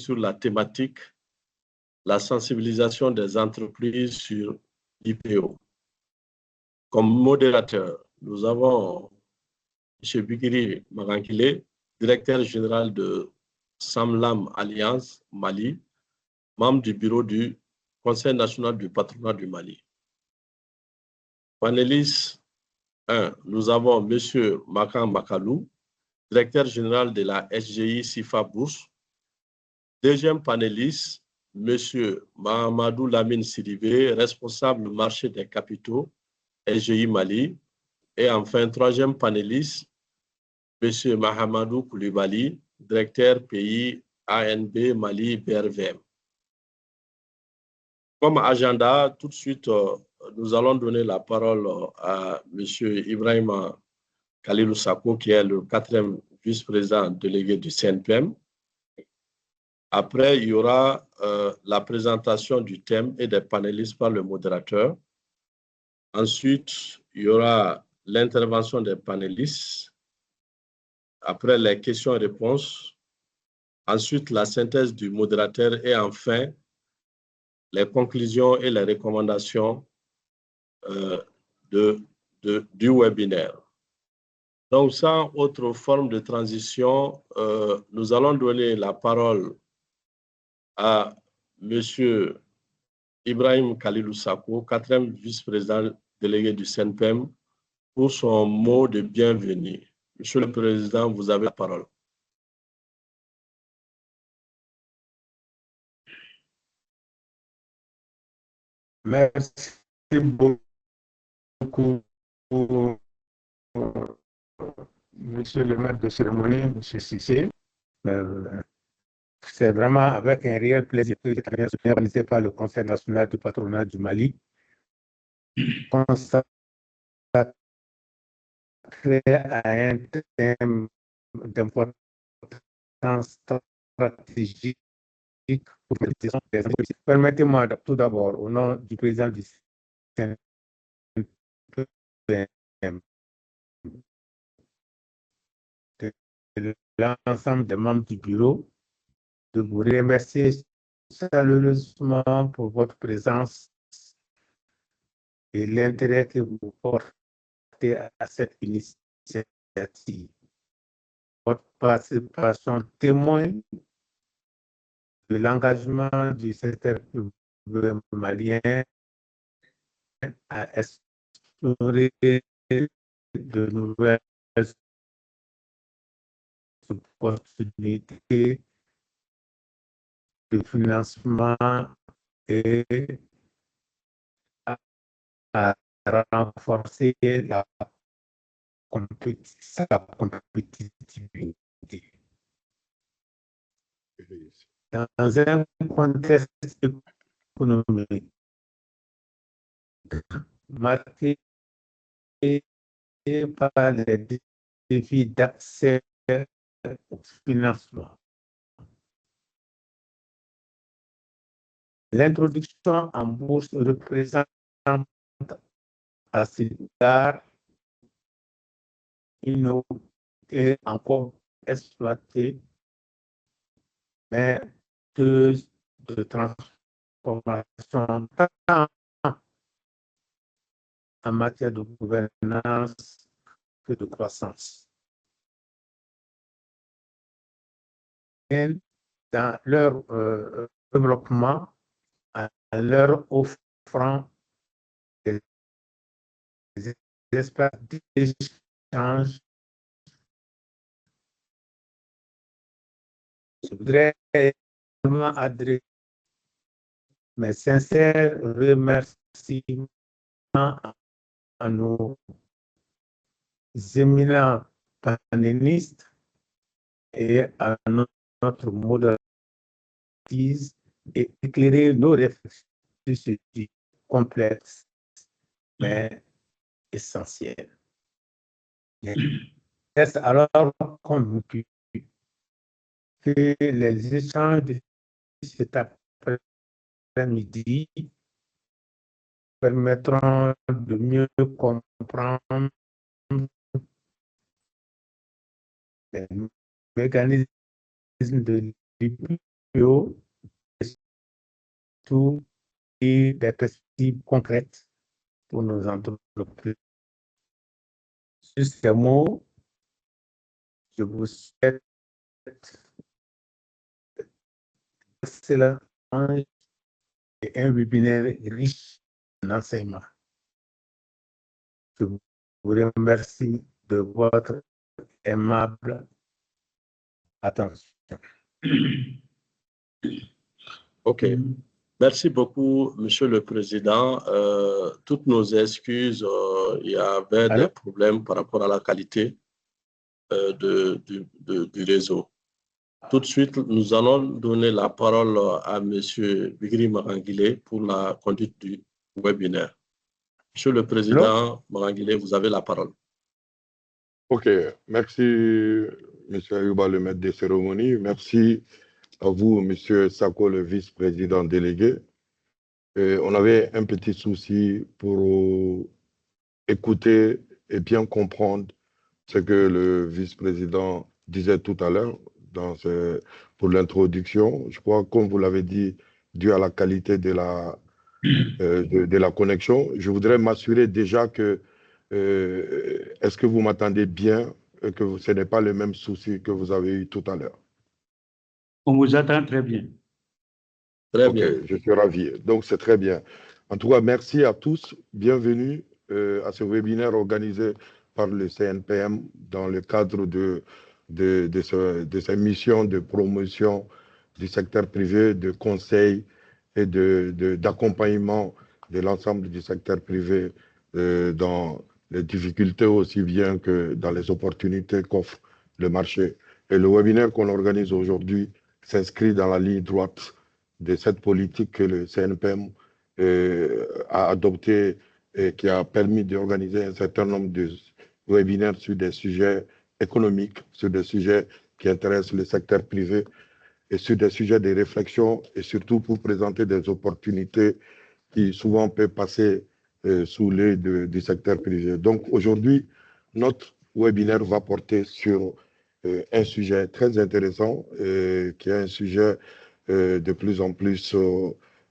sur la thématique la sensibilisation des entreprises sur l'IPO. Comme modérateur, nous avons M. Bikiri Magankile, directeur général de Samlam Alliance Mali, membre du bureau du Conseil national du patronat du Mali. Panéliste 1, nous avons M. Makan Makalou, directeur général de la SGI SIFA Bourse. Deuxième panéliste, M. Mahamadou Lamine Sidibé, responsable marché des capitaux, SGI Mali. Et enfin, troisième panéliste, M. Mahamadou Koulibaly, directeur pays ANB Mali BRVM. Comme agenda, tout de suite, nous allons donner la parole à M. Ibrahima Khalilou Sako, qui est le 4e vice-président délégué du CNPM. Après, il y aura la présentation du thème et des panélistes par le modérateur. Ensuite, il y aura l'intervention des panélistes. Après, les questions et réponses. Ensuite, la synthèse du modérateur. Et enfin, les conclusions et les recommandations du webinaire. Donc, sans autre forme de transition, nous allons donner la parole à M. Ibrahim Khalilou Sako, 4e vice-président délégué du CNPM, pour son mot de bienvenue. Monsieur le Président, vous avez la parole. Merci beaucoup, Monsieur le maître de cérémonie, M. Cissé. C'est vraiment avec un réel plaisir que je suis organisé par le Conseil national du patronat du Mali, consacré à un thème d'importance stratégique pour les entreprises. Permettez-moi tout d'abord, au nom du président du CNPM, de l'ensemble des membres du bureau, de vous remercier chaleureusement pour votre présence et l'intérêt que vous portez à cette initiative. Votre participation témoigne de l'engagement du secteur malien à explorer de nouvelles opportunités de financement et à renforcer sa compétitivité. Dans un contexte économique marqué par les défis d'accès au financement, l'introduction en bourse représente à ce égard une opportunité encore exploitée, mais de transformation tant en matière de gouvernance que de croissance. Et dans leur développement, en leur offrant des espaces d'échange, je voudrais également adresser mes sincères remerciements à nos éminents panélistes et à notre modératrice et éclairer nos réflexions sur ce sujet complexe mais essentiel. Est-ce alors convaincu que les échanges de cet après-midi permettront de mieux comprendre les mécanismes de IPO, tout et des perspectives concrètes pour nos entreprises. Sur ces mots, je vous souhaite excellent et un webinaire riche en enseignements. Je vous remercie de votre aimable attention. OK. Merci beaucoup, Monsieur le Président. Toutes nos excuses, il y avait des problèmes par rapport à la qualité du réseau. Tout de suite, nous allons donner la parole à Monsieur Bigri Marangile pour la conduite du webinaire. Monsieur le Président Marangile, vous avez la parole. OK. Merci, Monsieur Ayouba, le maître des cérémonies. Merci à vous, Monsieur Sako, le vice-président délégué. On avait un petit souci pour écouter et bien comprendre ce que le vice-président disait tout à l'heure pour l'introduction. Je crois, comme vous l'avez dit, dû à la qualité de la connexion, je voudrais m'assurer déjà que est-ce que vous m'entendez bien et que ce n'est pas le même souci que vous avez eu tout à l'heure? On vous entend très bien. Très bien. Je suis ravi. Donc, c'est très bien. En tout cas, merci à tous. Bienvenue à ce webinaire organisé par le CNPM dans le cadre de sa mission de promotion du secteur privé, de conseil et d'accompagnement de l'ensemble du secteur privé dans les difficultés aussi bien que dans les opportunités qu'offre le marché. Et le webinaire qu'on organise aujourd'hui s'inscrit dans la ligne droite de cette politique que le CNPM a adoptée et qui a permis d'organiser un certain nombre de webinaires sur des sujets économiques, sur des sujets qui intéressent le secteur privé et sur des sujets de réflexion et surtout pour présenter des opportunités qui souvent peuvent passer sous l'œil du secteur privé. Donc aujourd'hui, notre webinaire va porter sur un sujet très intéressant qui est un sujet de plus en plus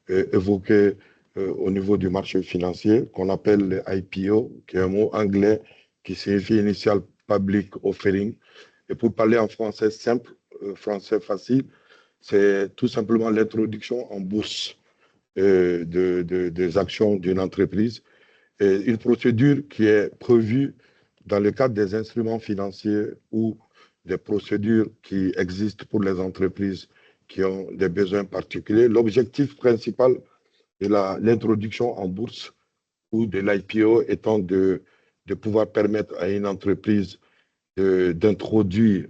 évoqué au niveau du marché financier, qu'on appelle le IPO, qui est un mot anglais qui signifie Initial Public Offering. Et pour parler en français simple, français facile, c'est tout simplement l'introduction en bourse des actions d'une entreprise. Et une procédure qui est prévue dans le cadre des instruments financiers ou des procédures qui existent pour les entreprises qui ont des besoins particuliers. L'objectif principal de l'introduction en bourse ou de l'IPO étant de pouvoir permettre à une entreprise d'introduire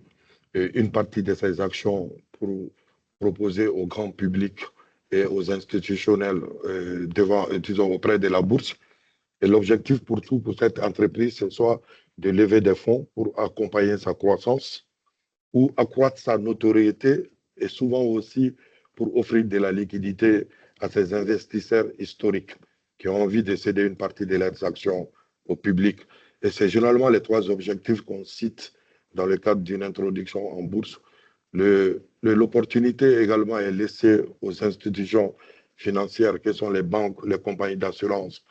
une partie de ses actions pour proposer au grand public et aux institutionnels disons, auprès de la bourse. Et l'objectif pour cette entreprise, c'est soit de lever des fonds pour accompagner sa croissance ou accroître sa notoriété et souvent aussi pour offrir de la liquidité à ses investisseurs historiques qui ont envie de céder une partie de leurs actions au public. Et c'est généralement les trois objectifs qu'on cite dans le cadre d'une introduction en bourse. L'opportunité également est laissée aux institutions financières que sont les banques, les compagnies d'assurance,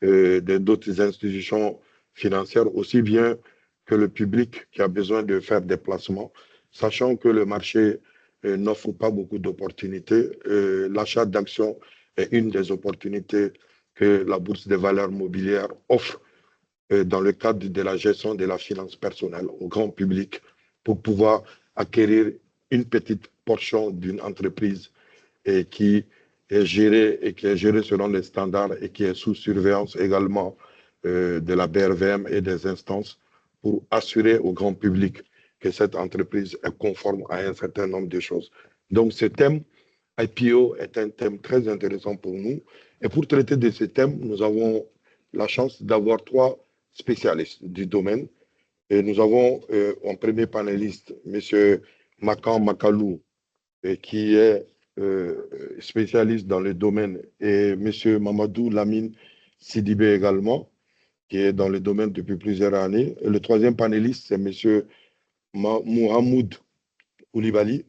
d'autres institutions financières, aussi bien que le public qui a besoin de faire des placements, sachant que le marché n'offre pas beaucoup d'opportunités. L'achat d'actions est une des opportunités que la Bourse des valeurs mobilières offre dans le cadre de la gestion de la finance personnelle au grand public pour pouvoir acquérir une petite portion d'une entreprise qui est gérée selon les standards et qui est sous surveillance également de la BRVM et des instances pour assurer au grand public que cette entreprise est conforme à un certain nombre de choses. Donc ce thème IPO est un thème très intéressant pour nous. Et pour traiter de ce thème, nous avons la chance d'avoir trois spécialistes du domaine. Et nous avons en premier panéliste, M. Makan Makalou, qui est spécialiste dans le domaine, et M. Mamadou Lamine Sidibé également, qui est dans le domaine depuis plusieurs années. Et le troisième panéliste, c'est M. Mohamed Oulibaly,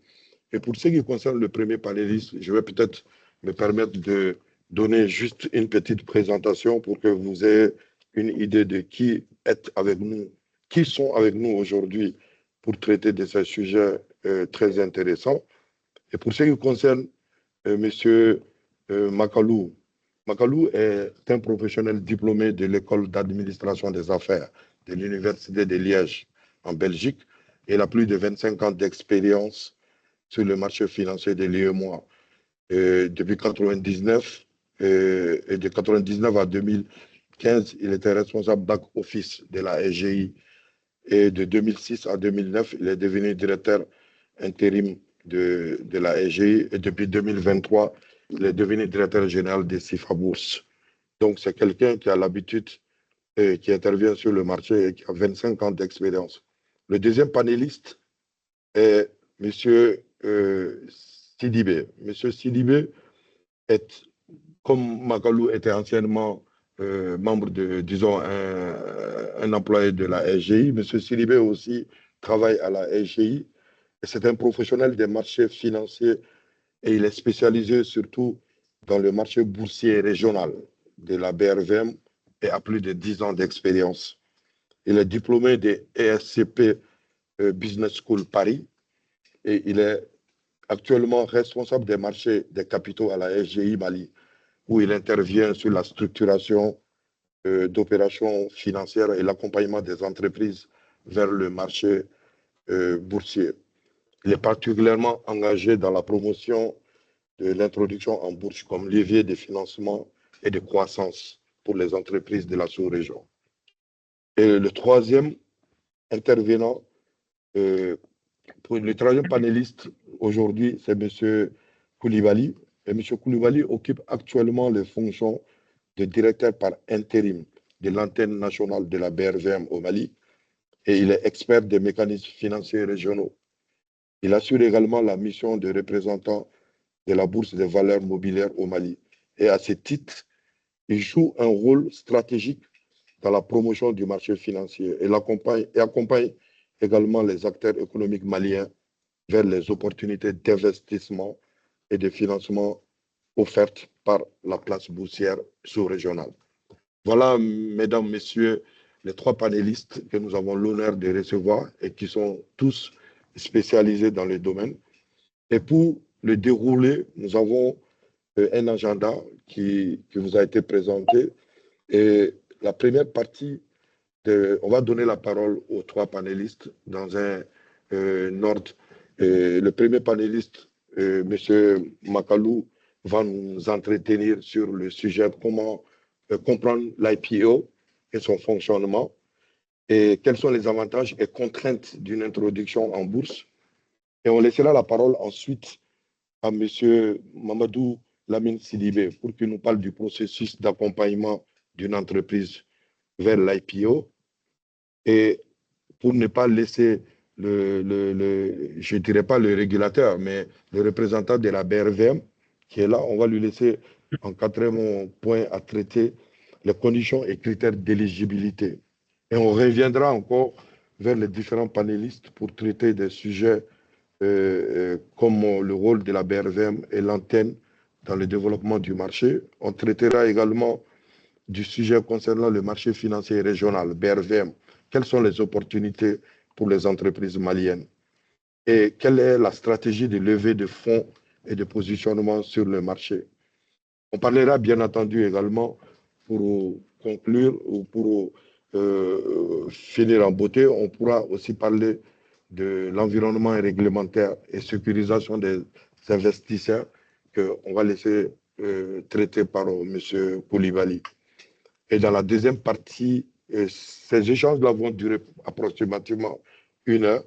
Et pour ce qui concerne le premier panéliste, je vais peut-être me permettre de donner juste une petite présentation pour que vous ayez une idée de qui est avec nous, qui sont avec nous aujourd'hui pour traiter de ces sujets très intéressants. Et pour ce qui concerne M. Makalou, Makalou est un professionnel diplômé de l'école d'administration des affaires de l'Université de Liège en Belgique. Il a plus de 25 ans d'expérience sur le marché financier de l'UEMOA. Depuis 1999 et de 1999 à 2015, il était responsable back-office de la SGI. Et de 2006 à 2009, il est devenu directeur intérim de la SGI. Et depuis 2023, il est devenu directeur général de CIFA Bourse. Donc, c'est quelqu'un qui a l'habitude et qui intervient sur le marché et qui a 25 ans d'expérience. Le deuxième panéliste est M. Sidibé. M. Sidibé est, comme Makalou était anciennement membre de, disons, un employé de la SGI, M. Sidibé aussi travaille à la SGI. C'est un professionnel des marchés financiers et il est spécialisé surtout dans le marché boursier régional de la BRVM et a plus de 10 ans d'expérience. Il est diplômé de ESCP Business School Paris et il est actuellement responsable des marchés des capitaux à la SGI Mali, où il intervient sur la structuration d'opérations financières et l'accompagnement des entreprises vers le marché boursier. Il est particulièrement engagé dans la promotion de l'introduction en bourse comme levier de financement et de croissance pour les entreprises de la sous-région. Et le troisième intervenant, pour le troisième panéliste aujourd'hui, c'est M. Koulibaly. Et M. Koulibaly occupe actuellement les fonctions de directeur par intérim de l'antenne nationale de la BRVM au Mali et il est expert des mécanismes financiers régionaux. Il assure également la mission de représentant de la Bourse des valeurs mobilières au Mali. Et à ce titre, il joue un rôle stratégique dans la promotion du marché financier et accompagne également les acteurs économiques maliens vers les opportunités d'investissement et de financement offertes par la place boursière sous-régionale. Voilà, mesdames, messieurs, les trois panélistes que nous avons l'honneur de recevoir et qui sont tous spécialisés dans le domaine. Et pour le dérouler, nous avons un agenda qui vous a été présenté. Et la première partie, on va donner la parole aux trois panélistes dans un ordre. Le premier panéliste, M. Makalou, va nous entretenir sur le sujet comment comprendre l'IPO et son fonctionnement et quels sont les avantages et contraintes d'une introduction en bourse. Et on laissera la parole ensuite à M. Mamadou Lamine Sidibé pour qu'il nous parle du processus d'accompagnement d'une entreprise vers l'IPO. Et pour ne pas laisser je ne dirais pas le régulateur, mais le représentant de la BRVM qui est là, on va lui laisser en quatrième point à traiter les conditions et critères d'éligibilité. Et on reviendra encore vers les différents panélistes pour traiter des sujets comme le rôle de la BRVM et l'antenne dans le développement du marché. On traitera également du sujet concernant le marché financier régional, BRVM. Quelles sont les opportunités pour les entreprises maliennes? Et quelle est la stratégie de levée de fonds et de positionnement sur le marché? On parlera bien entendu également, pour conclure ou pour finir en beauté, on pourra aussi parler de l'environnement réglementaire et sécurisation des investisseurs qu'on va laisser traiter par M. Koulibaly. Et dans la deuxième partie, ces échanges-là vont durer approximativement 1 heure.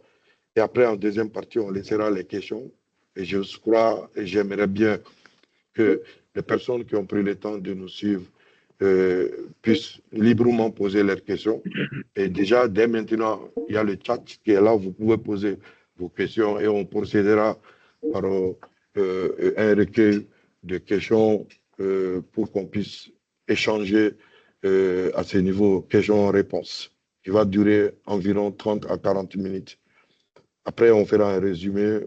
Et après, en deuxième partie, on laissera les questions. Et je crois, et j'aimerais bien que les personnes qui ont pris le temps de nous suivre puissent librement poser leurs questions. Et déjà, dès maintenant, il y a le chat qui est là. Vous pouvez poser vos questions et on procédera par un recueil de questions pour qu'on puisse échanger à ce niveau questions-réponses, qui va durer environ 30 à 40 minutes. Après, on fera un résumé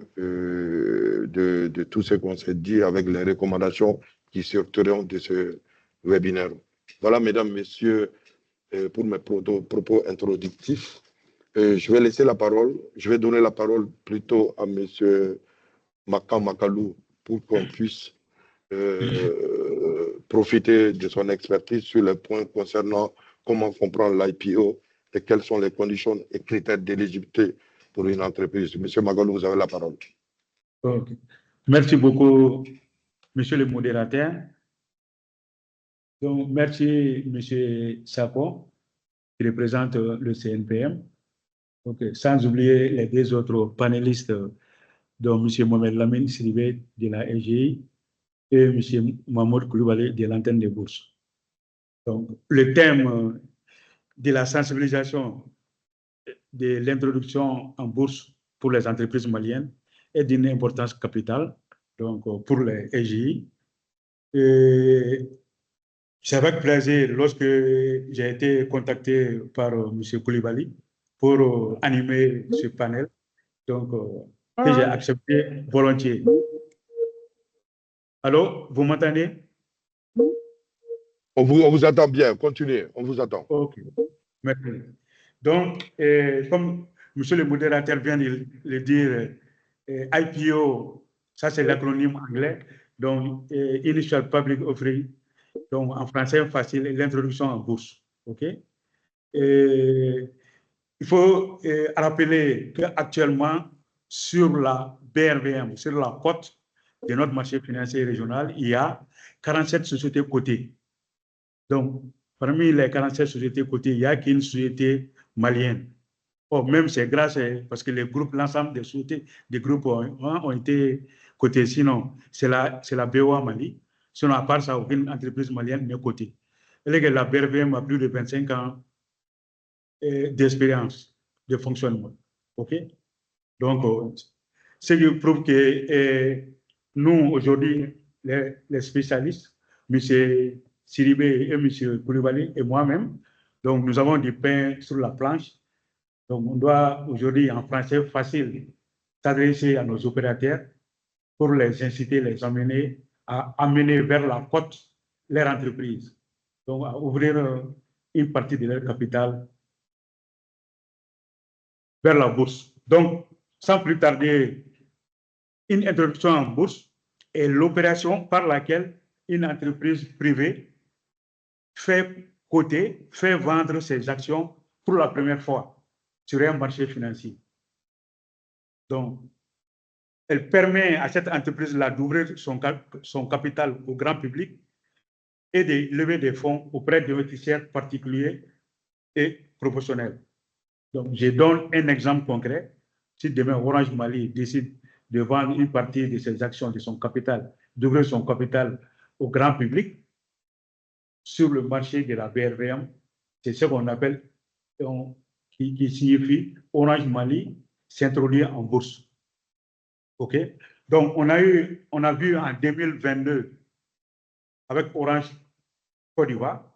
de tout ce qu'on s'est dit avec les recommandations qui sortiront de ce webinaire. Voilà, mesdames, messieurs, pour mes propos introductifs. Je vais laisser la parole, je vais donner la parole plutôt à monsieur Makalou pour qu'on puisse profiter de son expertise sur les points concernant comment comprendre l'IPO et quelles sont les conditions et critères d'éligibilité pour une entreprise. Monsieur Makalou, vous avez la parole. Okay. Merci beaucoup, monsieur le modérateur. Donc, merci, monsieur Sakho, qui représente le CNPM. Okay. Sans oublier les deux autres panélistes, dont monsieur Mohamed Lamine Sidibé de la EGI et monsieur Mahmoud Koulibaly de l'antenne des bourses. Donc, le thème de la sensibilisation de l'introduction en bourse pour les entreprises maliennes est d'une importance capitale, donc pour les EGI. C'est avec plaisir lorsque j'ai été contacté par M. Koulibaly pour animer ce panel, donc que j'ai accepté volontiers. Allô, vous m'entendez? On vous attend bien, continuez, on vous attend. Ok, merci. Donc, comme monsieur le modérateur vient de le dire, IPO, ça c'est l'acronyme anglais, donc Initial Public Offering, donc en français facile, l'introduction en bourse. Ok. Il faut rappeler qu'actuellement, sur la BRVM, sur la cote de notre marché financier régional, il y a 47 sociétés cotées. Donc, parmi les 47 sociétés cotées, il n'y a qu'une société malienne. Oh, même c'est grâce, parce que les groupes, l'ensemble des sociétés, des groupes ont été cotés. Sinon, c'est la BOA Mali. Sinon, à part ça, aucune entreprise malienne n'est cotée. Et la BRVM a plus de 25 ans d'expérience de fonctionnement. OK? Donc, ce qui prouve que nous, aujourd'hui, les spécialistes, M. Sidibé et M. Koulibaly et moi-même, donc nous avons du pain sur la planche. Donc, on doit aujourd'hui, en français facile, s'adresser à nos opérateurs pour les inciter, les amener à amener vers la cote leur entreprise. Donc, à ouvrir une partie de leur capital vers la bourse. Donc, sans plus tarder, une introduction en bourse est l'opération par laquelle une entreprise privée fait coter, fait vendre ses actions pour la première fois sur un marché financier. Donc, elle permet à cette entreprise-là d'ouvrir son capital au grand public et de lever des fonds auprès d'investisseurs particuliers et professionnels. Donc, je donne un exemple concret. Si demain Orange Mali décide de vendre une partie de ses actions, de son capital, d'ouvrir son capital au grand public sur le marché de la BRVM, c'est ce qu'on appelle, qui signifie Orange Mali s'introduire en bourse. OK? Donc, on a vu en 2022 avec Orange Côte d'Ivoire,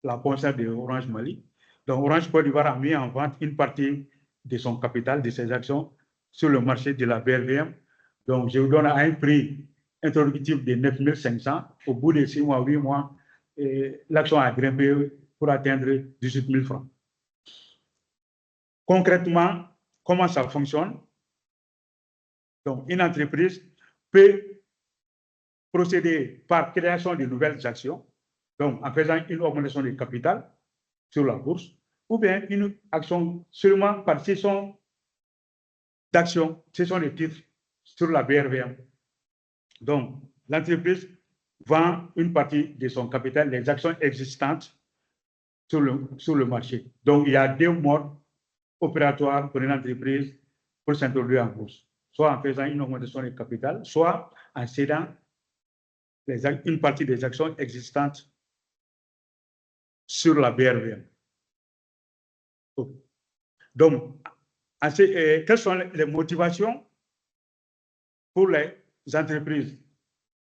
la concert de Orange Mali. Donc, Orange Côte d'Ivoire a mis en vente une partie de son capital, de ses actions, sur le marché de la BRVM. Donc, je vous donne à un prix introductif de 9 500. Au bout de 6 mois, 8 mois, l'action a grimpé pour atteindre 18 000 francs. Concrètement, comment ça fonctionne? Donc, une entreprise peut procéder par création de nouvelles actions, donc en faisant une augmentation de capital sur la bourse, ou bien une action seulement par cession d'actions, cession de titres sur la BRVM. Donc, l'entreprise vend une partie de son capital, les actions existantes sur le marché. Donc, il y a 2 modes opératoires pour une entreprise pour s'introduire en bourse, soit en faisant une augmentation de capital, soit en cédant une partie des actions existantes sur la BRVM. Donc, quelles sont les motivations pour les entreprises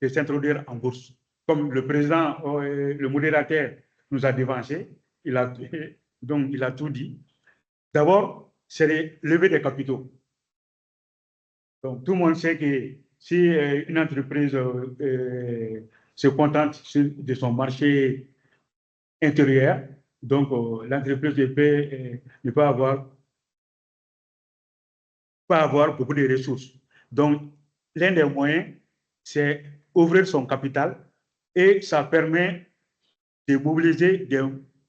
de s'introduire en bourse? Comme le président, le modérateur nous a devancé, donc il a tout dit. D'abord, c'est les levées des capitaux. Donc, tout le monde sait que si une entreprise se contente de son marché intérieur, donc l'entreprise ne peut pas avoir beaucoup de ressources. Donc, l'un des moyens, c'est ouvrir son capital et ça permet de mobiliser des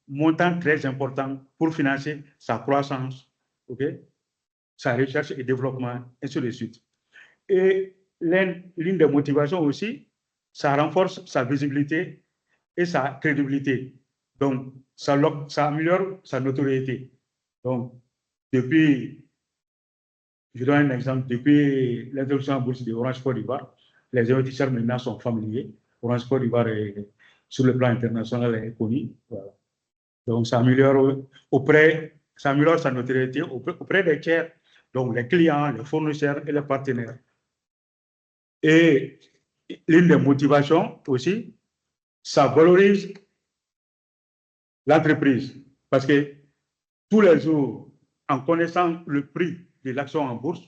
montants très importants pour financer sa croissance, sa recherche et développement, et ainsi de suite. Et l'une des motivations aussi, ça renforce sa visibilité et sa crédibilité. Donc, ça améliore sa notoriété. Donc, je donne un exemple, depuis l'introduction en bourse de Orange Côte d'Ivoire, les investisseurs maintenant sont familiers. Orange Côte d'Ivoire, sur le plan international, est connu. Voilà. Donc, ça améliore sa notoriété auprès des tiers, donc les clients, les fournisseurs et les partenaires. Et l'une des motivations aussi, ça valorise l'entreprise. Parce que tous les jours, en connaissant le prix de l'action en bourse,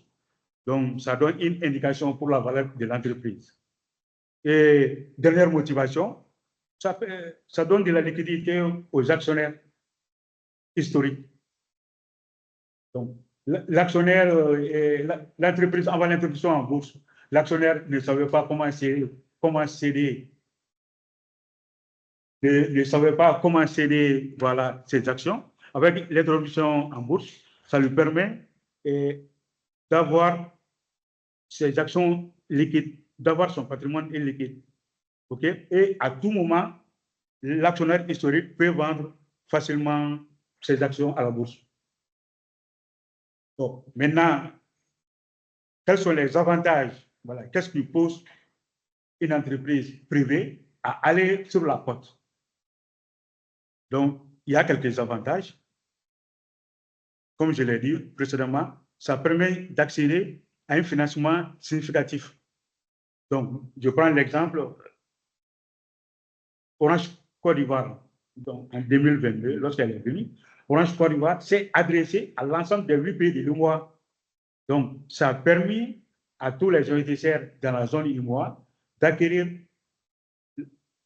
donc ça donne une indication pour la valeur de l'entreprise. Et dernière motivation, ça donne de la liquidité aux actionnaires historiques. Donc, l'actionnaire, l'entreprise, avant l'introduction en bourse, l'actionnaire ne savait pas comment céder, ne savait pas comment céder, voilà, ses actions. Avec l'introduction en bourse, ça lui permet d'avoir ses actions liquides, d'avoir son patrimoine liquide. Et à tout moment, l'actionnaire historique peut vendre facilement ses actions à la bourse. Donc, maintenant, quels sont les avantages? Voilà, qu'est-ce qui pousse une entreprise privée à aller sur la côte? Donc, il y a quelques avantages. Comme je l'ai dit précédemment, ça permet d'accéder à un financement significatif. Donc, je prends l'exemple Orange Côte d'Ivoire. Donc, en 2022, lorsqu'elle est venue, Orange Côte d'Ivoire s'est adressée à l'ensemble des 8 pays de l'UMOA. Donc, ça a permis à tous les investisseurs dans la zone UMOA d'acquérir,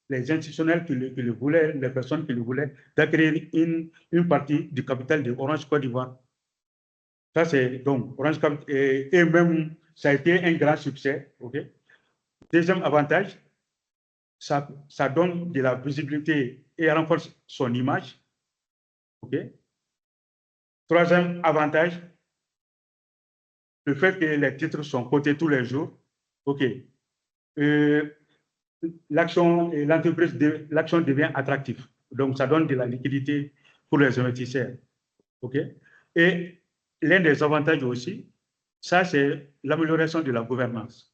les institutionnels qui le voulaient, les personnes qui le voulaient, d'acquérir une partie du capital de Orange Côte d'Ivoire. Ça, c'est donc Orange Côte et même ça a été un grand succès. Deuxième avantage, ça donne de la visibilité et renforce son image. Troisième avantage, le fait que les titres sont cotés tous les jours. L'entreprise, l'action devient attractive. Donc, ça donne de la liquidité pour les investisseurs. Et l'un des avantages aussi, ça, c'est l'amélioration de la gouvernance.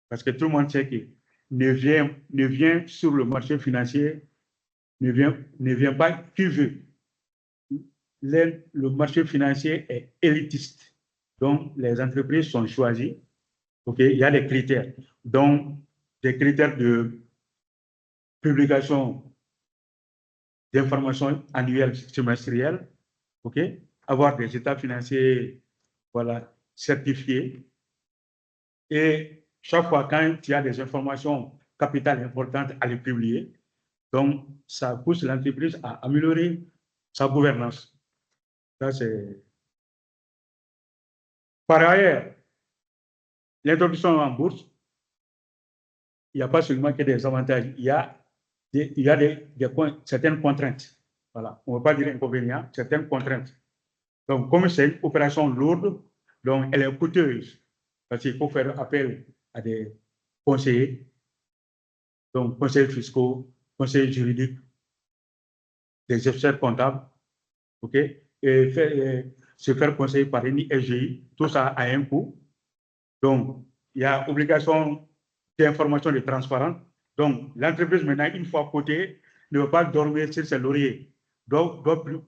Parce que tout le monde sait que ne vient sur le marché financier, ne vient pas qui veut. Le marché financier est élitiste. Donc, les entreprises sont choisies. Il y a des critères. Donc, des critères de publication d'informations annuelles, semestrielles, avoir des états financiers, voilà, certifiés. Et chaque fois, quand il y a des informations capitales importantes à les publier, donc ça pousse l'entreprise à améliorer sa gouvernance. Ça, c'est... Par ailleurs, l'introduction en bourse, il n'y a pas seulement que des avantages, il y a certaines contraintes. Voilà. On ne va pas dire inconvénients, certaines contraintes. Donc, comme c'est une opération lourde, donc elle est coûteuse, parce qu'il faut faire appel à des conseillers, donc conseillers fiscaux, conseillers juridiques, des experts comptables, et se faire conseiller par une SGI, tout ça a un coût. Donc, il y a obligation d'information de transparence. Donc, l'entreprise, maintenant, une fois cotée, ne va pas dormir sur ses lauriers. Doit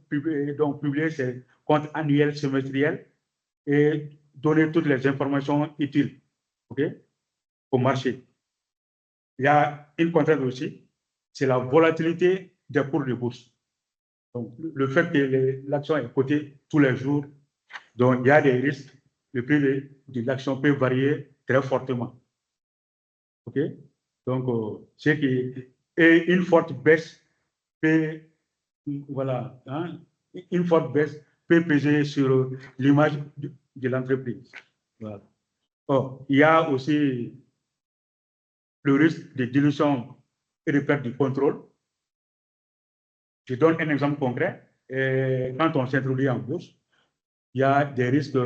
publier ses comptes annuels, semestriels et donner toutes les informations utiles au marché. Il y a une contrainte aussi, c'est la volatilité des cours de bourse. Donc, le fait que l'action est cotée tous les jours, donc il y a des risques. Le prix de l'action peut varier très fortement. OK? Donc, c'est et une forte baisse peut, voilà, hein, une forte baisse peut peser sur l'image de l'entreprise. Voilà. Or, il y a aussi le risque de dilution et de perte du contrôle. Je donne un exemple concret. Quand on s'introduit en bourse, il y a des risques,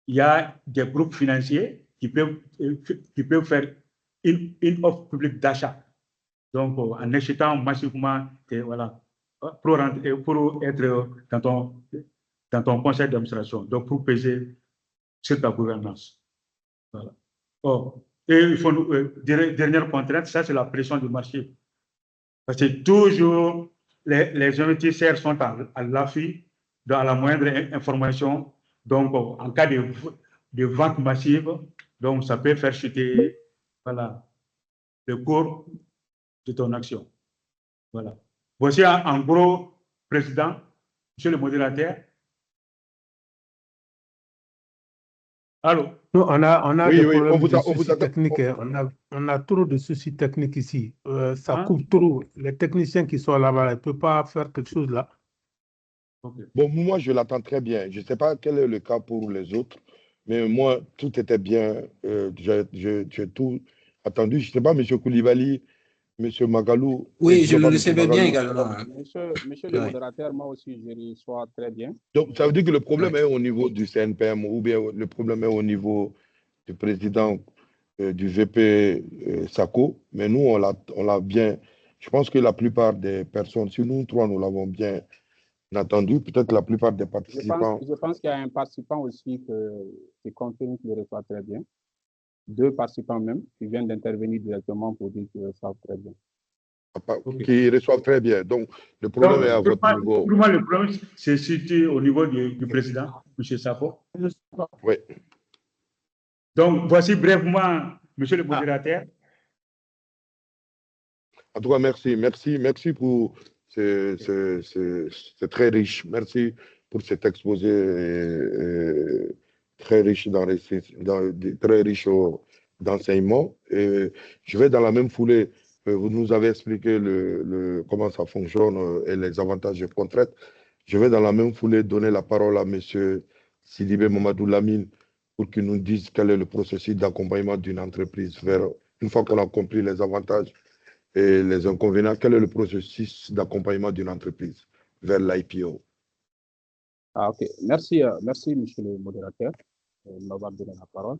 il y a des groupes financiers qui peuvent faire une offre publique d'achat. Donc, en achetant massivement, voilà, pour être dans ton conseil d'administration, donc pour peser sur ta gouvernance. Voilà. Or, et il faut, dernière contrainte, ça c'est la pression du marché. Parce que toujours, les investisseurs sont à l'affût de la moindre information. Donc, en cas de vente massive, donc ça peut faire chuter, voilà, le cours de ton action. Voilà. Voici en gros, Président, Monsieur le modérateur. Allô? Nous, on a Oui, des oui, problèmes de on vous soucis techniques. On a trop de soucis techniques ici. Ça coupe trop. Les techniciens qui sont là-bas, ils ne peuvent pas faire quelque chose là. Okay. Bon, moi, je l'attends très bien. Je ne sais pas quel est le cas pour les autres, mais moi, tout était bien. J'ai tout attendu. Je ne sais pas, M. Koulibaly, M. Magalou. Oui, je je ne le sais pas, M. recevais bien Magalou. également. Monsieur le modérateur, moi aussi, je le reçois très bien. Donc, ça veut dire que le problème est au niveau du CNPM ou bien le problème est au niveau du président du VP SACO. Mais nous, on l'a bien. Je pense que la plupart des personnes, si nous trois, nous l'avons bien entendu, peut-être la plupart des participants. Je pense qu'il y a un participant aussi qui confirme qu'il reçoit très bien. Deux participants même qui viennent d'intervenir directement pour dire qu'ils reçoivent très bien. Qui reçoivent très bien. Donc, le problème est à votre niveau. Pour moi, le problème, c'est situé au niveau du président, M. Sako. Oui. Donc, voici brièvement, Monsieur le modérateur. En tout cas, merci pour. C'est très riche. Merci pour cet exposé très riche très riche d'enseignements. Et je vais dans la même foulée. Vous nous avez expliqué comment ça fonctionne et les avantages et contraintes. Je vais dans la même foulée donner la parole à M. Sidibé Mamadou Lamine pour qu'il nous dise quel est le processus d'accompagnement d'une entreprise vers, une fois qu'on a compris les avantages et les inconvénients, quel est le processus d'accompagnement d'une entreprise vers l'IPO? Ok, merci, monsieur le modérateur, de m'avoir donné la parole.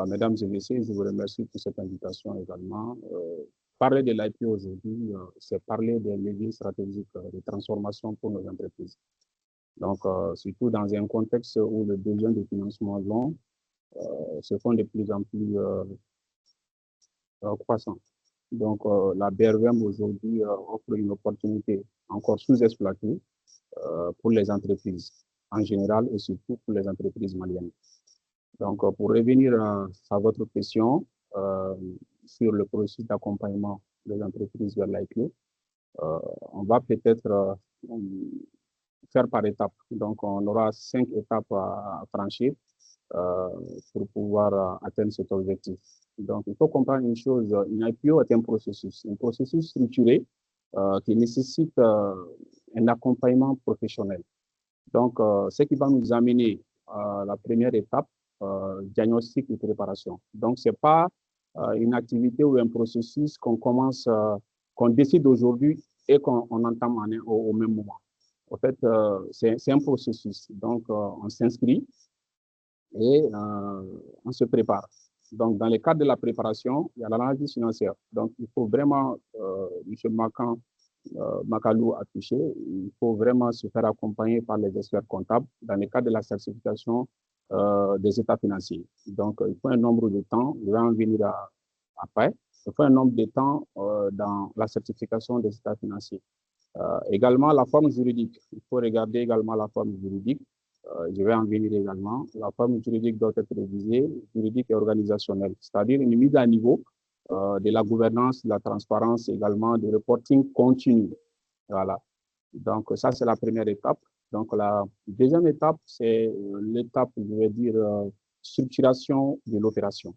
Mesdames et messieurs, je vous remercie pour cette invitation également. Parler de l'IPO aujourd'hui, c'est parler des leviers stratégiques de transformation pour nos entreprises. Donc, surtout dans un contexte où le besoin de financement long se font de plus en plus croissants. Donc, la BRVM aujourd'hui offre une opportunité encore sous-exploitée pour les entreprises en général et surtout pour les entreprises maliennes. Donc, pour revenir à votre question sur le processus d'accompagnement des entreprises vers l'IPO, on va peut-être faire par étapes. Donc, on aura 5 étapes à franchir pour pouvoir atteindre cet objectif. Donc, il faut comprendre une chose, une IPO est un processus structuré qui nécessite un accompagnement professionnel. Donc, ce qui va nous amener à la première étape, diagnostic et préparation. Donc, ce n'est pas une activité ou un processus qu'on commence, qu'on décide aujourd'hui et qu'on entame au même moment. En fait, c'est un processus. Donc, on s'inscrit et on se prépare. Donc, dans le cadre de la préparation, il y a l'analyse financière. Donc, il faut vraiment, M. Makalou a touché, il faut vraiment se faire accompagner par les experts comptables dans le cadre de la certification des états financiers. Donc, il faut un nombre de temps, je vais en venir après, il faut un nombre de temps dans la certification des états financiers. Également, la forme juridique, il faut regarder également la forme juridique. Je vais en venir également. La forme juridique doit être révisée, juridique et organisationnelle, c'est-à-dire une mise à niveau de la gouvernance, de la transparence, également du reporting continu. Voilà. Donc, ça, c'est la première étape. Donc, la deuxième étape, c'est l'étape, je vais dire, structuration de l'opération.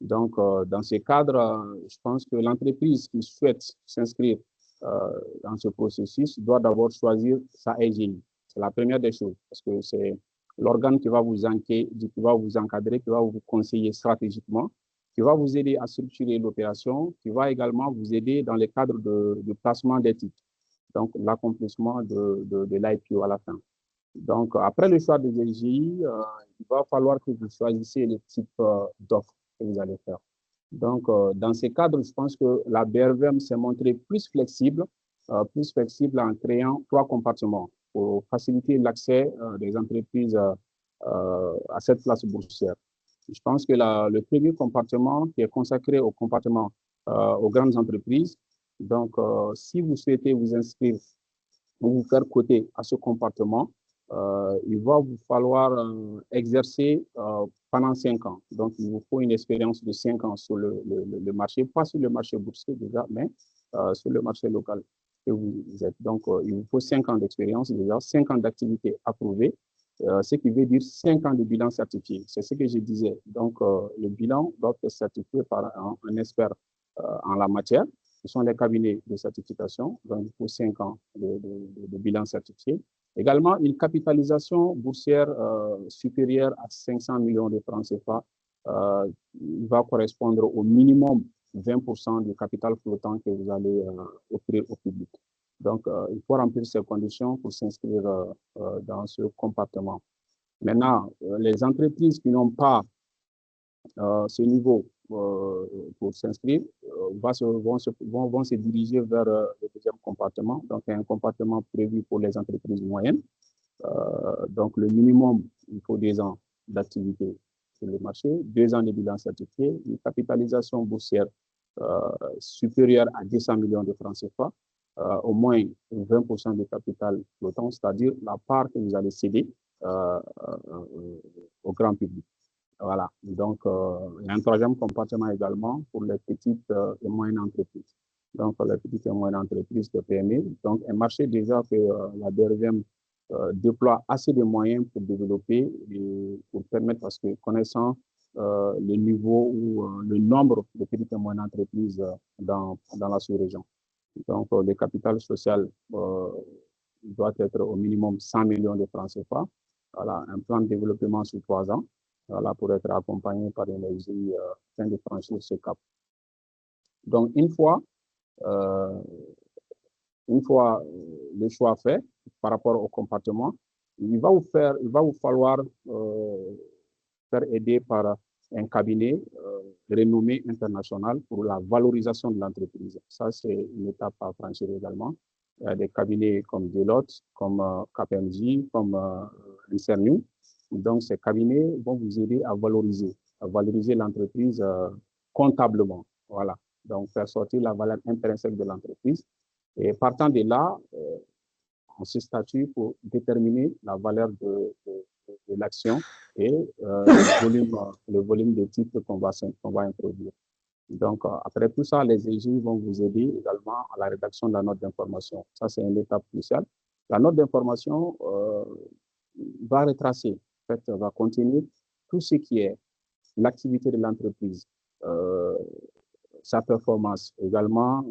Donc, dans ce cadre, je pense que l'entreprise qui souhaite s'inscrire dans ce processus doit d'abord choisir sa SGI. C'est la première des choses, parce que c'est l'organe qui va vous encadrer, qui va vous conseiller stratégiquement, qui va vous aider à structurer l'opération, qui va également vous aider dans le cadre de placement des titres, donc l'accomplissement de l'IPO à la fin. Donc, après le choix des SGI, il va falloir que vous choisissiez le type d'offre que vous allez faire. Donc, dans ces cadres, je pense que la BRVM s'est montrée plus flexible en créant 3 compartiments pour faciliter l'accès des entreprises à cette place boursière. Je pense que le premier compartiment qui est consacré au compartiment aux grandes entreprises, donc si vous souhaitez vous inscrire ou vous faire coter à ce compartiment, il va vous falloir exercer pendant 5 ans. Donc, il vous faut une expérience de 5 ans sur le marché, pas sur le marché boursier déjà, mais sur le marché local que vous êtes. Donc, il vous faut 5 ans d'expérience déjà, 5 ans d'activité approuvée, ce qui veut dire 5 ans de bilan certifié. C'est ce que je disais. Donc, le bilan doit être certifié par un expert en la matière. Ce sont les cabinets de certification. Donc, il faut 5 ans de bilan certifié. Également, une capitalisation boursière supérieure à 500 millions de francs CFA va correspondre au minimum 20% du capital flottant que vous allez offrir au public. Donc, il faut remplir ces conditions pour s'inscrire dans ce compartiment. Maintenant, les entreprises qui n'ont pas ce niveau pour s'inscrire vont se diriger vers le deuxième compartiment. Donc, il y a un compartiment prévu pour les entreprises moyennes. Donc, le minimum, il faut 2 ans d'activité sur le marché, 2 ans de bilan certifié, une capitalisation boursière supérieure à 200 millions de francs CFA, au moins 20% du capital flottant, c'est-à-dire la part que vous allez céder au grand public. Voilà, donc il y a un troisième compartiment également pour les petites et moyennes entreprises. Donc, les petites et moyennes entreprises de PME, donc un marché déjà que la BRVM déploie assez de moyens pour développer et pour permettre, parce que connaissant le niveau ou le nombre de petites et moyennes entreprises dans la sous-région. Donc, le capital social doit être au minimum 100 millions de francs CFA. Voilà, un plan de développement sur 3 ans. Voilà, pour être accompagné par une SGI afin de franchir ce cap. Donc, une fois le choix fait par rapport au compartiment, il va vous falloir faire aider par un cabinet renommé international pour la valorisation de l'entreprise. Ça, c'est une étape à franchir également. Il y a des cabinets comme Deloitte, comme KPMG, comme Insernew. Donc, ces cabinets vont vous aider à valoriser l'entreprise comptablement. Voilà. Donc, faire sortir la valeur intrinsèque de l'entreprise. Et partant de là, on se statue pour déterminer la valeur de l'action et le volume de titres qu'on va introduire. Donc, après tout ça, les SGI vont vous aider également à la rédaction de la note d'information. Ça, c'est une étape cruciale. La note d'information va retracer, en fait, va contenir tout ce qui est l'activité de l'entreprise, sa performance également,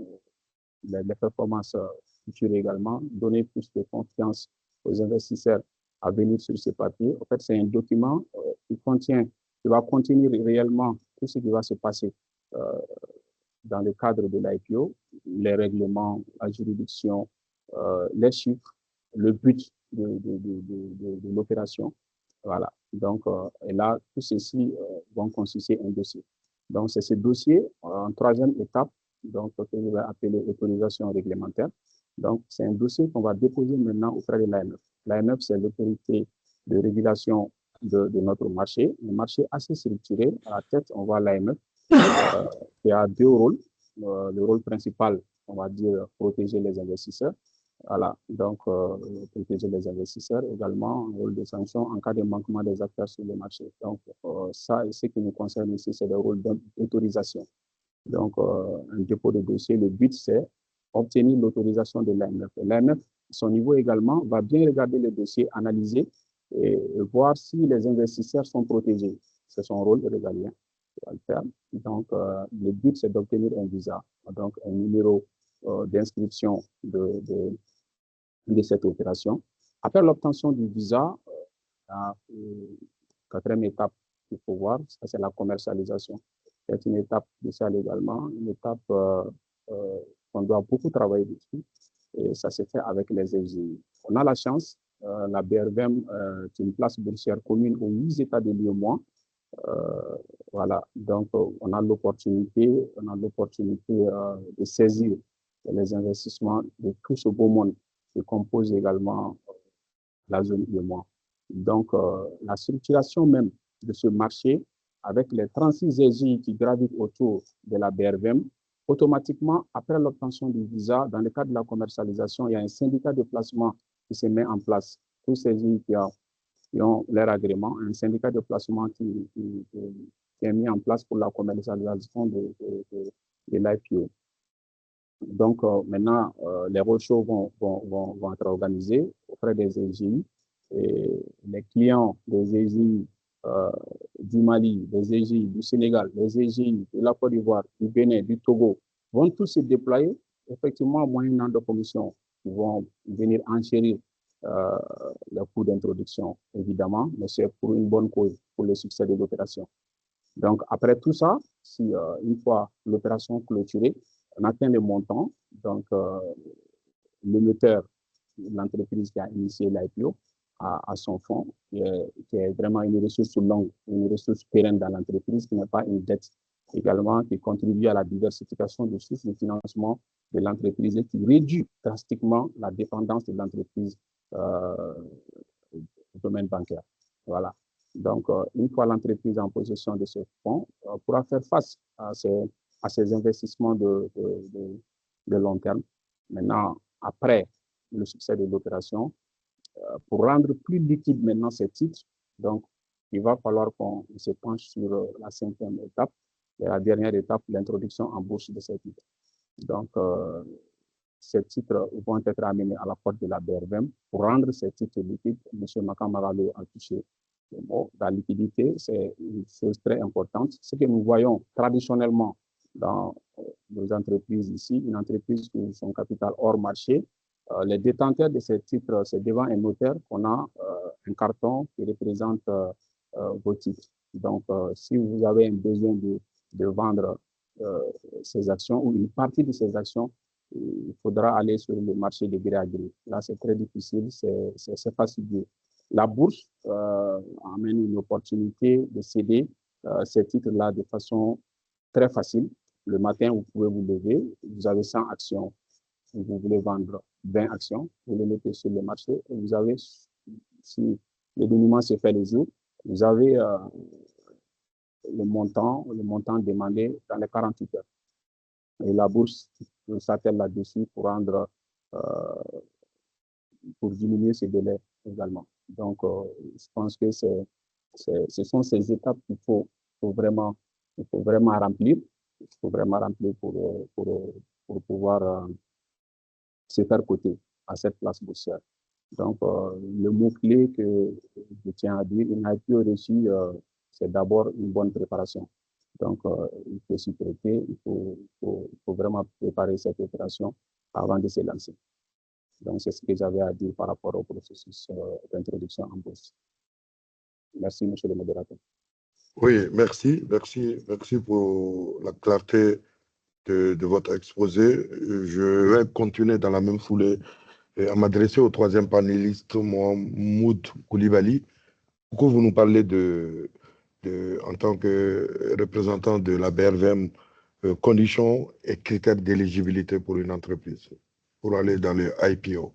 les performances futures également, donner plus de confiance aux investisseurs à venir sur ces papiers. En fait, c'est un document qui va contenir réellement tout ce qui va se passer dans le cadre de l'IPO, les règlements, la juridiction, les chiffres, le but de l'opération. Voilà. Donc, et là, tout ceci vont constituer un dossier. Donc, c'est ce dossier en troisième étape, donc, que je vais appeler autorisation réglementaire. Donc, c'est un dossier qu'on va déposer maintenant auprès de l'AMF. L'AMF, c'est l'autorité de régulation de notre marché, un marché assez structuré. À la tête, on voit l'AMF, qui a 2 rôles. Le rôle principal, on va dire, protéger les investisseurs. Voilà, donc protéger les investisseurs, également un rôle de sanction en cas de manquement des acteurs sur le marché. Donc, ça, ce qui nous concerne ici, c'est le rôle d'autorisation. Donc, un dépôt de dossier, le but, c'est obtenir l'autorisation de l'AMF. L'AMF, son niveau également, va bien regarder le dossier, analyser et voir si les investisseurs sont protégés. C'est son rôle régalien. va le faire. Donc, le but, c'est d'obtenir un visa, donc un numéro d'inscription de cette opération. Après l'obtention du visa, la quatrième étape qu'il faut voir, c'est la commercialisation. C'est une étape cruciale également, une étape qu'on doit beaucoup travailler dessus, et ça se fait avec les EGI. On a la chance, la BRVM est une place boursière commune aux 8 États de l'UEMOA. Voilà, donc on a l'opportunité de saisir les investissements de tout ce beau monde qui compose également la zone UEMOA. Donc, la structuration même de ce marché, avec les 36 EGI qui gravitent autour de la BRVM, automatiquement, après l'obtention du visa, dans le cadre de la commercialisation, il y a un syndicat de placement qui se met en place. Tous ces EGI qui ont leur agrément, un syndicat de placement qui est mis en place pour la commercialisation de l'IPO. Donc, maintenant, les roadshows vont être organisés auprès des EGI. Et les clients des EGI du Mali, des EGI du Sénégal, des EGI de la Côte d'Ivoire, du Bénin, du Togo, vont tous se déployer, effectivement, moyennant de commissions qui vont venir enchérir le coût d'introduction, évidemment, mais c'est pour une bonne cause, pour le succès de l'opération. Donc, après tout ça, si une fois l'opération clôturée, on atteint le montant, donc l'émetteur, l'entreprise qui a initié l'IPO, à son fonds, qui est vraiment une ressource longue, une ressource pérenne dans l'entreprise, qui n'est pas une dette, également qui contribue à la diversification des sources de financement de l'entreprise et qui réduit drastiquement la dépendance de l'entreprise au domaine bancaire. Voilà. Donc, une fois l'entreprise en possession de ce fonds, pourra faire face à ces investissements de long terme. Maintenant, après le succès de l'opération, pour rendre plus liquide maintenant ces titres, donc il va falloir qu'on se penche sur la 5e étape, et la dernière étape, l'introduction en bourse de ces titres. Donc, ces titres vont être amenés à la porte de la BRVM pour rendre ces titres liquides. M. Makamaralo a touché le mot. La liquidité, c'est une chose très importante. Ce que nous voyons traditionnellement dans nos entreprises ici, une entreprise qui a son capital hors marché, les détenteurs de ces titres, c'est devant un notaire qu'on a un carton qui représente vos titres. Donc, si vous avez un besoin de vendre ces actions ou une partie de ces actions, il faudra aller sur le marché de gré à gré. Là, c'est très difficile, c'est facile. La bourse amène une opportunité de céder ces titres-là de façon très facile. Le matin, vous pouvez vous lever, vous avez 100 actions. Vous voulez vendre 20 actions, vous les mettez sur le marché et vous avez, si le dénouement se fait le jour, vous avez le montant demandé dans les 48 heures. Et la bourse s'attelle là-dessus pour diminuer ces délais également. Donc, je pense que ce sont ces étapes qu'il faut vraiment remplir. Il faut vraiment remplir pour pouvoir se faire coter à cette place boursière. Donc, le mot-clé que je tiens à dire, une IPO réussie, c'est d'abord une bonne préparation. Donc, il faut s'y prêter, il faut vraiment préparer cette opération avant de se lancer. Donc, c'est ce que j'avais à dire par rapport au processus d'introduction en bourse. Merci, monsieur le modérateur. Oui, merci pour la clarté de votre exposé. Je vais continuer dans la même foulée et à m'adresser au troisième panéliste, Mohamed Koulibaly. Pourquoi vous nous parlez en tant que représentant de la BRVM, conditions et critères d'éligibilité pour une entreprise pour aller dans le IPO?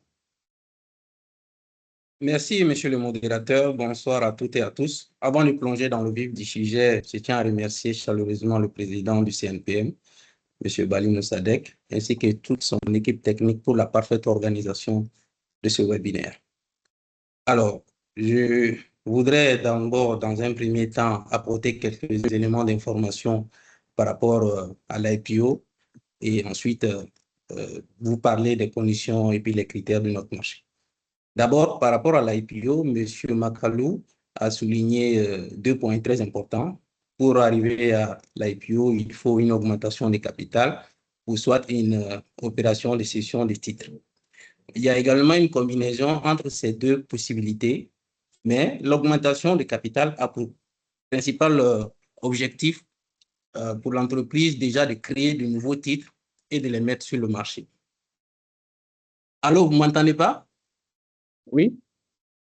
Merci, monsieur le modérateur. Bonsoir à toutes et à tous. Avant de plonger dans le vif du sujet, je tiens à remercier chaleureusement le président du CNPM, monsieur Bali Moussadek, ainsi que toute son équipe technique pour la parfaite organisation de ce webinaire. Alors, je voudrais d'abord, dans un premier temps, apporter quelques éléments d'information par rapport à l'IPO et ensuite vous parler des conditions et puis les critères de notre marché. D'abord, par rapport à l'IPO, M. Makalou a souligné 2 points très importants. pour arriver à l'IPO, il faut une augmentation des capitales ou soit une opération de cession des titres. Il y a également une combinaison entre ces deux possibilités, mais l'augmentation de capital a pour principal objectif pour l'entreprise déjà de créer de nouveaux titres et de les mettre sur le marché. Allô, vous ne m'entendez pas? Oui.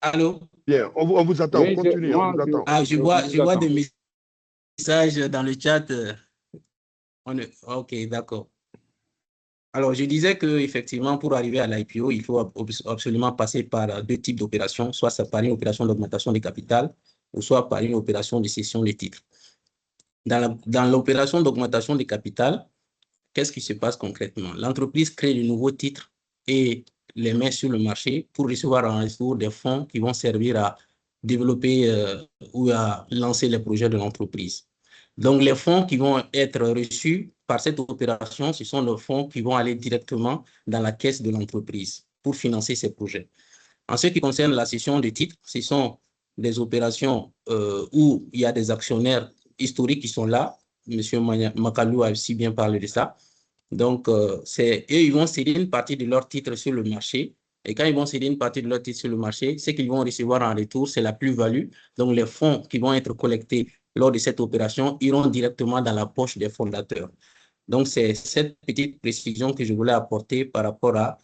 Allô? Bien, on vous attend, Oui, continuez, on vous attend. Ah, je vois des messages dans le chat. OK, d'accord. Alors, je disais qu'effectivement, pour arriver à l'IPO, il faut absolument passer par deux types d'opérations, soit par une opération d'augmentation des capitales, ou soit par une opération de cession des titres. Dans l'opération d'augmentation des capitales, qu'est-ce qui se passe concrètement? L'entreprise crée de nouveaux titres et les met sur le marché pour recevoir en retour des fonds qui vont servir à développer ou à lancer les projets de l'entreprise. Donc, les fonds qui vont être reçus par cette opération, ce sont les fonds qui vont aller directement dans la caisse de l'entreprise pour financer ces projets. En ce qui concerne la cession des titres, ce sont des opérations où il y a des actionnaires historiques qui sont là. Monsieur Makalou a aussi bien parlé de ça. Donc, eux, ils vont céder une partie de leurs titres sur le marché. Et quand ils vont céder une partie de leurs titres sur le marché, ce qu'ils vont recevoir en retour, c'est la plus-value. Donc, les fonds qui vont être collectés lors de cette opération iront directement dans la poche des fondateurs. Donc, c'est cette petite précision que je voulais apporter par rapport à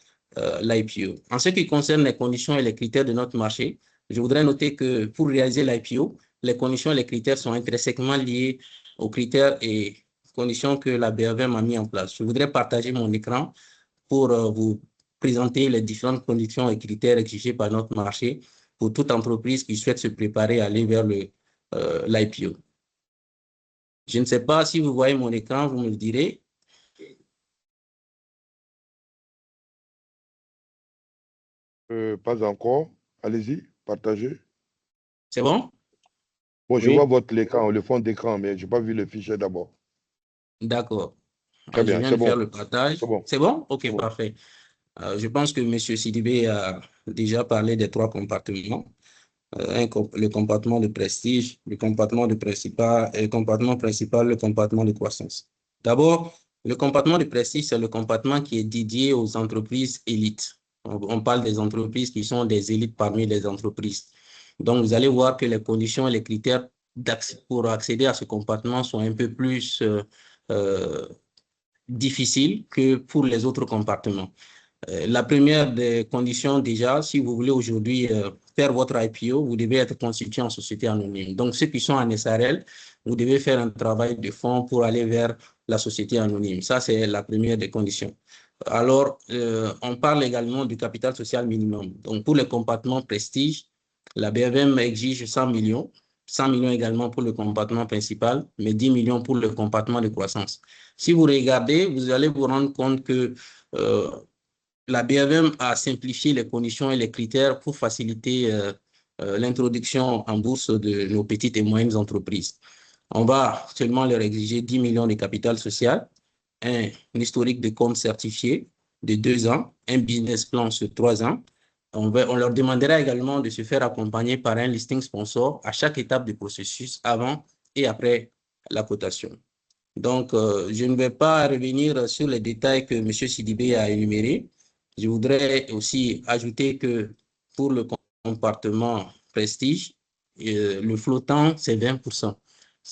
l'IPO. En ce qui concerne les conditions et les critères de notre marché, je voudrais noter que pour réaliser l'IPO, les conditions et les critères sont intrinsèquement liés aux critères et conditions que la BRVM a mis en place. Je voudrais partager mon écran pour vous présenter les différentes conditions et critères exigés par notre marché pour toute entreprise qui souhaite se préparer à aller vers l'IPO. Je ne sais pas si vous voyez mon écran, vous me le direz. Pas encore. Allez-y, partagez. C'est bon? Bon, je Oui. vois votre écran, le fond d'écran, mais je n'ai pas vu le fichier d'abord. D'accord. Très Je bien, viens c'est de faire bon. le partage. C'est bon. C'est bon? OK, C'est bon. parfait. Je pense que M. Sidibé a déjà parlé des trois compartiments. Le compartiment de prestige, le compartiment de principal, et le compartiment principal, le compartiment de croissance. D'abord, le compartiment de prestige, c'est le compartiment qui est dédié aux entreprises élites. On parle des entreprises qui sont des élites parmi les entreprises. Donc, vous allez voir que les conditions et les critères pour accéder à ce compartiment sont un peu plus difficiles que pour les autres compartiments. La première des conditions déjà, si vous voulez aujourd'hui faire votre IPO, vous devez être constitué en société anonyme. Donc, ceux qui sont en SARL, vous devez faire un travail de fond pour aller vers la société anonyme. Ça, c'est la première des conditions. Alors, on parle également du capital social minimum. Donc, pour les compartiments prestige, la BRVM exige 100 millions. 100 millions également pour le compartiment principal, mais 10 millions pour le compartiment de croissance. Si vous regardez, vous allez vous rendre compte que la BRVM a simplifié les conditions et les critères pour faciliter l'introduction en bourse de nos petites et moyennes entreprises. On va seulement leur exiger 10 millions de capital social, un historique de compte certifié de 2 ans, un business plan sur 3 ans. On leur demandera également de se faire accompagner par un listing sponsor à chaque étape du processus avant et après la cotation. Donc, je ne vais pas revenir sur les détails que M. Sidibé a énumérés. Je voudrais aussi ajouter que pour le compartiment prestige, le flottant, c'est 20%.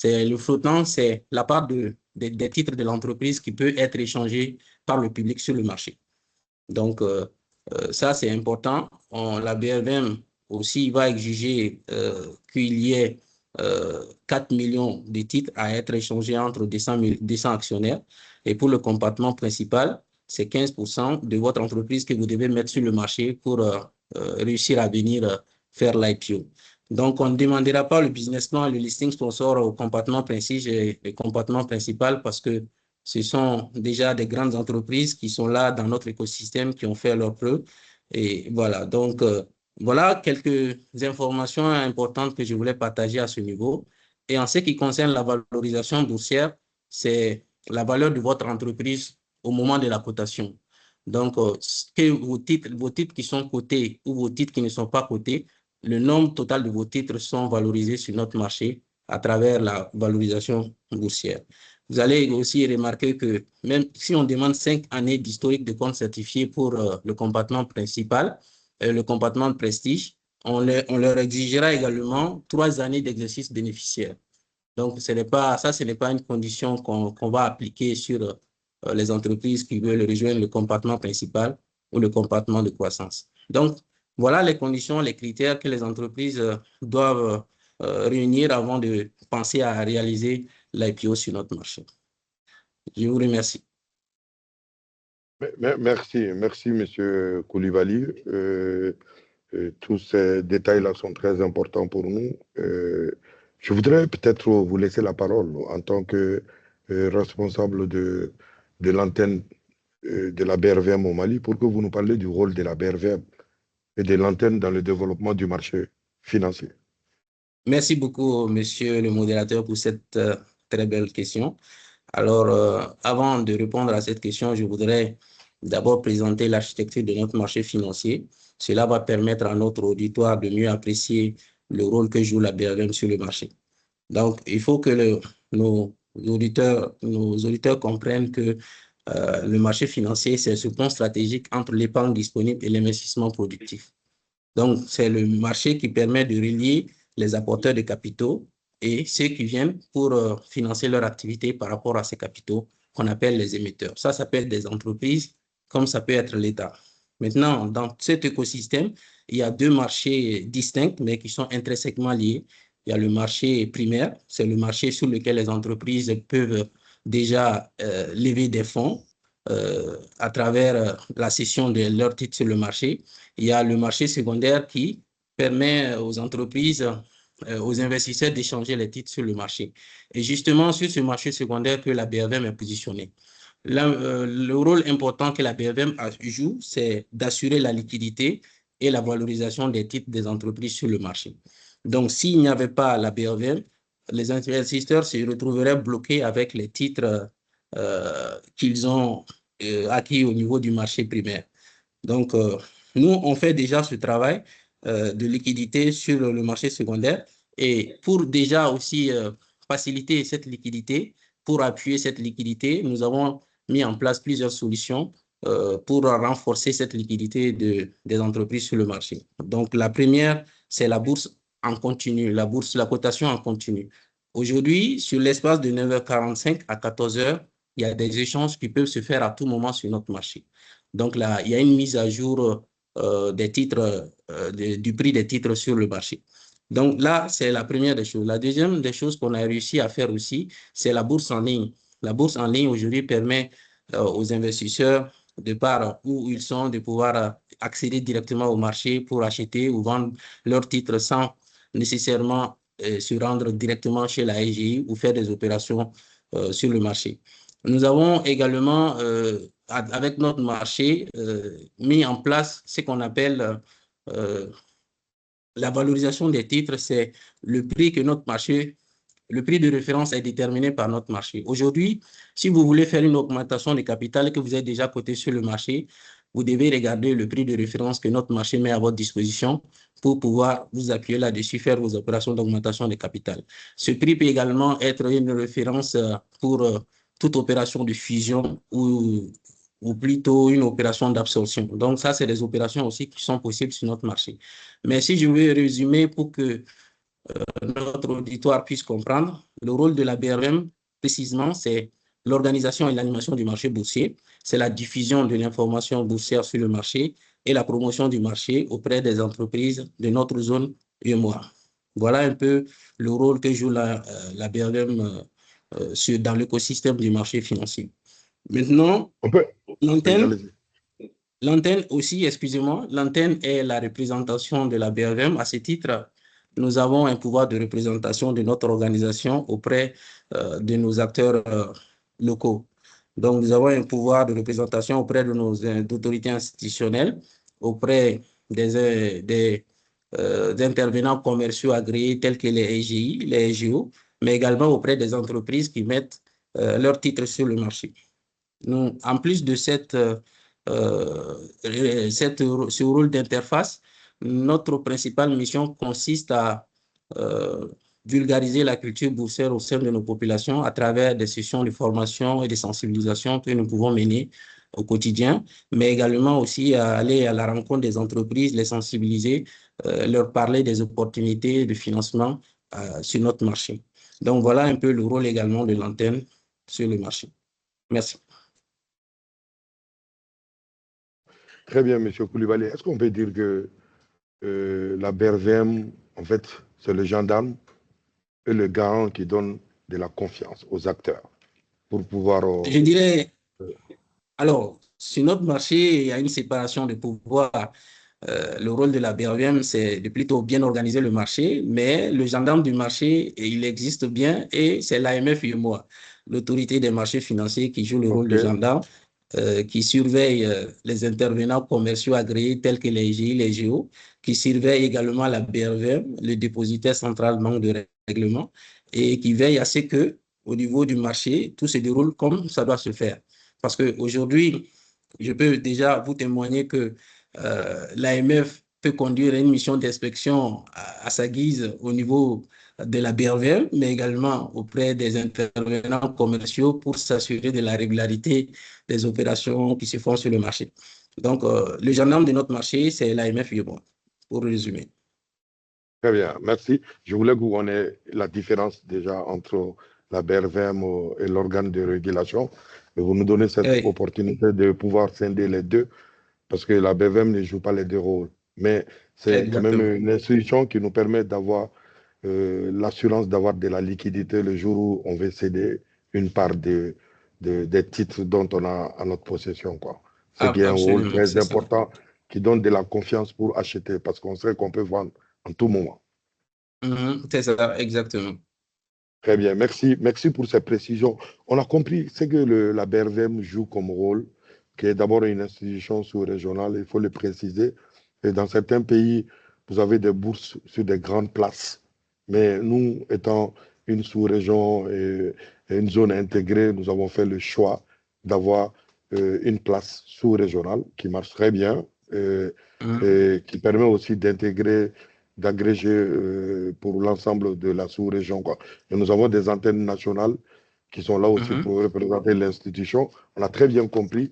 Le flottant, c'est la part des titres de l'entreprise qui peut être échangée par le public sur le marché. Donc, ça, c'est important. La BRVM aussi va exiger qu'il y ait 4 millions de titres à être échangés entre 200 actionnaires. Et pour le compartiment principal, c'est 15% de votre entreprise que vous devez mettre sur le marché pour réussir à venir faire l'IPO. Donc, on ne demandera pas le business plan et le listing sponsor au compartiment prestige et le compartiment principal parce que ce sont déjà des grandes entreprises qui sont là dans notre écosystème, qui ont fait leur preuve. Et voilà, donc voilà quelques informations importantes que je voulais partager à ce niveau. Et en ce qui concerne la valorisation boursière, c'est la valeur de votre entreprise au moment de la cotation. Donc, que vos titres qui sont cotés ou vos titres qui ne sont pas cotés, le nombre total de vos titres sont valorisés sur notre marché à travers la valorisation boursière. Vous allez aussi remarquer que même si on demande 5 années d'historique de compte certifié pour le compartiment principal, le compartiment de prestige, on leur exigera également 3 années d'exercice bénéficiaire. Donc, ce n'est pas une condition qu'on va appliquer sur les entreprises qui veulent rejoindre le compartiment principal ou le compartiment de croissance. Donc, voilà les conditions, les critères que les entreprises doivent réunir avant de penser à réaliser l'IPO sur notre marché. Je vous remercie. Merci, M. Koulibaly. Tous ces détails-là sont très importants pour nous. Je voudrais peut-être vous laisser la parole en tant que responsable de l'antenne de la BRVM au Mali pour que vous nous parliez du rôle de la BRVM et de l'antenne dans le développement du marché financier. Merci beaucoup, monsieur le modérateur, pour cette très belle question. Alors, avant de répondre à cette question, je voudrais d'abord présenter l'architecture de notre marché financier. Cela va permettre à notre auditoire de mieux apprécier le rôle que joue la BRVM sur le marché. Donc, il faut que nos auditeurs comprennent que le marché financier, c'est ce pont stratégique entre l'épargne disponible et l'investissement productif. Donc, c'est le marché qui permet de relier les apporteurs de capitaux et ceux qui viennent pour financer leur activité par rapport à ces capitaux qu'on appelle les émetteurs. Ça peut être des entreprises comme ça peut être l'État. Maintenant, dans cet écosystème, il y a 2 marchés distincts mais qui sont intrinsèquement liés. Il y a le marché primaire, c'est le marché sur lequel les entreprises peuvent déjà lever des fonds à travers la cession de leurs titres sur le marché. Il y a le marché secondaire qui permet aux entreprises, aux investisseurs d'échanger les titres sur le marché. Et justement, sur ce marché secondaire que la BRVM est positionnée. Le rôle important que la BRVM joue, c'est d'assurer la liquidité et la valorisation des titres des entreprises sur le marché. Donc, s'il n'y avait pas la BRVM, les investisseurs se retrouveraient bloqués avec les titres qu'ils ont acquis au niveau du marché primaire. Donc, nous, on fait déjà ce travail de liquidité sur le marché secondaire et pour déjà aussi faciliter cette liquidité, pour appuyer cette liquidité, nous avons mis en place plusieurs solutions pour renforcer cette liquidité des entreprises sur le marché. Donc, la première, c'est la bourse en continu, la cotation en continu. Aujourd'hui, sur l'espace de 9h45 à 14h, il y a des échanges qui peuvent se faire à tout moment sur notre marché. Donc là, il y a une mise à jour des titres, du prix des titres sur le marché. Donc là, c'est la première des choses. La deuxième des choses qu'on a réussi à faire aussi, c'est la bourse en ligne. La bourse en ligne aujourd'hui permet aux investisseurs, de par où ils sont, de pouvoir accéder directement au marché pour acheter ou vendre leurs titres sans nécessairement se rendre directement chez la SGI ou faire des opérations sur le marché. Nous avons également, avec notre marché, mis en place ce qu'on appelle la valorisation des titres. C'est le prix que notre marché, le prix de référence est déterminé par notre marché. Aujourd'hui, si vous voulez faire une augmentation de capital et que vous êtes déjà coté sur le marché, vous devez regarder le prix de référence que notre marché met à votre disposition pour pouvoir vous appuyer là-dessus, faire vos opérations d'augmentation de capital. Ce prix peut également être une référence pour toute opération de fusion ou plutôt une opération d'absorption. Donc ça, c'est des opérations aussi qui sont possibles sur notre marché. Mais si je veux résumer pour que notre auditoire puisse comprendre, le rôle de la BRVM, précisément, c'est l'organisation et l'animation du marché boursier, c'est la diffusion de l'information boursière sur le marché et la promotion du marché auprès des entreprises de notre zone UEMOA. Voilà un peu le rôle que joue la BRVM dans l'écosystème du marché financier. Maintenant, l'antenne aussi, excusez-moi, l'antenne est la représentation de la BRVM. À ce titre, nous avons un pouvoir de représentation de notre organisation auprès de nos acteurs locaux. Donc, nous avons un pouvoir de représentation auprès de nos autorités institutionnelles, auprès des intervenants commerciaux agréés tels que les EGI, les EGO, mais également auprès des entreprises qui mettent leurs titres sur le marché. Nous, en plus de ce rôle d'interface, notre principale mission consiste à vulgariser la culture boursière au sein de nos populations à travers des sessions de formation et de sensibilisation que nous pouvons mener au quotidien, mais également aussi à aller à la rencontre des entreprises, les sensibiliser, leur parler des opportunités de financement sur notre marché. Donc, voilà un peu le rôle également de l'antenne sur le marché. Merci. Très bien, M. Koulibaly. Est-ce qu'on peut dire que la BRVM, en fait, c'est le gendarme et le garant qui donne de la confiance aux acteurs pour pouvoir... Je dirais, alors, sur notre marché, il y a une séparation de pouvoir. Le rôle de la BRVM, c'est de plutôt bien organiser le marché, mais le gendarme du marché, il existe bien et c'est l'AMF UEMOA, l'autorité des marchés financiers qui joue le rôle de gendarme, qui surveille les intervenants commerciaux agréés tels que les GI, les GO, qui surveille également la BRVM, le dépositaire central manque de règlement, et qui veille à ce que, au niveau du marché, tout se déroule comme ça doit se faire. Parce qu'aujourd'hui, je peux déjà vous témoigner que l'AMF peut conduire une mission d'inspection à sa guise au niveau de la BRVM, mais également auprès des intervenants commerciaux pour s'assurer de la régularité des opérations qui se font sur le marché. Donc, le gendarme de notre marché, c'est l'AMF UEMOA, pour résumer. Très bien, merci. Je voulais que vous connaissiez la différence déjà entre la BRVM et l'organe de régulation. Et vous nous donnez cette opportunité de pouvoir scinder les deux, parce que la BRVM ne joue pas les deux rôles. Mais c'est quand même une institution qui nous permet d'avoir l'assurance d'avoir de la liquidité le jour où on veut céder une part des titres dont on a à notre possession, quoi. C'est qui est un rôle très important qui donne de la confiance pour acheter, parce qu'on sait qu'on peut vendre en tout moment. C'est ça, exactement. Très bien, merci. Merci pour ces précisions. On a compris ce que la BRVM joue comme rôle, qui est d'abord une institution sous-régionale, il faut le préciser. Et dans certains pays, vous avez des bourses sur des grandes places. Mais nous, étant une sous-région et une zone intégrée, nous avons fait le choix d'avoir une place sous-régionale qui marche très bien et qui permet aussi d'agréger pour l'ensemble de la sous-région, quoi. Et nous avons des antennes nationales qui sont là aussi pour représenter l'institution. On a très bien compris.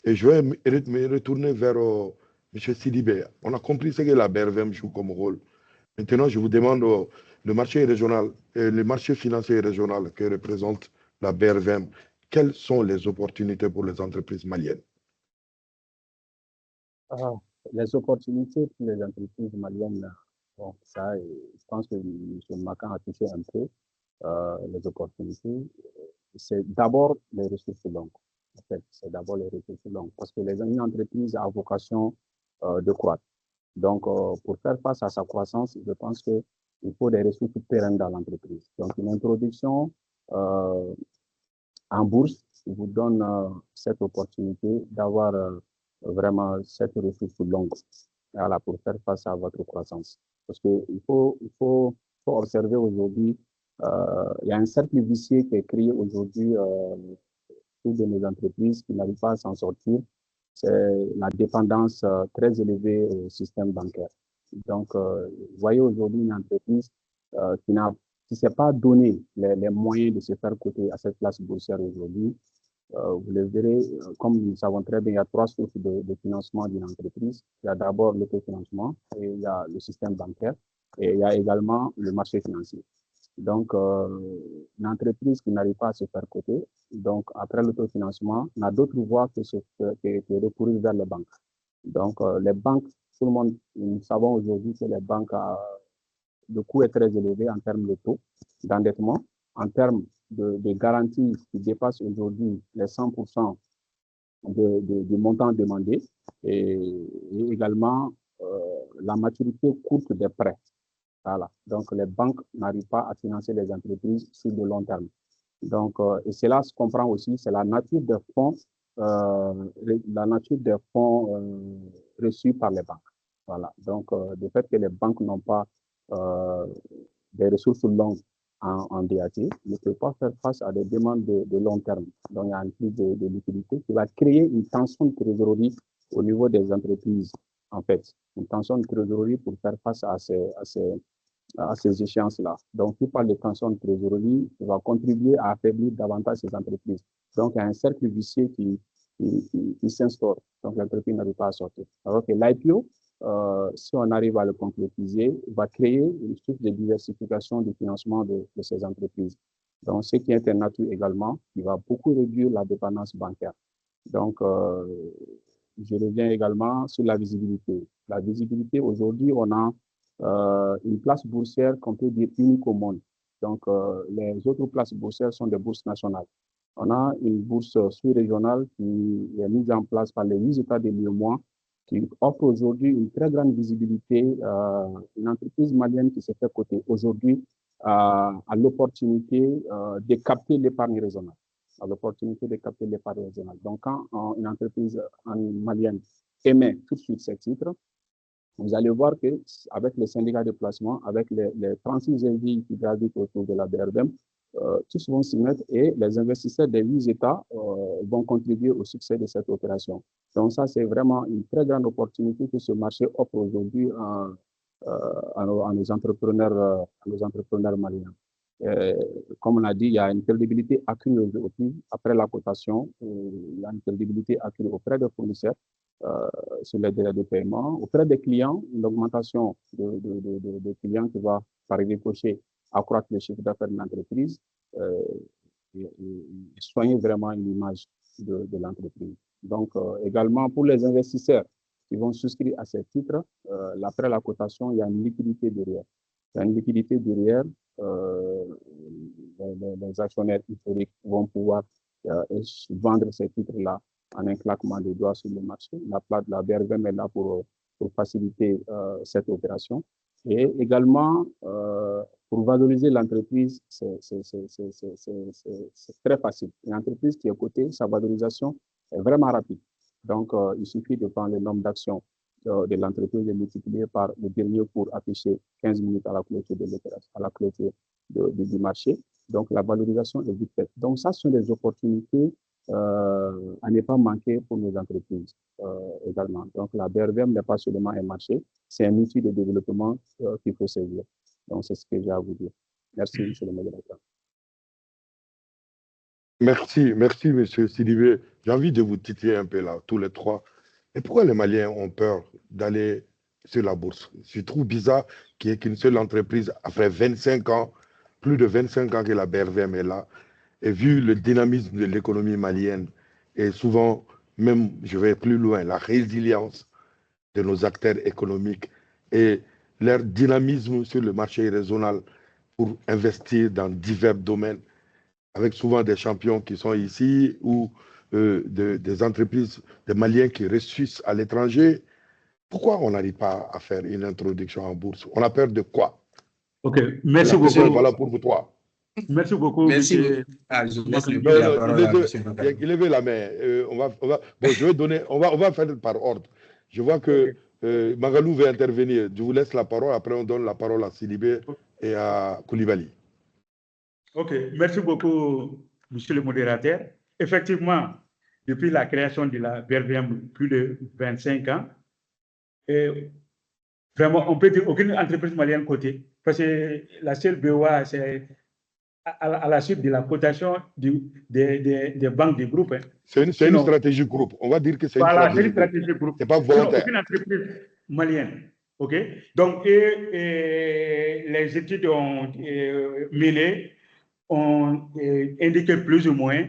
Et je vais me retourner vers M. Sidibé. On a compris ce que la BRVM joue comme rôle. Maintenant, je vous demande le marché régional, le marché financier régional que représente la BRVM, quelles sont les opportunités pour les entreprises maliennes? Les opportunités pour les entreprises maliennes, bon, ça, je pense que M. Makan a touché un peu les opportunités. C'est d'abord les ressources longues. En fait, c'est d'abord les ressources longues parce que une entreprise a vocation de croître. Donc, pour faire face à sa croissance, je pense qu'il faut des ressources pérennes dans l'entreprise. Donc, une introduction en bourse vous donne cette opportunité d'avoir vraiment cette ressource longue, voilà, pour faire face à votre croissance. Parce qu'il faut observer aujourd'hui, il y a un cercle vicieux qui est créé aujourd'hui pour de nos entreprises qui n'arrivent pas à s'en sortir. C'est la dépendance très élevée au système bancaire. Donc, vous voyez aujourd'hui une entreprise qui ne s'est pas donné les moyens de se faire coter à cette place boursière aujourd'hui. Vous le verrez, comme nous savons très bien, il y a trois sources de financement d'une entreprise. Il y a d'abord l'autofinancement, et il y a le système bancaire, et il y a également le marché financier. Donc, une entreprise qui n'arrive pas à se faire coter, donc après l'autofinancement, n'a d'autre voie que recourir vers les banques. Donc, les banques, tout le monde, nous savons aujourd'hui que les banques, le coût est très élevé en termes de taux d'endettement, en termes de garanties qui dépassent aujourd'hui les 100% du montant demandé et également la maturité courte des prêts. Voilà. Donc, les banques n'arrivent pas à financer les entreprises sur le long terme. Donc, et cela se comprend aussi, c'est la nature des fonds, reçus par les banques. Voilà. Donc, le fait que les banques n'ont pas des ressources longues en DAT, ne peut pas faire face à des demandes de long terme. Donc, il y a un plus de liquidité qui va créer une tension de trésorerie au niveau des entreprises, en fait. Une tension de trésorerie pour faire face à à ces échéances-là. Donc, qui parle de tension de trésorerie, va contribuer à affaiblir davantage ces entreprises. Donc, il y a un cercle vicieux qui s'instaure. Donc, l'entreprise n'arrive pas à sortir. Alors que l'IPO, si on arrive à le concrétiser, va créer une source de diversification du financement de ces entreprises. Donc, ce qui est un atout également, qui va beaucoup réduire la dépendance bancaire. Donc, je reviens également sur la visibilité. La visibilité, aujourd'hui, on a une place boursière qu'on peut dire unique au monde. Donc, les autres places boursières sont des bourses nationales. On a une bourse sous-régionale qui est mise en place par les 8 États de l'UEMOA qui offre aujourd'hui une très grande visibilité. Une entreprise malienne qui s'est fait coter aujourd'hui a l'opportunité de capter l'épargne raisonnable. À l'opportunité de capter l'épargne raisonnable. Donc, quand une entreprise malienne émet tout de suite ces titres, vous allez voir qu'avec les syndicats de placement, avec les 36 indices qui gravitent autour de la BRBM, tous vont s'y mettre et les investisseurs des 8 États vont contribuer au succès de cette opération. Donc ça, c'est vraiment une très grande opportunité que ce marché offre aujourd'hui à nos entrepreneurs maliens. Comme on a dit, il y a une crédibilité accrue aujourd'hui après la cotation, il y a une crédibilité accrue auprès des fournisseurs sur les délais de paiement, auprès des clients, une augmentation de clients qui va par ricochet accroître le chiffre d'affaires de l'entreprise et soigner vraiment une image de l'entreprise. Donc, également pour les investisseurs qui vont souscrire à ces titres, après la cotation, il y a une liquidité derrière. Il y a une liquidité derrière. Les actionnaires historiques vont pouvoir vendre ces titres-là en un claquement de doigts sur le marché. La BRVM est là pour faciliter cette opération. Et également, pour valoriser l'entreprise, c'est très facile. Une entreprise qui est cotée, sa valorisation est vraiment rapide. Donc, il suffit de prendre le nombre d'actions de l'entreprise et multiplier par le dernier cours affiché 15 minutes à la clôture de l'opération, à la clôture du marché. Donc, la valorisation est vite faite. Donc, ça, ce sont des opportunités à ne pas manquer pour nos entreprises également. Donc, la BRVM n'est pas seulement un marché, c'est un outil de développement qu'il faut saisir. Donc, c'est ce que j'ai à vous dire. Merci, monsieur le modérateur. Merci, M. Sidibé. J'ai envie de vous titiller un peu là, tous les trois. Et pourquoi les Maliens ont peur d'aller sur la bourse? Je trouve bizarre qu'il n'y ait qu'une seule entreprise, après 25 ans, plus de 25 ans que la BRVM est là, et vu le dynamisme de l'économie malienne, et souvent, même, je vais plus loin, la résilience de nos acteurs économiques et leur dynamisme sur le marché régional pour investir dans divers domaines, avec souvent des champions qui sont ici ou des entreprises, des Maliens qui ressuscitent à l'étranger. Pourquoi on n'arrive pas à faire une introduction en bourse? On a peur de quoi? Ok, merci beaucoup. Voilà pour vous trois. Merci beaucoup. Merci. Ah, je laisse le la parole à monsieur. Il levait la main. On va faire par ordre. Je vois que Magalou veut intervenir. Je vous laisse la parole. Après, on donne la parole à Sidibé et à Koulibaly. Ok, merci beaucoup, monsieur le modérateur. Effectivement, depuis la création de la BRVM, plus de 25 ans, et vraiment, on peut dire aucune entreprise malienne cotée, parce que la seule BOA, c'est à la suite de la cotation des banques du groupe. Hein. C'est une stratégie groupe. On va dire que c'est une stratégie groupe. C'est pas volontaire. Aucune entreprise malienne. OK? Donc, les études ont menées ont indiqué plus ou moins,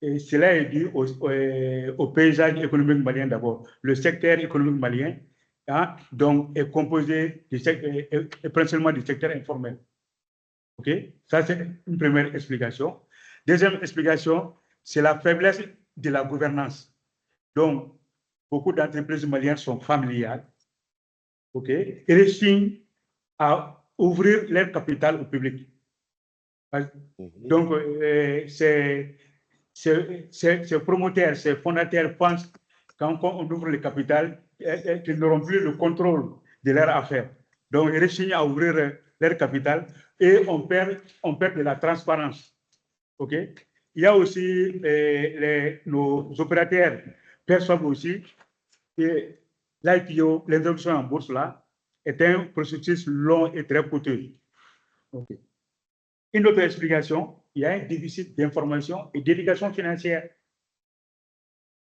et cela est dû au paysage économique malien d'abord. Le secteur économique malien donc, est composé principalement du secteur informel. OK? Ça, c'est une première explication. Deuxième explication, c'est la faiblesse de la gouvernance. Donc, beaucoup d'entreprises maliennes sont familiales, OK? Et réussissent à ouvrir leur capital au public. Donc, ces promoteurs, ces fondateurs pensent quand on ouvre le capital, qu'ils n'auront plus le contrôle de leurs affaires. Donc, ils réussissent à ouvrir leur capital et on perd de la transparence. OK? Il y a aussi nos opérateurs perçoivent aussi que l'IPO, l'introduction en bourse là, est un processus long et très coûteux. Okay. Une autre explication, il y a un déficit d'information et d'éducation financière.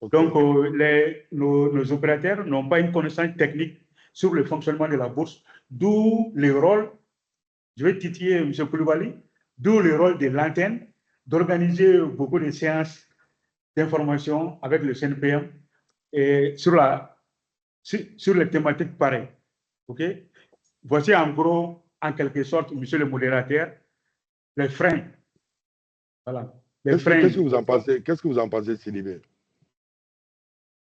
Okay. Donc, nos opérateurs n'ont pas une connaissance technique sur le fonctionnement de la bourse, d'où le rôle, je vais titiller M. Koulibaly, d'où le rôle de l'antenne d'organiser beaucoup de séances d'information avec le CNPM et sur les thématiques pareilles. Okay? Voici en gros, en quelque sorte, monsieur le modérateur, les freins. Voilà. Qu'est-ce que vous en pensez, Sidibé?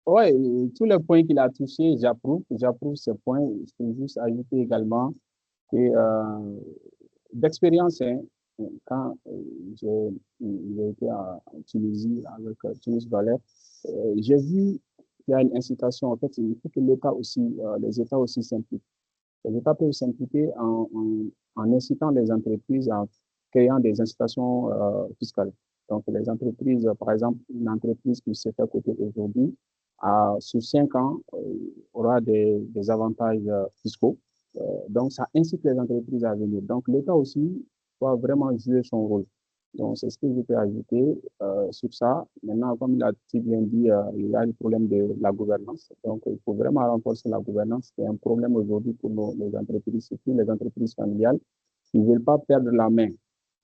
Oui, tous les points qu'il a touchés, j'approuve ces points. Je peux juste ajouter également que d'expérience, hein, quand j'ai été en Tunisie avec Tunis Valais, j'ai vu qu'il y a une incitation. En fait, il faut que l'État aussi, les États aussi s'impliquent. Les États peuvent s'impliquer en incitant les entreprises, en créant des incitations fiscales. Donc, les entreprises, par exemple, une entreprise qui se fait coter aujourd'hui, sur 5 ans, aura des avantages fiscaux. Donc, ça incite les entreprises à venir. Donc, l'État aussi doit vraiment jouer son rôle. Donc, c'est ce que je peux ajouter sur ça. Maintenant, comme il a bien dit, il y a le problème de la gouvernance. Donc, il faut vraiment renforcer la gouvernance. C'est un problème aujourd'hui pour les entreprises, surtout les entreprises familiales, qui ne veulent pas perdre la main.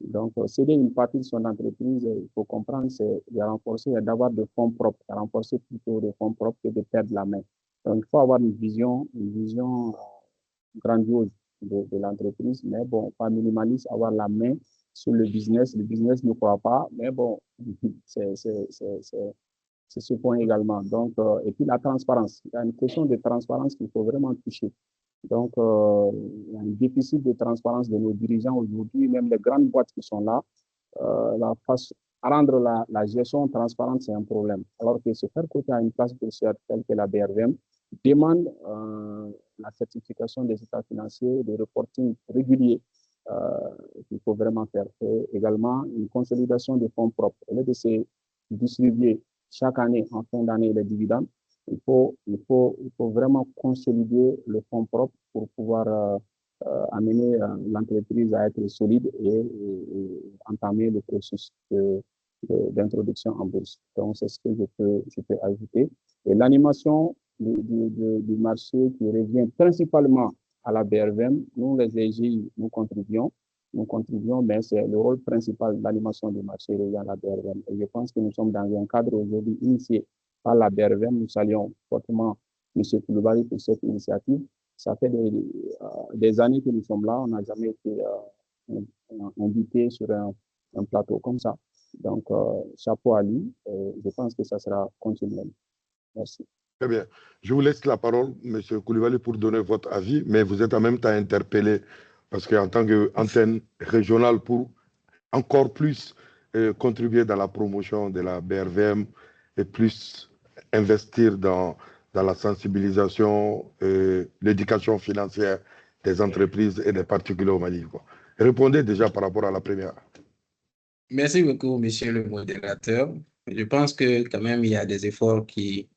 Donc, céder une partie de son entreprise, il faut comprendre, c'est de renforcer, d'avoir des fonds propres, de renforcer plutôt des fonds propres que de perdre la main. Donc, il faut avoir une vision grandiose de l'entreprise, mais bon, pas minimaliste, avoir la main sur le business. Le business ne croit pas, mais bon, c'est ce point également. Donc, et puis la transparence. Il y a une question de transparence qu'il faut vraiment toucher. Donc, il y a un déficit de transparence de nos dirigeants aujourd'hui, même les grandes boîtes qui sont là. Rendre la gestion transparente, c'est un problème. Alors que se faire coter à une place boursière telle que la BRVM demande la certification des états financiers, des reporting réguliers qu'il faut vraiment faire. Et également, une consolidation des fonds propres. Au lieu de se distribuer chaque année, en fin d'année, les dividendes, il faut vraiment consolider le fonds propre pour pouvoir amener l'entreprise à être solide et entamer le processus d'introduction en bourse. Donc, c'est ce que je peux ajouter. Et l'animation du marché qui revient principalement à la BRVM, nous, les EGI, nous contribuons, mais c'est le rôle principal de l'animation du marché revient à la BRVM. Et je pense que nous sommes dans un cadre aujourd'hui initié par la BRVM. Nous saluons fortement M. Koulibaly pour cette initiative. Ça fait des années que nous sommes là. On n'a jamais été invité sur un plateau comme ça. Donc, chapeau à lui. Je pense que ça sera continuel. Merci. Très bien. Je vous laisse la parole, M. Koulibaly, pour donner votre avis, mais vous êtes en même temps interpellé parce qu'en tant qu'antenne régionale, pour encore plus contribuer dans la promotion de la BRVM et plus investir dans la sensibilisation, l'éducation financière des entreprises et des particuliers au Mali, quoi. Répondez déjà par rapport à la première. Merci beaucoup, monsieur le modérateur. Je pense que quand même, il y a des efforts qui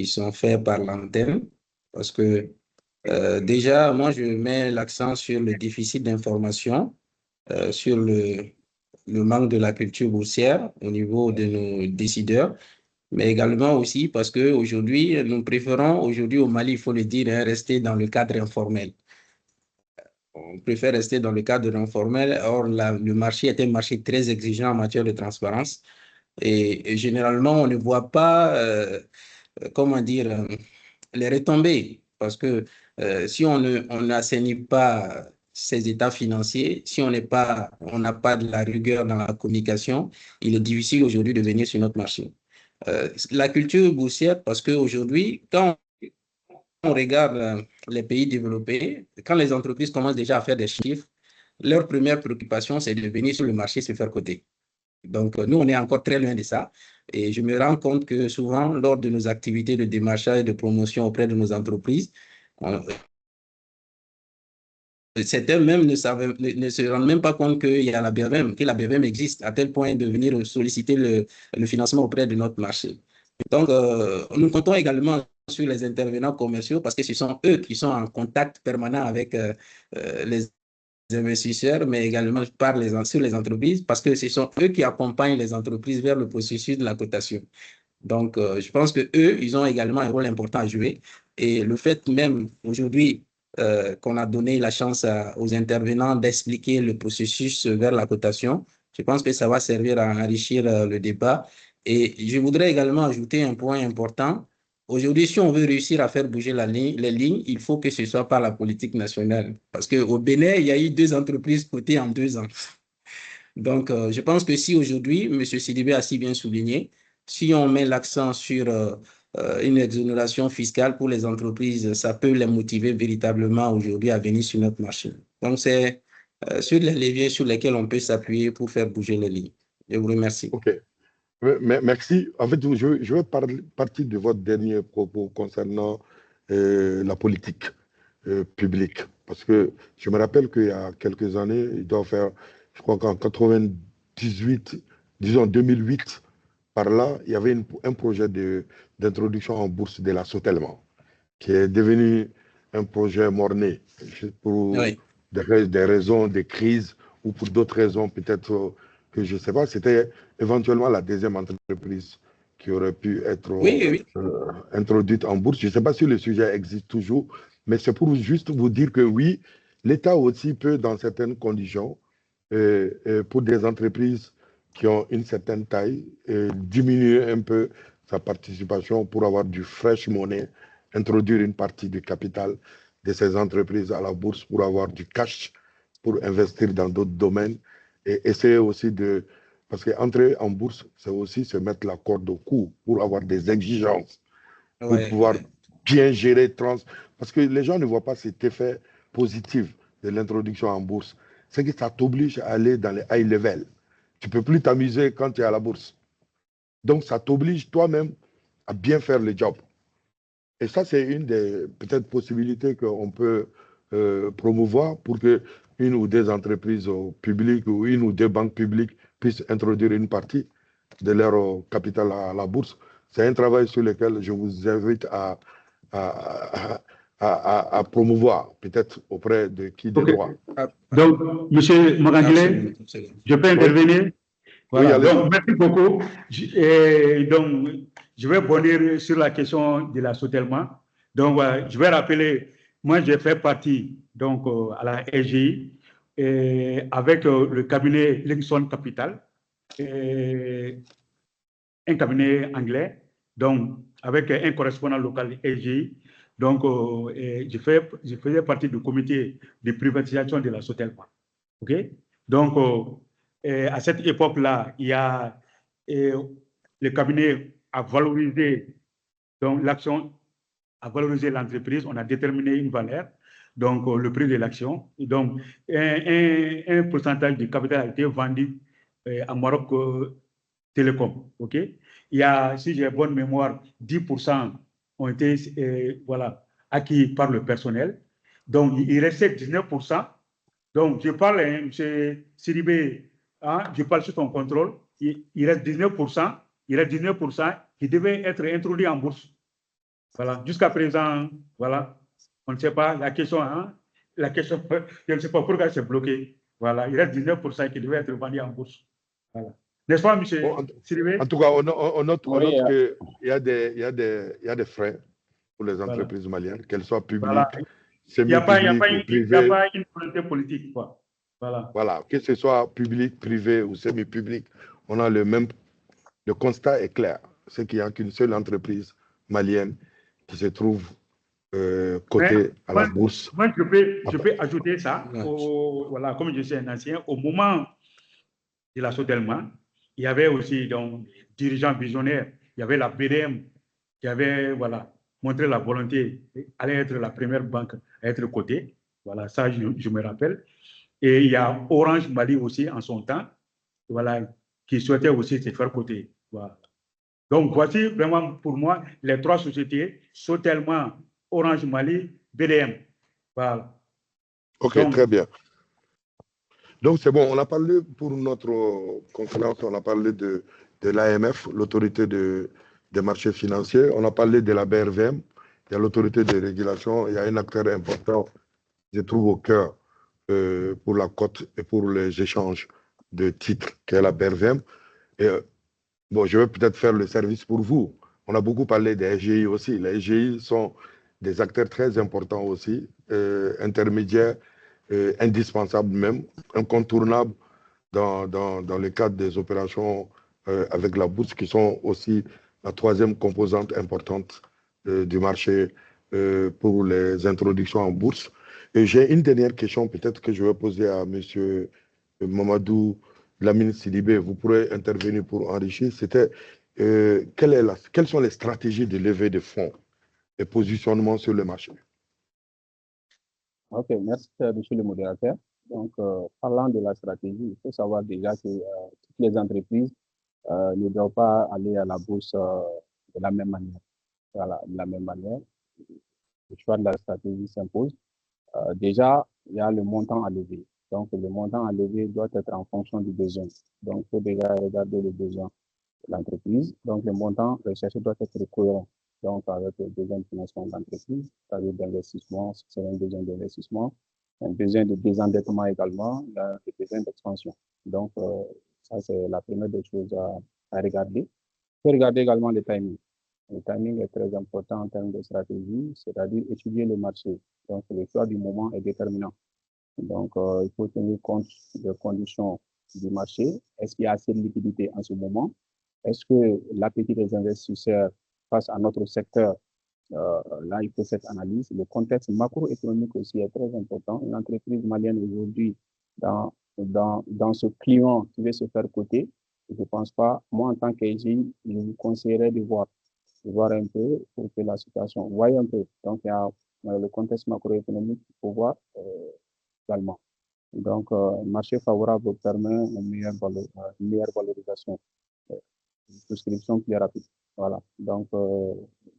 sont faits par l'antenne parce que déjà, moi, je mets l'accent sur le déficit d'information, sur le manque de la culture boursière au niveau de nos décideurs, mais également aussi parce qu'aujourd'hui, nous préférons, aujourd'hui au Mali, il faut le dire, rester dans le cadre informel. On préfère rester dans le cadre informel. Or, le marché est un marché très exigeant en matière de transparence. Et généralement, on ne voit pas, comment dire, les retombées. Parce que si on n'assainit pas ces états financiers, si on n'a pas de la rigueur dans la communication, il est difficile aujourd'hui de venir sur notre marché. La culture boursière, parce qu'aujourd'hui, quand on regarde les pays développés, quand les entreprises commencent déjà à faire des chiffres, leur première préoccupation, c'est de venir sur le marché se faire coter. Donc, nous, on est encore très loin de ça. Et je me rends compte que souvent, lors de nos activités de démarchage et de promotion auprès de nos entreprises, certains même ne se rendent même pas compte qu'il y a la BRVM, que la BRVM existe, à tel point de venir solliciter le financement auprès de notre marché. Donc, nous comptons également sur les intervenants commerciaux parce que ce sont eux qui sont en contact permanent avec les investisseurs, mais également sur les entreprises parce que ce sont eux qui accompagnent les entreprises vers le processus de la cotation. Donc, je pense qu'eux, ils ont également un rôle important à jouer. Et le fait même aujourd'hui qu'on a donné la chance aux intervenants d'expliquer le processus vers la cotation, je pense que ça va servir à enrichir le débat. Et je voudrais également ajouter un point important. Aujourd'hui, si on veut réussir à faire bouger les lignes, il faut que ce soit par la politique nationale. Parce qu'au Bénin, il y a eu 2 entreprises cotées en 2 ans. Donc, je pense que si aujourd'hui, M. Sidibé a si bien souligné, si on met l'accent sur une exonération fiscale pour les entreprises, ça peut les motiver véritablement aujourd'hui à venir sur notre marché. Donc, c'est sur les leviers sur lesquels on peut s'appuyer pour faire bouger les lignes. Je vous remercie. OK. Merci. En fait, je vais partir de votre dernier propos concernant la politique publique. Parce que je me rappelle qu'il y a quelques années, il doit faire, je crois qu'en 98, disons 2008, par là, il y avait un projet d'introduction en bourse de la Sotelma, qui est devenu un projet mort-né pour des raisons de crise ou pour d'autres raisons peut-être que je ne sais pas. C'était éventuellement la deuxième entreprise qui aurait pu être introduite en bourse. Je ne sais pas si le sujet existe toujours, mais c'est pour juste vous dire que oui, l'État aussi peut, dans certaines conditions, pour des entreprises qui ont une certaine taille, diminuer un peu sa participation pour avoir du fresh money, introduire une partie du capital de ces entreprises à la bourse pour avoir du cash, pour investir dans d'autres domaines et essayer aussi de... Parce qu'entrer en bourse, c'est aussi se mettre la corde au cou pour avoir des exigences, pour pouvoir bien gérer. Parce que les gens ne voient pas cet effet positif de l'introduction en bourse. C'est que ça t'oblige à aller dans les high level. Tu ne peux plus t'amuser quand tu es à la bourse. Donc, ça t'oblige toi-même à bien faire le job. Et ça, c'est une des peut-être possibilités qu'on peut promouvoir pour que une ou deux entreprises publiques ou une ou deux banques publiques puissent introduire une partie de leur capital à la bourse. C'est un travail sur lequel je vous invite à promouvoir, peut-être auprès de qui de droit. Donc, M. Morangile, je peux intervenir? Voilà. Oui, donc, merci beaucoup. Donc, je vais bondir sur la question de la Sotelma. Donc, je vais rappeler, moi, j'ai fait partie donc, à la SGI avec le cabinet Lincoln Capital, un cabinet anglais, donc avec un correspondant local SGI. Donc, je faisais partie du comité de privatisation de la Sotelma. OK? Donc, à cette époque-là, il y a le cabinet a valorisé l'action, a valorisé l'entreprise, on a déterminé une valeur, donc le prix de l'action. Donc, un pourcentage du capital a été vendu à Maroc Télécom. OK? Il y a, si j'ai bonne mémoire, 10% ont été acquis par le personnel. Donc, il restait 19%. Donc, je parle, M. Sidibé, je parle sur son contrôle, il reste 19%, qui devait être introduit en bourse. Voilà, jusqu'à présent, voilà, on ne sait pas, la question, je ne sais pas pourquoi c'est bloqué. Voilà, il reste 19% qui devait être vendu en bourse. Voilà. N'est-ce pas, M. Sidibé? En tout cas, on note qu'il y a des frais pour les entreprises maliennes, qu'elles soient publiques. Il n'y a pas une volonté politique. Quoi. Voilà, que ce soit public, privé ou semi-public, on a le constat est clair. C'est qu'il n'y a qu'une seule entreprise malienne qui se trouve cotée à la bourse. Moi, je peux ajouter ça. Voilà, comme je suis un ancien, au moment de la Sotelma, il y avait aussi donc, des dirigeants visionnaires. Il y avait la BDM qui avait montré la volonté d'aller être la première banque à être cotée. Voilà, ça, je me rappelle. Et il y a Orange Mali aussi en son temps, qui souhaitait aussi se faire coter. Voilà. Donc, voici vraiment pour moi les 3 sociétés, Sotelma, Orange Mali, BDM. Voilà. OK, donc, très bien. Donc, c'est bon, on a parlé pour notre conférence, on a parlé de l'AMF, l'autorité des marchés financiers, on a parlé de la BRVM, il y a l'autorité de régulation, il y a un acteur important, je trouve, au cœur pour la cote et pour les échanges de titres, qui est la BRVM. Et bon, je vais peut-être faire le service pour vous. On a beaucoup parlé des SGI aussi. Les SGI sont des acteurs très importants aussi, intermédiaires, indispensables même, incontournables dans le cadre des opérations avec la bourse, qui sont aussi la troisième composante importante du marché pour les introductions en bourse. Et j'ai une dernière question peut-être que je vais poser à M. Mamadou Lamine Sidibé. Vous pourrez intervenir pour enrichir. C'était quelles sont les stratégies de levée de fonds et positionnement sur le marché? Ok, merci, monsieur le modérateur. Donc, parlant de la stratégie, il faut savoir déjà que toutes les entreprises ne doivent pas aller à la bourse de la même manière. Voilà, de la même manière, le choix de la stratégie s'impose. Déjà, il y a le montant à lever. Donc, le montant à lever doit être en fonction du besoin. Donc, il faut déjà regarder le besoin de l'entreprise. Donc, le montant recherché doit être cohérent. Donc, avec le besoin de financement de l'entreprise, c'est-à-dire d'investissement, si c'est un besoin d'investissement, un besoin de désendettement également, il y a un besoin d'expansion. Donc, ça, c'est la première des choses à regarder. Il faut regarder également le timing. Le timing est très important en termes de stratégie, c'est-à-dire étudier le marché. Donc, le choix du moment est déterminant. Donc, il faut tenir compte des conditions du marché. Est-ce qu'il y a assez de liquidité en ce moment? Est-ce que l'appétit des investisseurs face à notre secteur, là, il faut cette analyse. Le contexte macroéconomique aussi est très important. Une entreprise malienne aujourd'hui, dans ce climat qui veut se faire coter, je ne pense pas, moi, en tant qu'AG, je vous conseillerais de voir un peu pour que la situation, voyez un peu. Donc, il y a le contexte macroéconomique qu'il faut voir également. Donc, marché favorable permet une meilleure valorisation, une souscription plus rapide. Voilà. Donc, il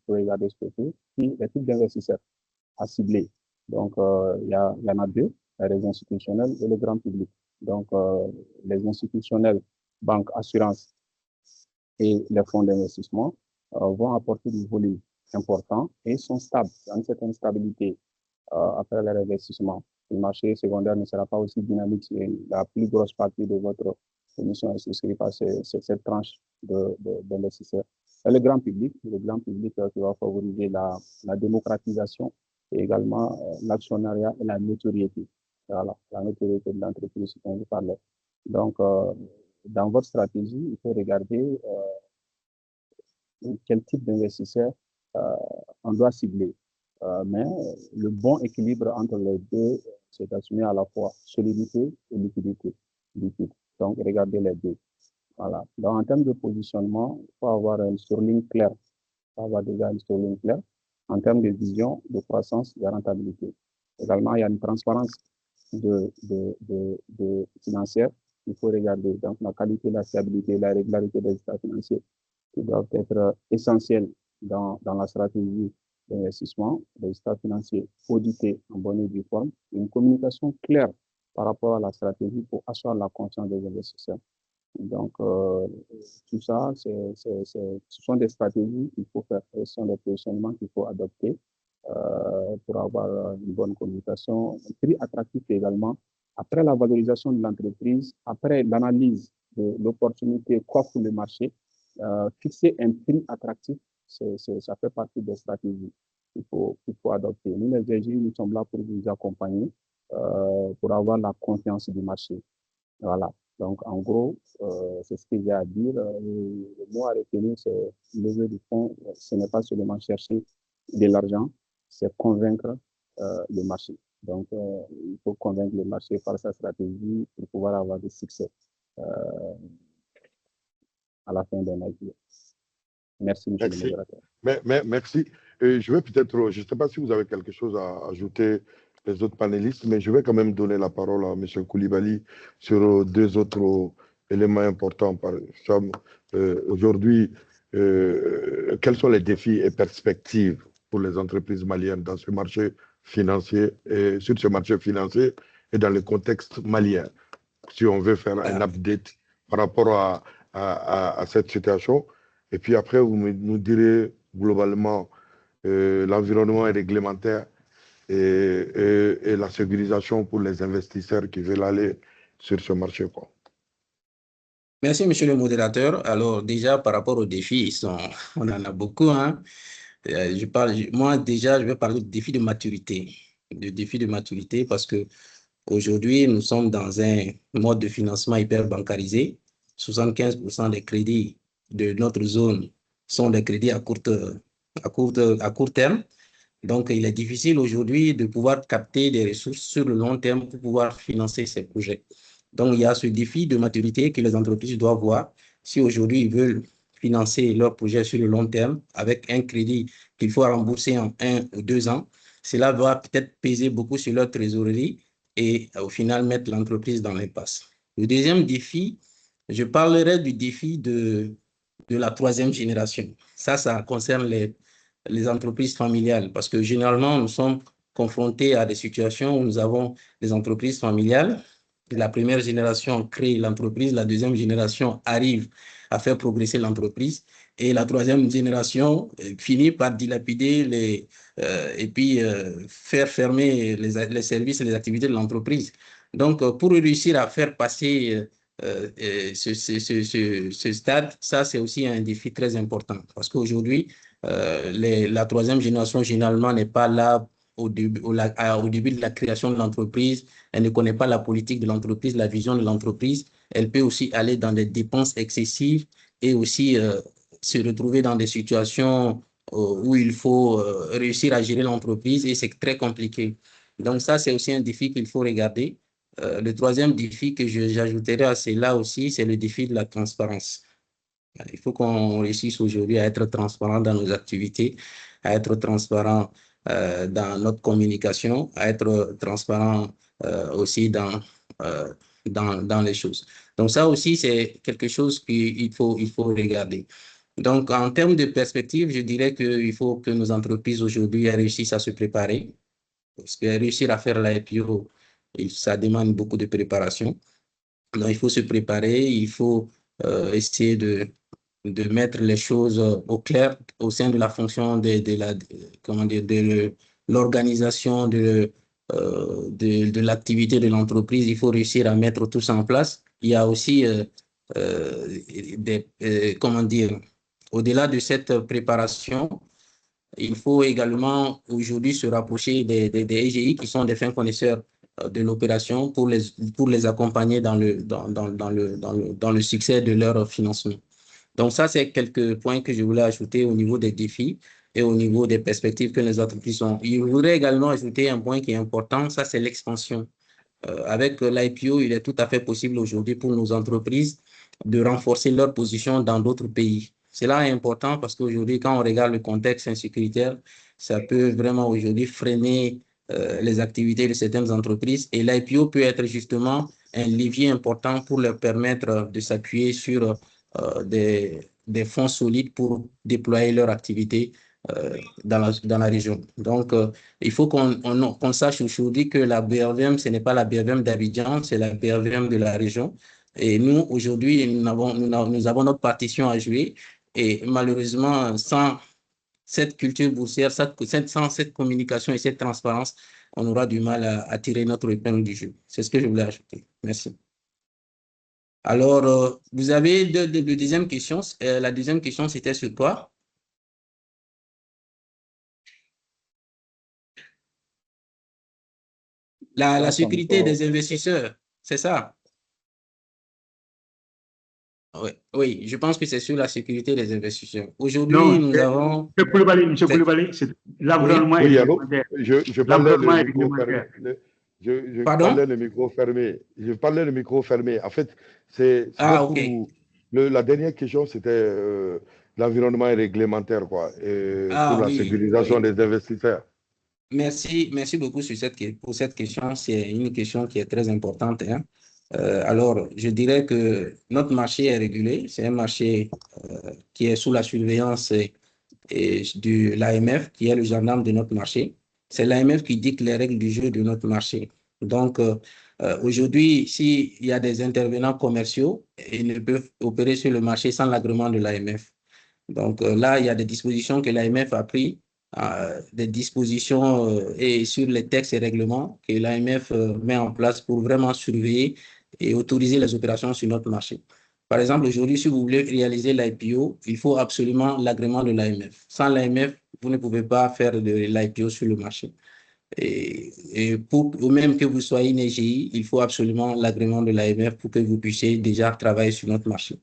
faut regarder ce côté. Puis, les types d'investisseurs à cibler. Donc, il y en a deux, les institutionnels et le grand public. Donc, les institutionnels, banques, assurances et les fonds d'investissement vont apporter du volume important et sont stables, une certaine stabilité après leur investissement. Le marché secondaire ne sera pas aussi dynamique si la plus grosse partie de votre émission est souscrite par cette tranche d'investisseurs. Le grand public qui va favoriser la démocratisation et également l'actionnariat et la notoriété. Voilà, la notoriété de l'entreprise dont vous parlez. Donc, dans votre stratégie, il faut regarder quel type d'investisseur on doit cibler. Mais le bon équilibre entre les deux, c'est d'assumer à la fois solidité et liquidité. Donc, regardez les deux. Voilà. Donc, en termes de positionnement, il faut avoir une surligne claire. Il faut avoir déjà une surligne claire en termes de vision, de croissance, de rentabilité. Également, il y a une transparence financière. Il faut regarder donc la qualité, la stabilité, la régularité des états financiers qui doivent être essentiels dans la stratégie d'investissement, les états financiers audités en bonne et due forme, une communication claire par rapport à la stratégie pour asseoir la confiance des investisseurs. Donc, tout ça, ce sont des stratégies qu'il faut faire, ce sont des positionnements qu'il faut adopter pour avoir une bonne communication, un prix attractif également. Après la valorisation de l'entreprise, après l'analyse de l'opportunité qu'offre le marché, fixer un prix attractif, ça fait partie des stratégies qu'il faut adopter. Nous, les VG, nous sommes là pour vous accompagner, pour avoir la confiance du marché. Voilà. Donc, en gros, c'est ce que j'ai à dire. Le mot à retenir, c'est lever du fonds. Ce n'est pas seulement chercher de l'argent, c'est convaincre le marché. Donc, il faut convaincre le marché par sa stratégie pour pouvoir avoir du succès à la fin d'un IPO. Merci, monsieur le modérateur. Merci. Je vais peut-être, je ne sais pas si vous avez quelque chose à ajouter, les autres panélistes, mais je vais quand même donner la parole à M. Koulibaly sur deux autres éléments importants. Par exemple, aujourd'hui, quels sont les défis et perspectives pour les entreprises maliennes dans ce marché financier, et sur ce marché financier et dans le contexte malien, si on veut faire un update par rapport à cette situation. Et puis après, vous nous direz globalement l'environnement réglementaire et la sécurisation pour les investisseurs qui veulent aller sur ce marché, quoi. Merci, monsieur le modérateur. Alors, déjà, par rapport aux défis, on en a beaucoup, hein. Moi, déjà, je vais parler du défi de maturité. Le défi de maturité, parce que aujourd'hui, nous sommes dans un mode de financement hyper bancarisé. 75% des crédits de notre zone sont des crédits à court terme. Donc, il est difficile aujourd'hui de pouvoir capter des ressources sur le long terme pour pouvoir financer ces projets. Donc, il y a ce défi de maturité que les entreprises doivent voir. Si aujourd'hui, ils veulent financer leurs projets sur le long terme avec un crédit qu'il faut rembourser en 1 ou 2 ans, cela va peut-être peser beaucoup sur leur trésorerie et au final mettre l'entreprise dans l'impasse. Le deuxième défi, je parlerai du défi de la 3e génération. Ça concerne les entreprises familiales parce que généralement, nous sommes confrontés à des situations où nous avons des entreprises familiales. La première génération crée l'entreprise, la 2e génération arrive à faire progresser l'entreprise et la 3e génération finit par dilapider et puis faire fermer les services et les activités de l'entreprise. Donc, pour réussir à faire passer ce stade, ça c'est aussi un défi très important parce qu'aujourd'hui, la 3e génération généralement n'est pas là au début de la création de l'entreprise, elle ne connaît pas la politique de l'entreprise, la vision de l'entreprise, elle peut aussi aller dans des dépenses excessives et aussi se retrouver dans des situations où il faut réussir à gérer l'entreprise et c'est très compliqué. Donc ça, c'est aussi un défi qu'il faut regarder. Le 3e défi que j'ajouterai à cela aussi, c'est le défi de la transparence. Il faut qu'on réussisse aujourd'hui à être transparent dans nos activités, à être transparent dans notre communication, à être transparent aussi dans les choses. Donc ça aussi, c'est quelque chose qu'il faut regarder. Donc, en termes de perspective, je dirais qu'il faut que nos entreprises aujourd'hui réussissent à se préparer. Parce que réussir à faire l'IPO, ça demande beaucoup de préparation. Donc, il faut se préparer, il faut essayer de mettre les choses au clair au sein de la fonction de l'organisation de l'activité de l'entreprise. Il faut réussir à mettre tout ça en place. Il y a aussi comment dire, au-delà de cette préparation, il faut également aujourd'hui se rapprocher des EGI qui sont des fins connaisseurs de l'opération pour les accompagner dans le succès de leur financement. Donc ça, c'est quelques points que je voulais ajouter au niveau des défis et au niveau des perspectives que les entreprises ont. Je voudrais également ajouter un point qui est important, ça c'est l'expansion. Avec l'IPO, il est tout à fait possible aujourd'hui pour nos entreprises de renforcer leur position dans d'autres pays. Cela est important parce qu'aujourd'hui, quand on regarde le contexte insécuritaire, ça peut vraiment aujourd'hui freiner les activités de certaines entreprises et l'IPO peut être justement un levier important pour leur permettre de s'appuyer sur des fonds solides pour déployer leur activité dans la région. Donc, il faut qu'on sache aujourd'hui que la BRVM, ce n'est pas la BRVM d'Abidjan, c'est la BRVM de la région. Et nous, aujourd'hui, nous avons notre partition à jouer. Et malheureusement, sans cette culture boursière, sans cette communication et cette transparence, on aura du mal à tirer notre épingle du jeu. C'est ce que je voulais ajouter. Merci. Alors, vous avez la deuxième question. La deuxième question, c'était sur quoi? La sécurité des investisseurs, c'est ça? Oui, je pense que c'est sur la sécurité des investisseurs. Aujourd'hui, nous avons... Monsieur Koulibaly, c'est l'environnement réglementaire. Je parlais le micro fermé. Je parlais le micro fermé. En fait, la dernière question, c'était l'environnement réglementaire, quoi, pour la sécurisation des investisseurs. Merci beaucoup pour cette question. C'est une question qui est très importante, hein. Alors, je dirais que notre marché est régulé. C'est un marché qui est sous la surveillance de l'AMF, qui est le gendarme de notre marché. C'est l'AMF qui dicte les règles du jeu de notre marché. Donc, aujourd'hui, s'il y a des intervenants commerciaux, ils ne peuvent opérer sur le marché sans l'agrément de l'AMF. Donc là, il y a des dispositions que l'AMF a prises des dispositions et sur les textes et règlements que l'AMF met en place pour vraiment surveiller et autoriser les opérations sur notre marché. Par exemple, aujourd'hui, si vous voulez réaliser l'IPO, il faut absolument l'agrément de l'AMF. Sans l'AMF, vous ne pouvez pas faire de l'IPO sur le marché. Et pour même que vous soyez une EGI, il faut absolument l'agrément de l'AMF pour que vous puissiez déjà travailler sur notre marché.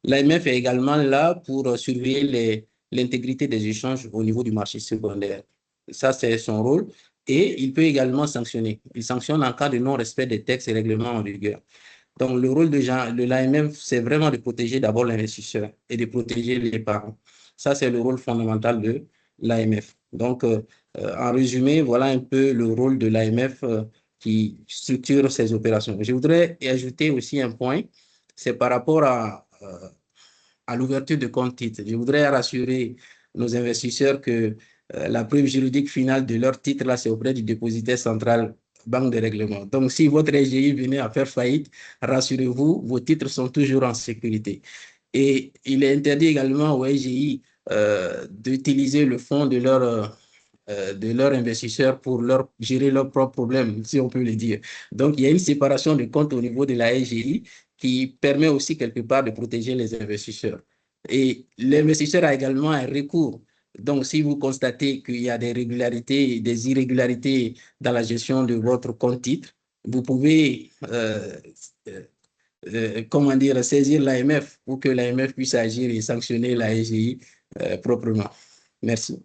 L'AMF est également là pour surveiller l'intégrité des échanges au niveau du marché secondaire. Ça, c'est son rôle. Et il peut également sanctionner. Il sanctionne en cas de non-respect des textes et règlements en vigueur. Donc, le rôle de l'AMF, c'est vraiment de protéger d'abord l'investisseur et de protéger les parents. Ça, c'est le rôle fondamental de l'AMF. Donc, en résumé, voilà un peu le rôle de l'AMF qui structure ces opérations. Je voudrais ajouter aussi un point, c'est par rapport à l'ouverture de compte titres. Je voudrais rassurer nos investisseurs que la preuve juridique finale de leur titre, là, c'est auprès du dépositaire central, banque de règlement. Donc, si votre EGI venait à faire faillite, rassurez-vous, vos titres sont toujours en sécurité. Et il est interdit également aux EGI d'utiliser le fonds de leurs investisseurs pour gérer leurs propres problèmes, si on peut le dire. Donc, il y a une séparation de comptes au niveau de la EGI qui permet aussi quelque part de protéger les investisseurs. Et l'investisseur a également un recours. Donc, si vous constatez qu'il y a des irrégularités dans la gestion de votre compte titre, vous pouvez comment dire, saisir l'AMF pour que l'AMF puisse agir et sanctionner la EGI proprement. Merci.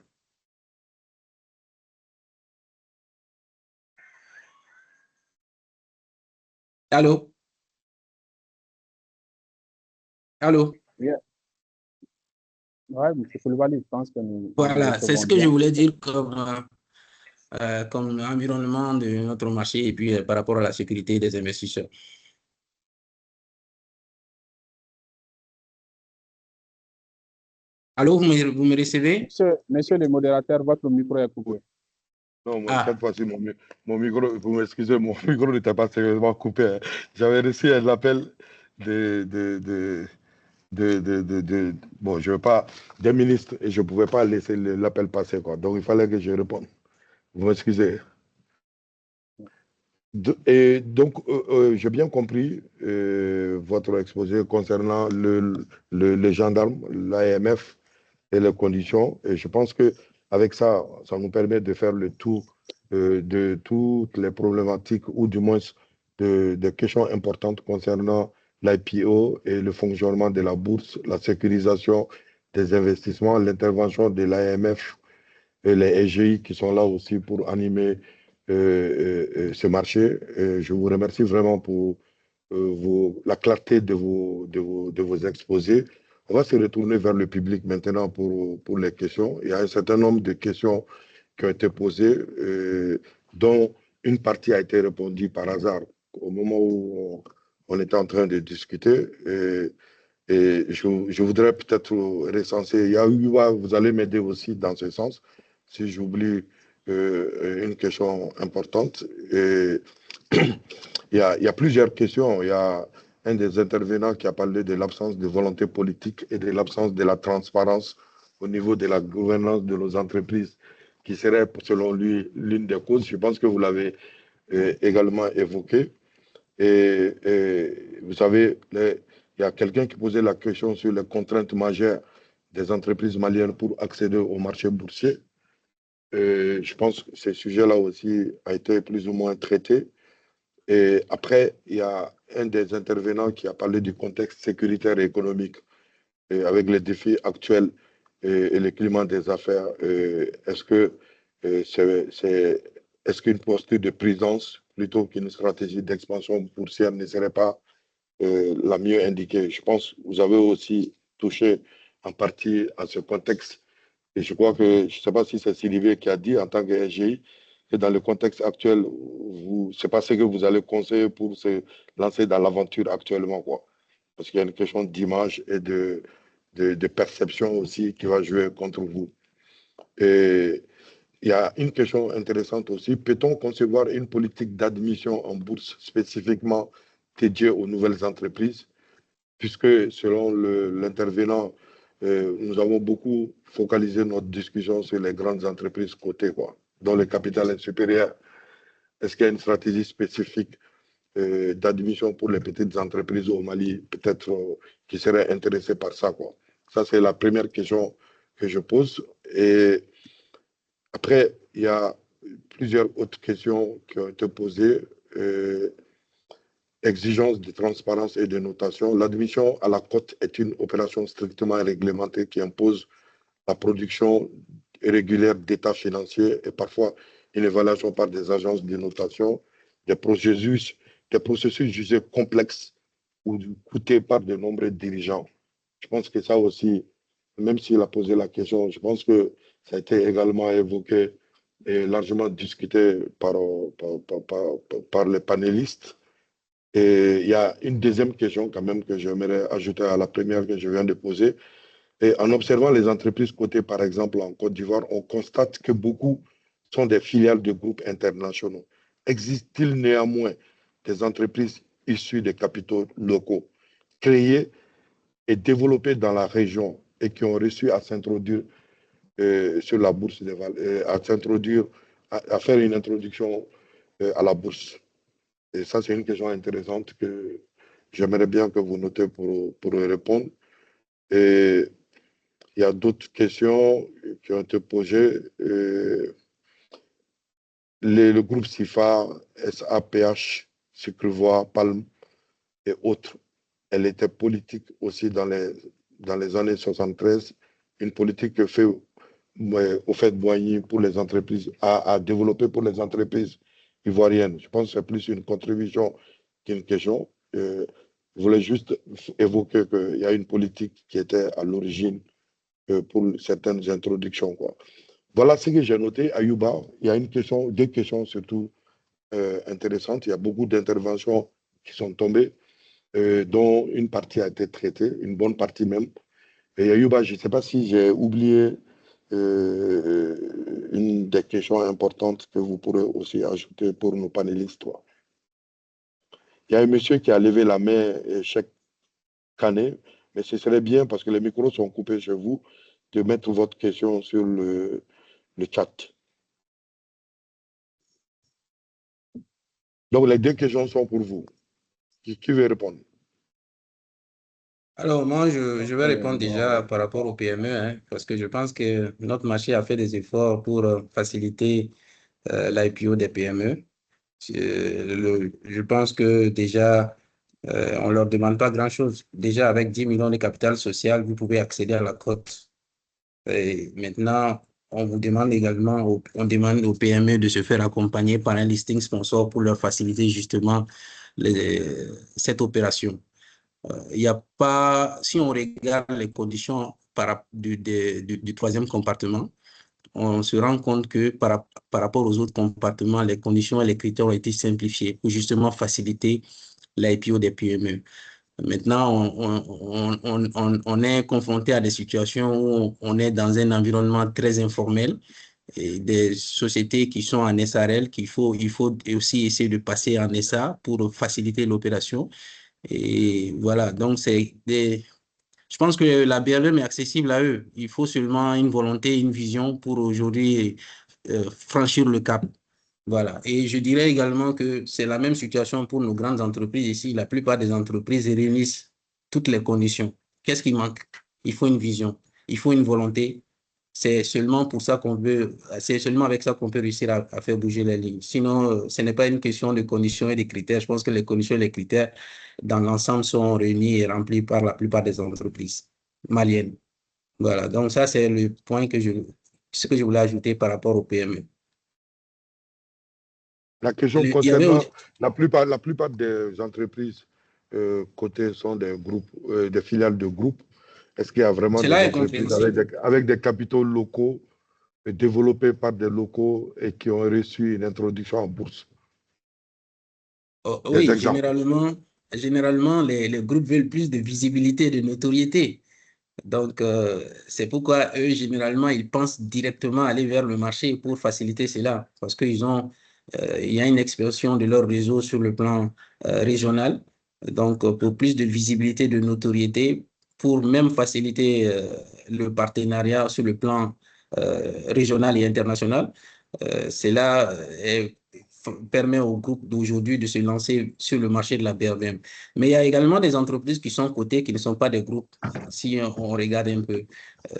Allô? Allô? Oui, ouais, M. Koulibaly, je pense que nous Voilà, c'est ce recevons que je bien. voulais dire comme environnement de notre marché et puis par rapport à la sécurité des investisseurs. Allô, vous me recevez? Monsieur le modérateur, votre micro est coupé. Non, moi, cette fois-ci, mon micro, vous m'excusez, mon micro n'était pas sérieusement coupé. Hein. J'avais reçu un appel bon, je veux pas, des ministres et je ne pouvais pas laisser l'appel passer, quoi. Donc, il fallait que je réponde. Vous m'excusez. Et donc, j'ai bien compris votre exposé concernant le gendarme, l'AMF et les conditions. Et je pense qu'avec ça, ça nous permet de faire le tour de toutes les problématiques ou du moins de questions importantes concernant l'IPO et le fonctionnement de la bourse, la sécurisation des investissements, l'intervention de l'AMF et les EGI qui sont là aussi pour animer ce marché. Je vous remercie vraiment pour la clarté de vos exposés. On va se retourner vers le public maintenant pour les questions. Il y a un certain nombre de questions qui ont été posées, dont une partie a été répondue par hasard au moment où on était en train de discuter. Et je voudrais peut-être recenser, vous allez m'aider aussi dans ce sens, si j'oublie une question importante. Et il y a plusieurs questions. Il y a un des intervenants qui a parlé de l'absence de volonté politique et de l'absence de la transparence au niveau de la gouvernance de nos entreprises, qui serait, selon lui, l'une des causes. Je pense que vous l'avez également évoqué. Et vous savez, il y a quelqu'un qui posait la question sur les contraintes majeures des entreprises maliennes pour accéder au marché boursier. Je pense que ce sujet-là aussi a été plus ou moins traité. Et après, il y a un des intervenants qui a parlé du contexte sécuritaire et économique et avec les défis actuels et le climat des affaires. Est-ce qu'une posture de présence plutôt qu'une stratégie d'expansion boursière ne serait pas la mieux indiquée? Je pense que vous avez aussi touché en partie à ce contexte. Et je crois que, je ne sais pas si c'est Sylvie qui a dit en tant que SGI, que dans le contexte actuel, c'est pas ce que vous allez conseiller pour se lancer dans l'aventure actuellement, quoi. Parce qu'il y a une question d'image et de perception aussi qui va jouer contre vous. Et il y a une question intéressante aussi. Peut-on concevoir une politique d'admission en bourse spécifiquement dédiée aux nouvelles entreprises? Puisque selon l'intervenant, nous avons beaucoup focalisé notre discussion sur les grandes entreprises cotées, dont le capital est supérieur. Est-ce qu'il y a une stratégie spécifique d'admission pour les petites entreprises au Mali, peut-être qui seraient intéressées par ça, Ça, c'est la première question que je pose. Et après, il y a plusieurs autres questions qui ont été posées. Exigence de transparence et de notation. L'admission à la cote est une opération strictement réglementée qui impose la production régulière d'états financiers et parfois une évaluation par des agences de notation, des processus jugés complexes ou coûtés par de nombreux dirigeants. Je pense que ça aussi, même s'il a posé la question, je pense que ça a été également évoqué et largement discuté par les panélistes. Et il y a une deuxième question quand même que j'aimerais ajouter à la première que je viens de poser. Et en observant les entreprises cotées, par exemple, en Côte d'Ivoire, on constate que beaucoup sont des filiales de groupes internationaux. Existe-t-il néanmoins des entreprises issues des capitaux locaux, créées et développées dans la région et qui ont réussi à s'introduire sur la bourse des valeurs, à faire une introduction à la bourse? Et ça, c'est une question intéressante que j'aimerais bien que vous notez pour répondre. Et il y a d'autres questions qui ont été posées. Le groupe SIFA, SAPH, Sucrevoie, Palm et autres, elle était politique aussi dans les années 73, une politique que fait au fait Boigny pour les entreprises, à développer pour les entreprises ivoiriennes. Je pense que c'est plus une contribution qu'une question. Je voulais juste évoquer qu'il y a une politique qui était à l'origine pour certaines introductions, Voilà ce que j'ai noté. Ayouba, il y a deux questions surtout intéressantes. Il y a beaucoup d'interventions qui sont tombées, dont une partie a été traitée, une bonne partie même. Et Ayouba, je ne sais pas si j'ai oublié une des questions importantes que vous pourrez aussi ajouter pour nos panélistes. Il y a un monsieur qui a levé la main chaque année, mais ce serait bien, parce que les micros sont coupés chez vous, de mettre votre question sur le chat. Donc, les deux questions sont pour vous. Qui veut répondre? Alors, moi, je vais répondre déjà par rapport au PME, parce que je pense que notre marché a fait des efforts pour faciliter l'IPO des PME. Je pense que déjà, on ne leur demande pas grand-chose. Déjà, avec 10 millions de capital social, vous pouvez accéder à la cote. Et maintenant, on vous demande également, on demande aux PME de se faire accompagner par un listing sponsor pour leur faciliter justement cette opération. Il n'y a pas, si on regarde les conditions du troisième compartiment, on se rend compte que par rapport aux autres compartiments, les conditions et les critères ont été simplifiés pour justement faciliter l'IPO des PME. Maintenant, on est confronté à des situations où on est dans un environnement très informel et des sociétés qui sont en SARL, il faut aussi essayer de passer en SA pour faciliter l'opération. Et voilà, donc je pense que la BRM est accessible à eux. Il faut seulement une volonté, une vision pour aujourd'hui franchir le cap. Voilà. Et je dirais également que c'est la même situation pour nos grandes entreprises ici. La plupart des entreprises réunissent toutes les conditions. Qu'est-ce qui manque? Il faut une vision, il faut une volonté. C'est seulement pour ça c'est seulement avec ça qu'on peut réussir à faire bouger les lignes. Sinon, ce n'est pas une question de conditions et de critères. Je pense que les conditions et les critères, dans l'ensemble, sont réunis et remplis par la plupart des entreprises maliennes. Voilà. Donc, ça, c'est le point ce que je voulais ajouter par rapport au PME. La question concernant la plupart des entreprises cotées sont des groupes, des filiales de groupes. Est-ce qu'il y a vraiment des entreprises avec des capitaux locaux développés par des locaux et qui ont reçu une introduction en bourse? Oui, généralement les groupes veulent plus de visibilité et de notoriété. Donc, c'est pourquoi eux, généralement, ils pensent directement aller vers le marché pour faciliter cela, parce qu'il y a une expansion de leur réseau sur le plan régional. Donc, pour plus de visibilité, de notoriété, pour même faciliter le partenariat sur le plan régional et international. Cela permet au groupe d'aujourd'hui de se lancer sur le marché de la BRVM. Mais il y a également des entreprises qui sont cotées, qui ne sont pas des groupes. Si on regarde un peu,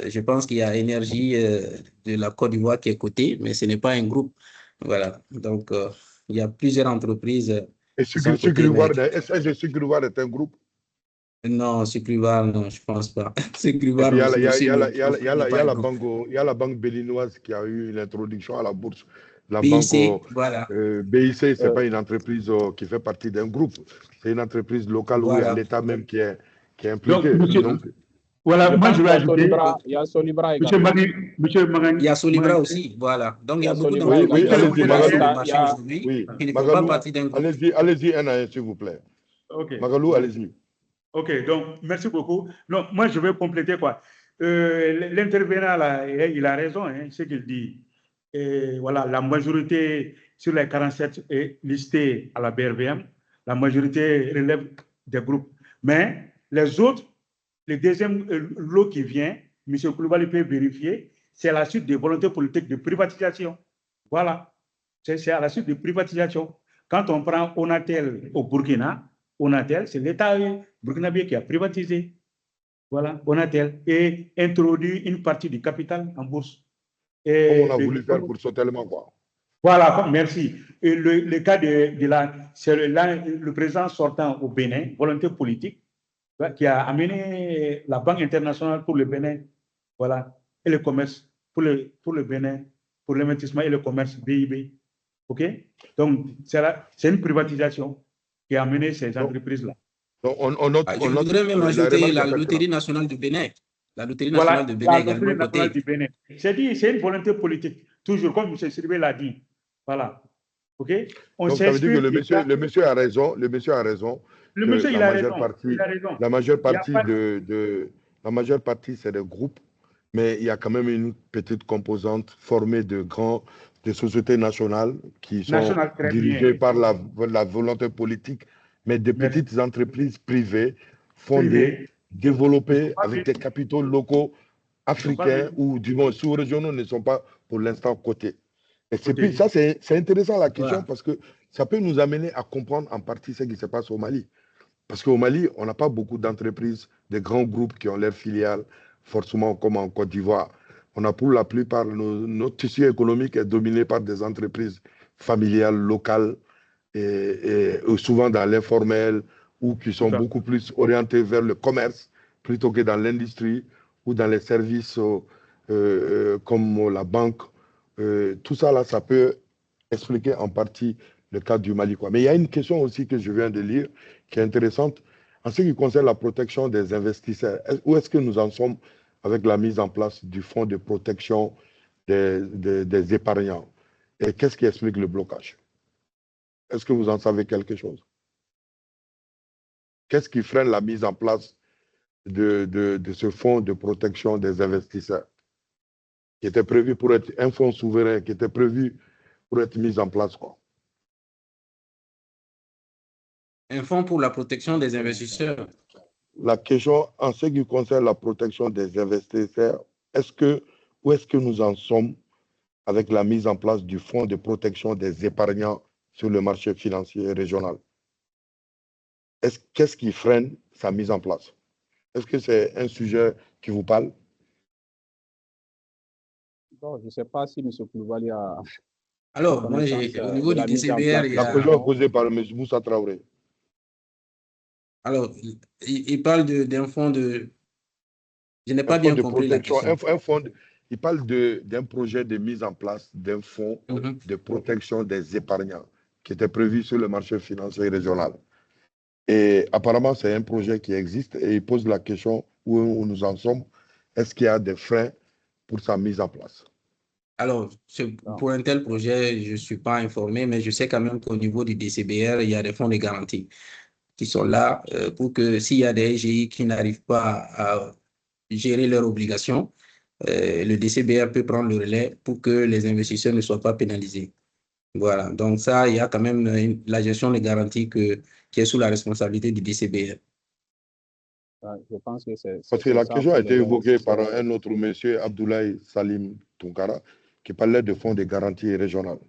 je pense qu'il y a Énergie de la Côte d'Ivoire qui est cotée, mais ce n'est pas un groupe. Voilà. Donc, il y a plusieurs entreprises. Et Sucre-Ivoire est un groupe? Non, Sucre-Ivoire, non, je ne pense pas. Sucre-Ivoire, il y a la banque béninoise qui a eu une introduction à la bourse. La BIC, voilà. BIC, ce n'est pas une entreprise qui fait partie d'un groupe. C'est une entreprise locale où il y a l'État même qui est impliqué. Voilà, moi je vais ajouter. Il y a Solibra également. Il y a Solibra aussi, voilà. Donc il y a beaucoup de oui, qui ne font pas partie d'un groupe. Allez-y, un à un, s'il vous plaît. Okay. Magalou, allez-y. Ok, donc merci beaucoup. Non, moi je vais compléter quoi. L'intervenant là, il a raison, hein, ce qu'il dit. Et voilà, la majorité sur les 47 est listée à la BRVM. La majorité relève des groupes. Mais les autres, le deuxième lot qui vient, M. Koulibaly peut vérifier, c'est à la suite des volontés politiques de privatisation. Voilà, c'est à la suite de privatisation. Quand on prend Onatel au Burkina, Onatel, c'est l'État burkinabé qui a privatisé. Voilà, Onatel, et introduit une partie du capital en bourse. Et on a voulu faire pour Sotelma, quoi. Voilà, merci. Et le cas de la, c'est le président sortant au Bénin, volonté politique, qui a amené la Banque internationale pour le Bénin, voilà, et le commerce, pour le Bénin, pour l'investissement et le commerce, BIB. OK? Donc, c'est une privatisation qui a amené ces entreprises-là. Je voudrais même ajouter la Loterie nationale du Bénin. La Loterie nationale du Bénin également côté. C'est dit, c'est une volonté politique, toujours, comme M. Sirvé l'a dit. Voilà. OK? Donc, ça veut dire que le monsieur a raison. Le monsieur a raison. Le monsieur, il a raison. La majeure partie, c'est des groupes, mais il y a quand même une petite composante formée de sociétés nationales qui sont dirigées par la volonté politique, mais de petites entreprises privées, fondées, développées avec des capitaux locaux africains ou du moins sous-régionaux ne sont pas pour l'instant cotés. Et ça, c'est intéressant la question parce que ça peut nous amener à comprendre en partie ce qui se passe au Mali. Parce qu'au Mali, on n'a pas beaucoup d'entreprises, de grands groupes qui ont leurs filiales, forcément comme en Côte d'Ivoire. On a pour la plupart, notre tissu économique est dominé par des entreprises familiales, locales, et souvent dans l'informel, ou qui sont beaucoup plus orientées vers le commerce, plutôt que dans l'industrie, ou dans les services comme la banque. Tout ça, là, ça peut expliquer en partie le cas du Mali, quoi. Mais il y a une question aussi que je viens de lire qui est intéressante. En ce qui concerne la protection des investisseurs, où est-ce que nous en sommes avec la mise en place du fonds de protection des épargnants? Et qu'est-ce qui explique le blocage? Est-ce que vous en savez quelque chose? Qu'est-ce qui freine la mise en place de ce fonds de protection des investisseurs qui était prévu pour être un fonds souverain, qui était prévu pour être mis en place, quoi? Un fonds pour la protection des investisseurs. La question en ce qui concerne la protection des investisseurs, où est-ce que nous en sommes avec la mise en place du fonds de protection des épargnants sur le marché financier régional? Qu'est-ce qui freine sa mise en place? Est-ce que c'est un sujet qui vous parle? Non, je ne sais pas si M. Koulibaly a... Alors, moi, au niveau du DCBR, il y a... La question posée par M. Moussa Traoré. Alors, il parle d'un fonds de... Je n'ai pas bien compris la question. Il parle d'un projet de mise en place d'un fonds de protection des épargnants qui était prévu sur le marché financier régional. Et apparemment, c'est un projet qui existe et il pose la question où nous en sommes. Est-ce qu'il y a des freins pour sa mise en place? Alors, pour un tel projet, je ne suis pas informé, mais je sais quand même qu'au niveau du DCBR, il y a des fonds de garantie qui sont là pour que s'il y a des SGI qui n'arrivent pas à gérer leurs obligations, le DCBR peut prendre le relais pour que les investisseurs ne soient pas pénalisés. Voilà, donc ça, il y a quand même la gestion des garanties qui est sous la responsabilité du DCBR. Je pense que c'est Parce que la ça question a pour été les évoquée par investisseurs. un autre monsieur, Abdoulaye Salim Tunkara, qui parlait de fonds de garantie régionale.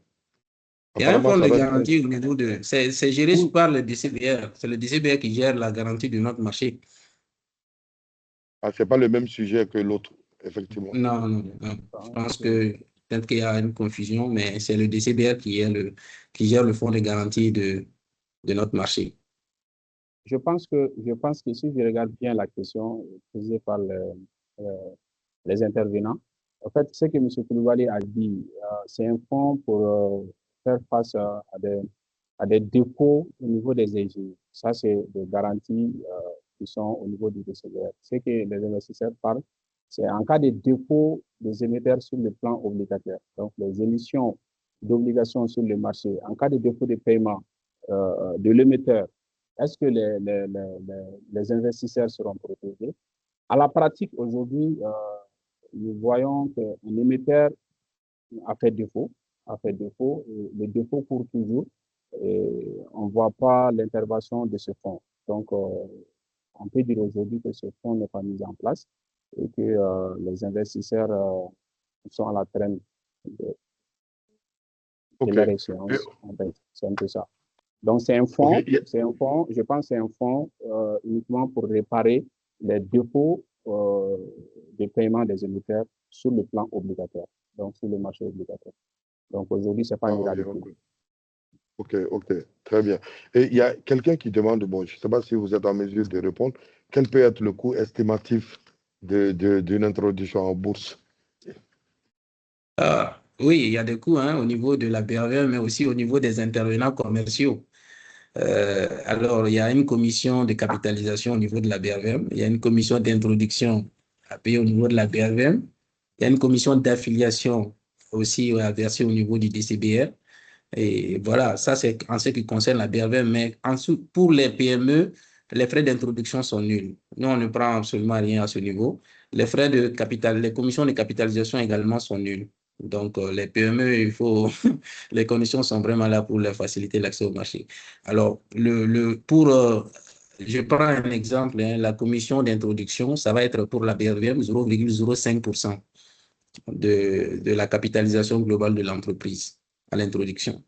Il y a un Apparemment, fonds ça de doit garantie au niveau de... C'est géré Oui. par le DCBR. C'est le DCBR qui gère la garantie de notre marché. Ah, ce n'est pas le même sujet que l'autre, effectivement. Non, non, non. Je pense que peut-être qu'il y a une confusion, mais c'est le DCBR qui gère le fonds de garantie de notre marché. Je pense que si je regarde bien la question posée par les intervenants, en fait, ce que M. Koulibaly a dit, c'est un fonds pour faire face à des défauts au niveau des ingénieurs. Ça, c'est des garanties qui sont au niveau du DCBR. Ce que les investisseurs parlent, c'est en cas de défaut des émetteurs sur le plan obligataire. Donc, les émissions d'obligations sur le marché, en cas de défaut de paiement de l'émetteur, est-ce que les investisseurs seront protégés? À la pratique, aujourd'hui, nous voyons qu'un émetteur a fait défaut, et le défaut court toujours, et on ne voit pas l'intervention de ce fonds. Donc, on peut dire aujourd'hui que ce fonds n'est pas mis en place et que les investisseurs sont à la traîne de leur échéance. En fait, c'est un peu ça. Donc, c'est un fonds, je pense que c'est un fonds uniquement pour réparer les défauts de paiement des émetteurs sur le plan obligataire, donc sur le marché obligataire. Donc, aujourd'hui, ce n'est pas une réalité. Ok, très bien. Et il y a quelqu'un qui demande, bon, je ne sais pas si vous êtes en mesure de répondre, quel peut être le coût estimatif d'une introduction en bourse? Oui, il y a des coûts au niveau de la BRVM, mais aussi au niveau des intervenants commerciaux. Alors, il y a une commission de capitalisation au niveau de la BRVM, il y a une commission d'introduction à payer au niveau de la BRVM, il y a une commission d'affiliation aussi à verser au niveau du DCBR. Et voilà, ça c'est en ce qui concerne la BRVM, mais ensuite, pour les PME, les frais d'introduction sont nuls. Nous, on ne prend absolument rien à ce niveau. Les frais de capital, les commissions de capitalisation également sont nulles. Donc, les PME, il faut, les conditions sont vraiment là pour leur faciliter l'accès au marché. Alors, je prends un exemple, la commission d'introduction, ça va être pour la BRVM 0,05% de la capitalisation globale de l'entreprise à l'introduction.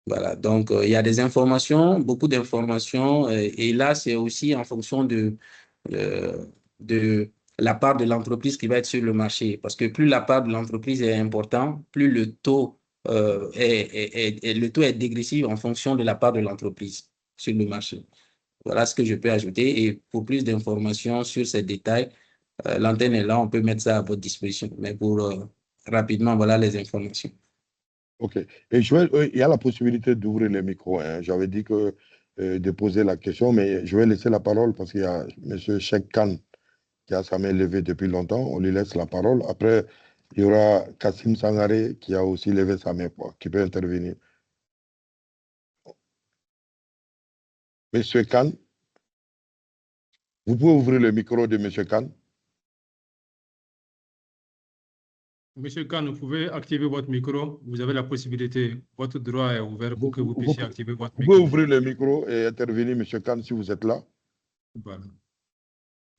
Voilà, donc il y a des informations, beaucoup d'informations, et là, c'est aussi en fonction de la part de l'entreprise qui va être sur le marché. Parce que plus la part de l'entreprise est importante, plus le taux, le taux est dégressif en fonction de la part de l'entreprise sur le marché. Voilà ce que je peux ajouter. Et pour plus d'informations sur ces détails, l'antenne est là, on peut mettre ça à votre disposition. Mais pour rapidement, voilà les informations. Ok. Et il y a la possibilité d'ouvrir le micro. J'avais dit de poser la question, mais je vais laisser la parole parce qu'il y a M. Cheikh Khan qui a sa main levée depuis longtemps. On lui laisse la parole. Après, il y aura Kassim Sangaré qui a aussi levé sa main, qui peut intervenir. Monsieur Khan, vous pouvez ouvrir le micro de M. Khan? Monsieur Khan, vous pouvez activer votre micro. Vous avez la possibilité. Votre droit est ouvert pour que vous puissiez activer votre micro. Vous pouvez ouvrir le micro et intervenir, M. Khan, si vous êtes là. Voilà.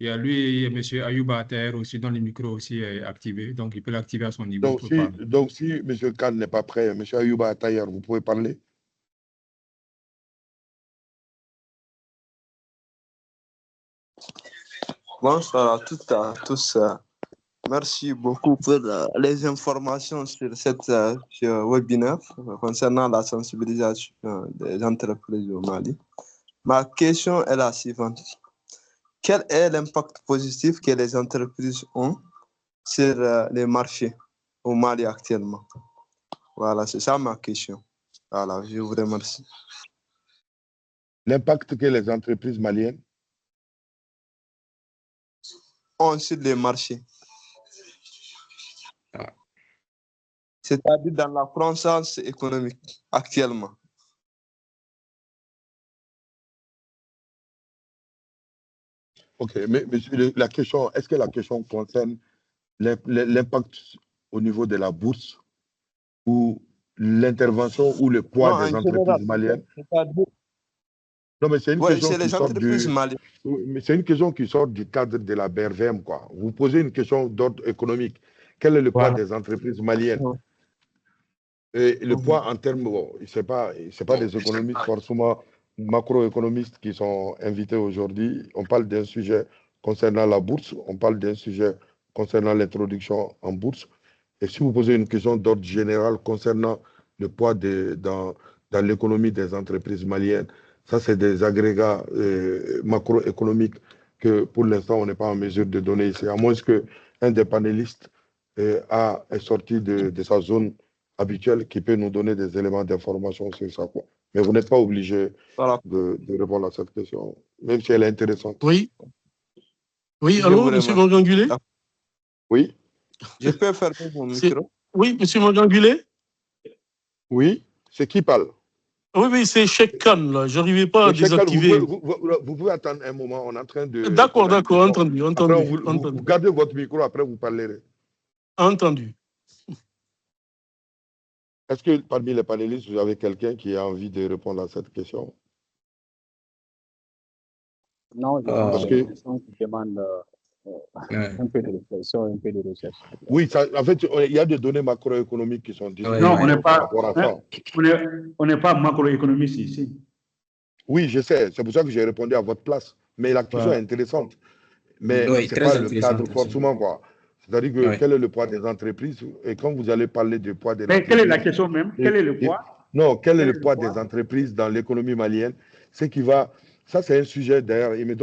Il y a lui et M. Ayouba Ater aussi, dont le micro aussi est activé. Donc, il peut l'activer à son niveau. Donc, si M. Khan n'est pas prêt, M. Ayouba Ater, vous pouvez parler? Bonsoir à toutes et à tous. Merci beaucoup pour les informations sur cette webinaire concernant la sensibilisation des entreprises au Mali. Ma question est la suivante. Quel est l'impact positif que les entreprises ont sur les marchés au Mali actuellement? Voilà, c'est ça ma question. Voilà, je vous remercie. L'impact que les entreprises maliennes ont sur les marchés. C'est-à-dire dans la croissance économique actuellement. Ok, mais la question, est-ce que la question concerne l'impact au niveau de la bourse ou l'intervention ou le poids des entreprises maliennes? Non, mais c'est une Oui, question c'est qui les sort entreprises maliennes. mais c'est une question qui sort du cadre de la BRVM, quoi. Vous posez une question d'ordre économique. Quel est le poids Voilà. des entreprises maliennes? Et le poids en termes, bon, c'est pas des économistes forcément macroéconomistes qui sont invités aujourd'hui. On parle d'un sujet concernant la bourse, on parle d'un sujet concernant l'introduction en bourse. Et si vous posez une question d'ordre général concernant le poids dans l'économie des entreprises maliennes, ça, c'est des agrégats macroéconomiques que pour l'instant, on n'est pas en mesure de donner ici, à moins qu'un des panélistes est sorti de sa zone habituelle qui peut nous donner des éléments d'information sur ça. Mais vous n'êtes pas obligé de répondre à cette question, même si elle est intéressante. Oui. Oui, allô, M. Mangangulé? Oui. Je peux fermer mon micro? Oui, M. Mangangulé? Oui, c'est qui parle? Oui, oui, c'est Cheikh Khan, là. Je n'arrivais pas à désactiver. Vous pouvez attendre un moment, on est en train de... D'accord, d'accord, entendu, entendu. Après, vous gardez votre micro, après vous parlerez. Entendu. Est-ce que parmi les panélistes, vous avez quelqu'un qui a envie de répondre à cette question? Non, parce que qui demande un peu de réflexion, un peu de recherche. Oui, en fait, il y a des données macroéconomiques qui sont disponibles. Non, on n'est pas, on n'est pas macroéconomiste ici. Oui, je sais, c'est pour ça que j'ai répondu à votre place. Mais la question est intéressante. Mais oui, ce n'est pas le cadre forcément, quoi. C'est-à-dire que quel est le poids des entreprises? Et quand vous allez parler du poids des entreprises... Mais quelle est la question même? Quel est le poids? Non, quel est le poids des entreprises dans l'économie malienne? Ce qui va... Ça, c'est un sujet, d'ailleurs, il me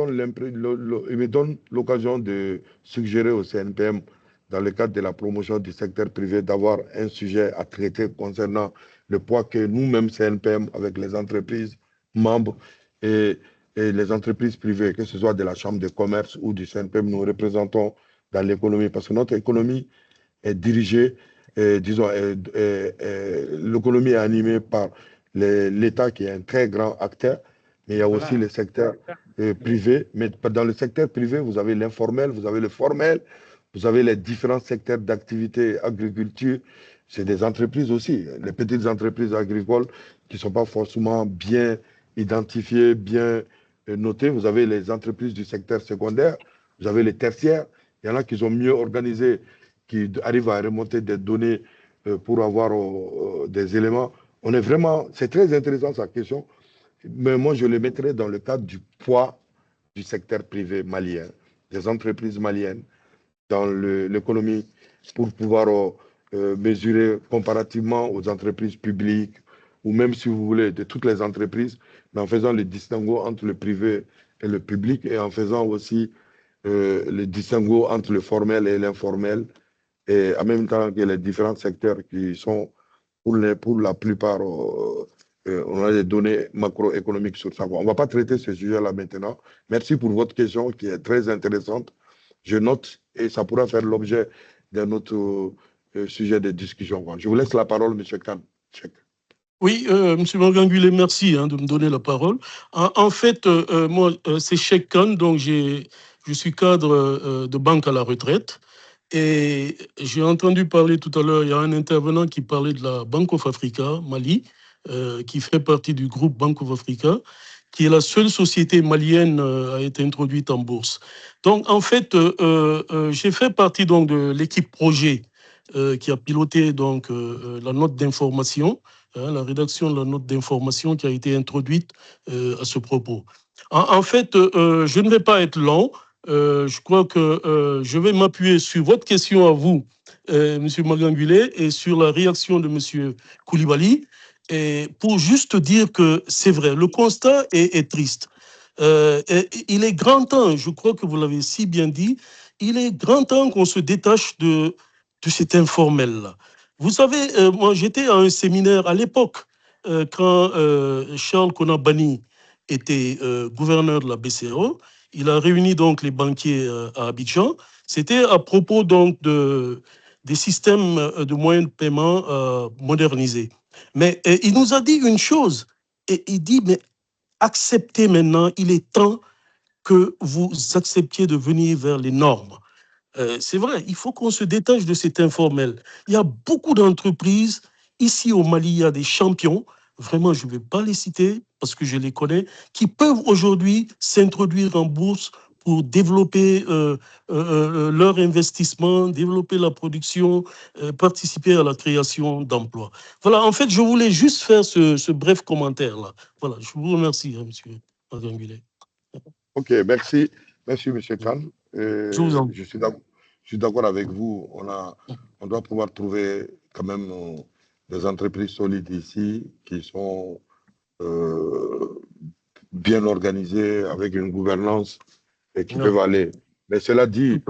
donne l'occasion de suggérer au CNPM, dans le cadre de la promotion du secteur privé, d'avoir un sujet à traiter concernant le poids que nous-mêmes, CNPM, avec les entreprises membres et les entreprises privées, que ce soit de la Chambre de commerce ou du CNPM, nous représentons dans l'économie. Parce que notre économie est dirigée, disons, l'économie est animée par l'État qui est un très grand acteur, mais il y a aussi le secteur privé. Mais dans le secteur privé, vous avez l'informel, vous avez le formel, vous avez les différents secteurs d'activité, agriculture. C'est des entreprises aussi, les petites entreprises agricoles qui ne sont pas forcément bien identifiées, bien notées. Vous avez les entreprises du secteur secondaire, vous avez les tertiaires. Il y en a qui sont mieux organisés, qui arrivent à remonter des données pour avoir des éléments. On est vraiment, c'est très intéressant sa question, mais moi je le mettrais dans le cadre du poids du secteur privé malien, des entreprises maliennes dans l'économie pour pouvoir mesurer comparativement aux entreprises publiques ou même si vous voulez de toutes les entreprises, mais en faisant le distinguo entre le privé et le public et en faisant aussi le distinguo entre le formel et l'informel et en même temps que les différents secteurs qui sont pour la plupart on a des données macroéconomiques sur ça. On ne va pas traiter ce sujet-là maintenant. Merci pour votre question qui est très intéressante. Je note et ça pourra faire l'objet d'un autre sujet de discussion. Je vous laisse la parole, M. Khan. Oui, M. Mangangulé, merci de me donner la parole. En fait, moi, c'est Cheikh Khan, donc je suis cadre de banque à la retraite. Et j'ai entendu parler tout à l'heure, il y a un intervenant qui parlait de la Bank of Africa, Mali, qui fait partie du groupe Bank of Africa, qui est la seule société malienne à être introduite en bourse. Donc, en fait, j'ai fait partie donc, de l'équipe projet qui a piloté donc, la note d'information, la rédaction de la note d'information qui a été introduite à ce propos. En fait, je ne vais pas être long. Je crois que je vais m'appuyer sur votre question à vous, M. Mangangulé, et sur la réaction de M. Koulibaly, et pour juste dire que c'est vrai, le constat est triste. Et il est grand temps, je crois que vous l'avez si bien dit, il est grand temps qu'on se détache de cet informel-là. Vous savez, moi j'étais à un séminaire à l'époque, quand Charles Konabani était gouverneur de la BCEAO. Il a réuni donc les banquiers à Abidjan. C'était à propos donc des systèmes de moyens de paiement modernisés. Mais il nous a dit une chose, et il dit, mais acceptez maintenant, il est temps que vous acceptiez de venir vers les normes. C'est vrai, il faut qu'on se détache de cet informel. Il y a beaucoup d'entreprises, ici au Mali, il y a des champions, vraiment je ne vais pas les citer, parce que je les connais, qui peuvent aujourd'hui s'introduire en bourse pour développer leur investissement, développer la production, participer à la création d'emplois. Voilà, en fait, je voulais juste faire ce bref commentaire-là. Voilà, je vous remercie, hein, monsieur Gangulé. Ok, merci. Merci, M. Khan. Je vous en prie. Je suis d'accord avec vous. On doit pouvoir trouver quand même des entreprises solides ici qui sont bien organisées, avec une gouvernance et qui peuvent aller. Mais cela dit,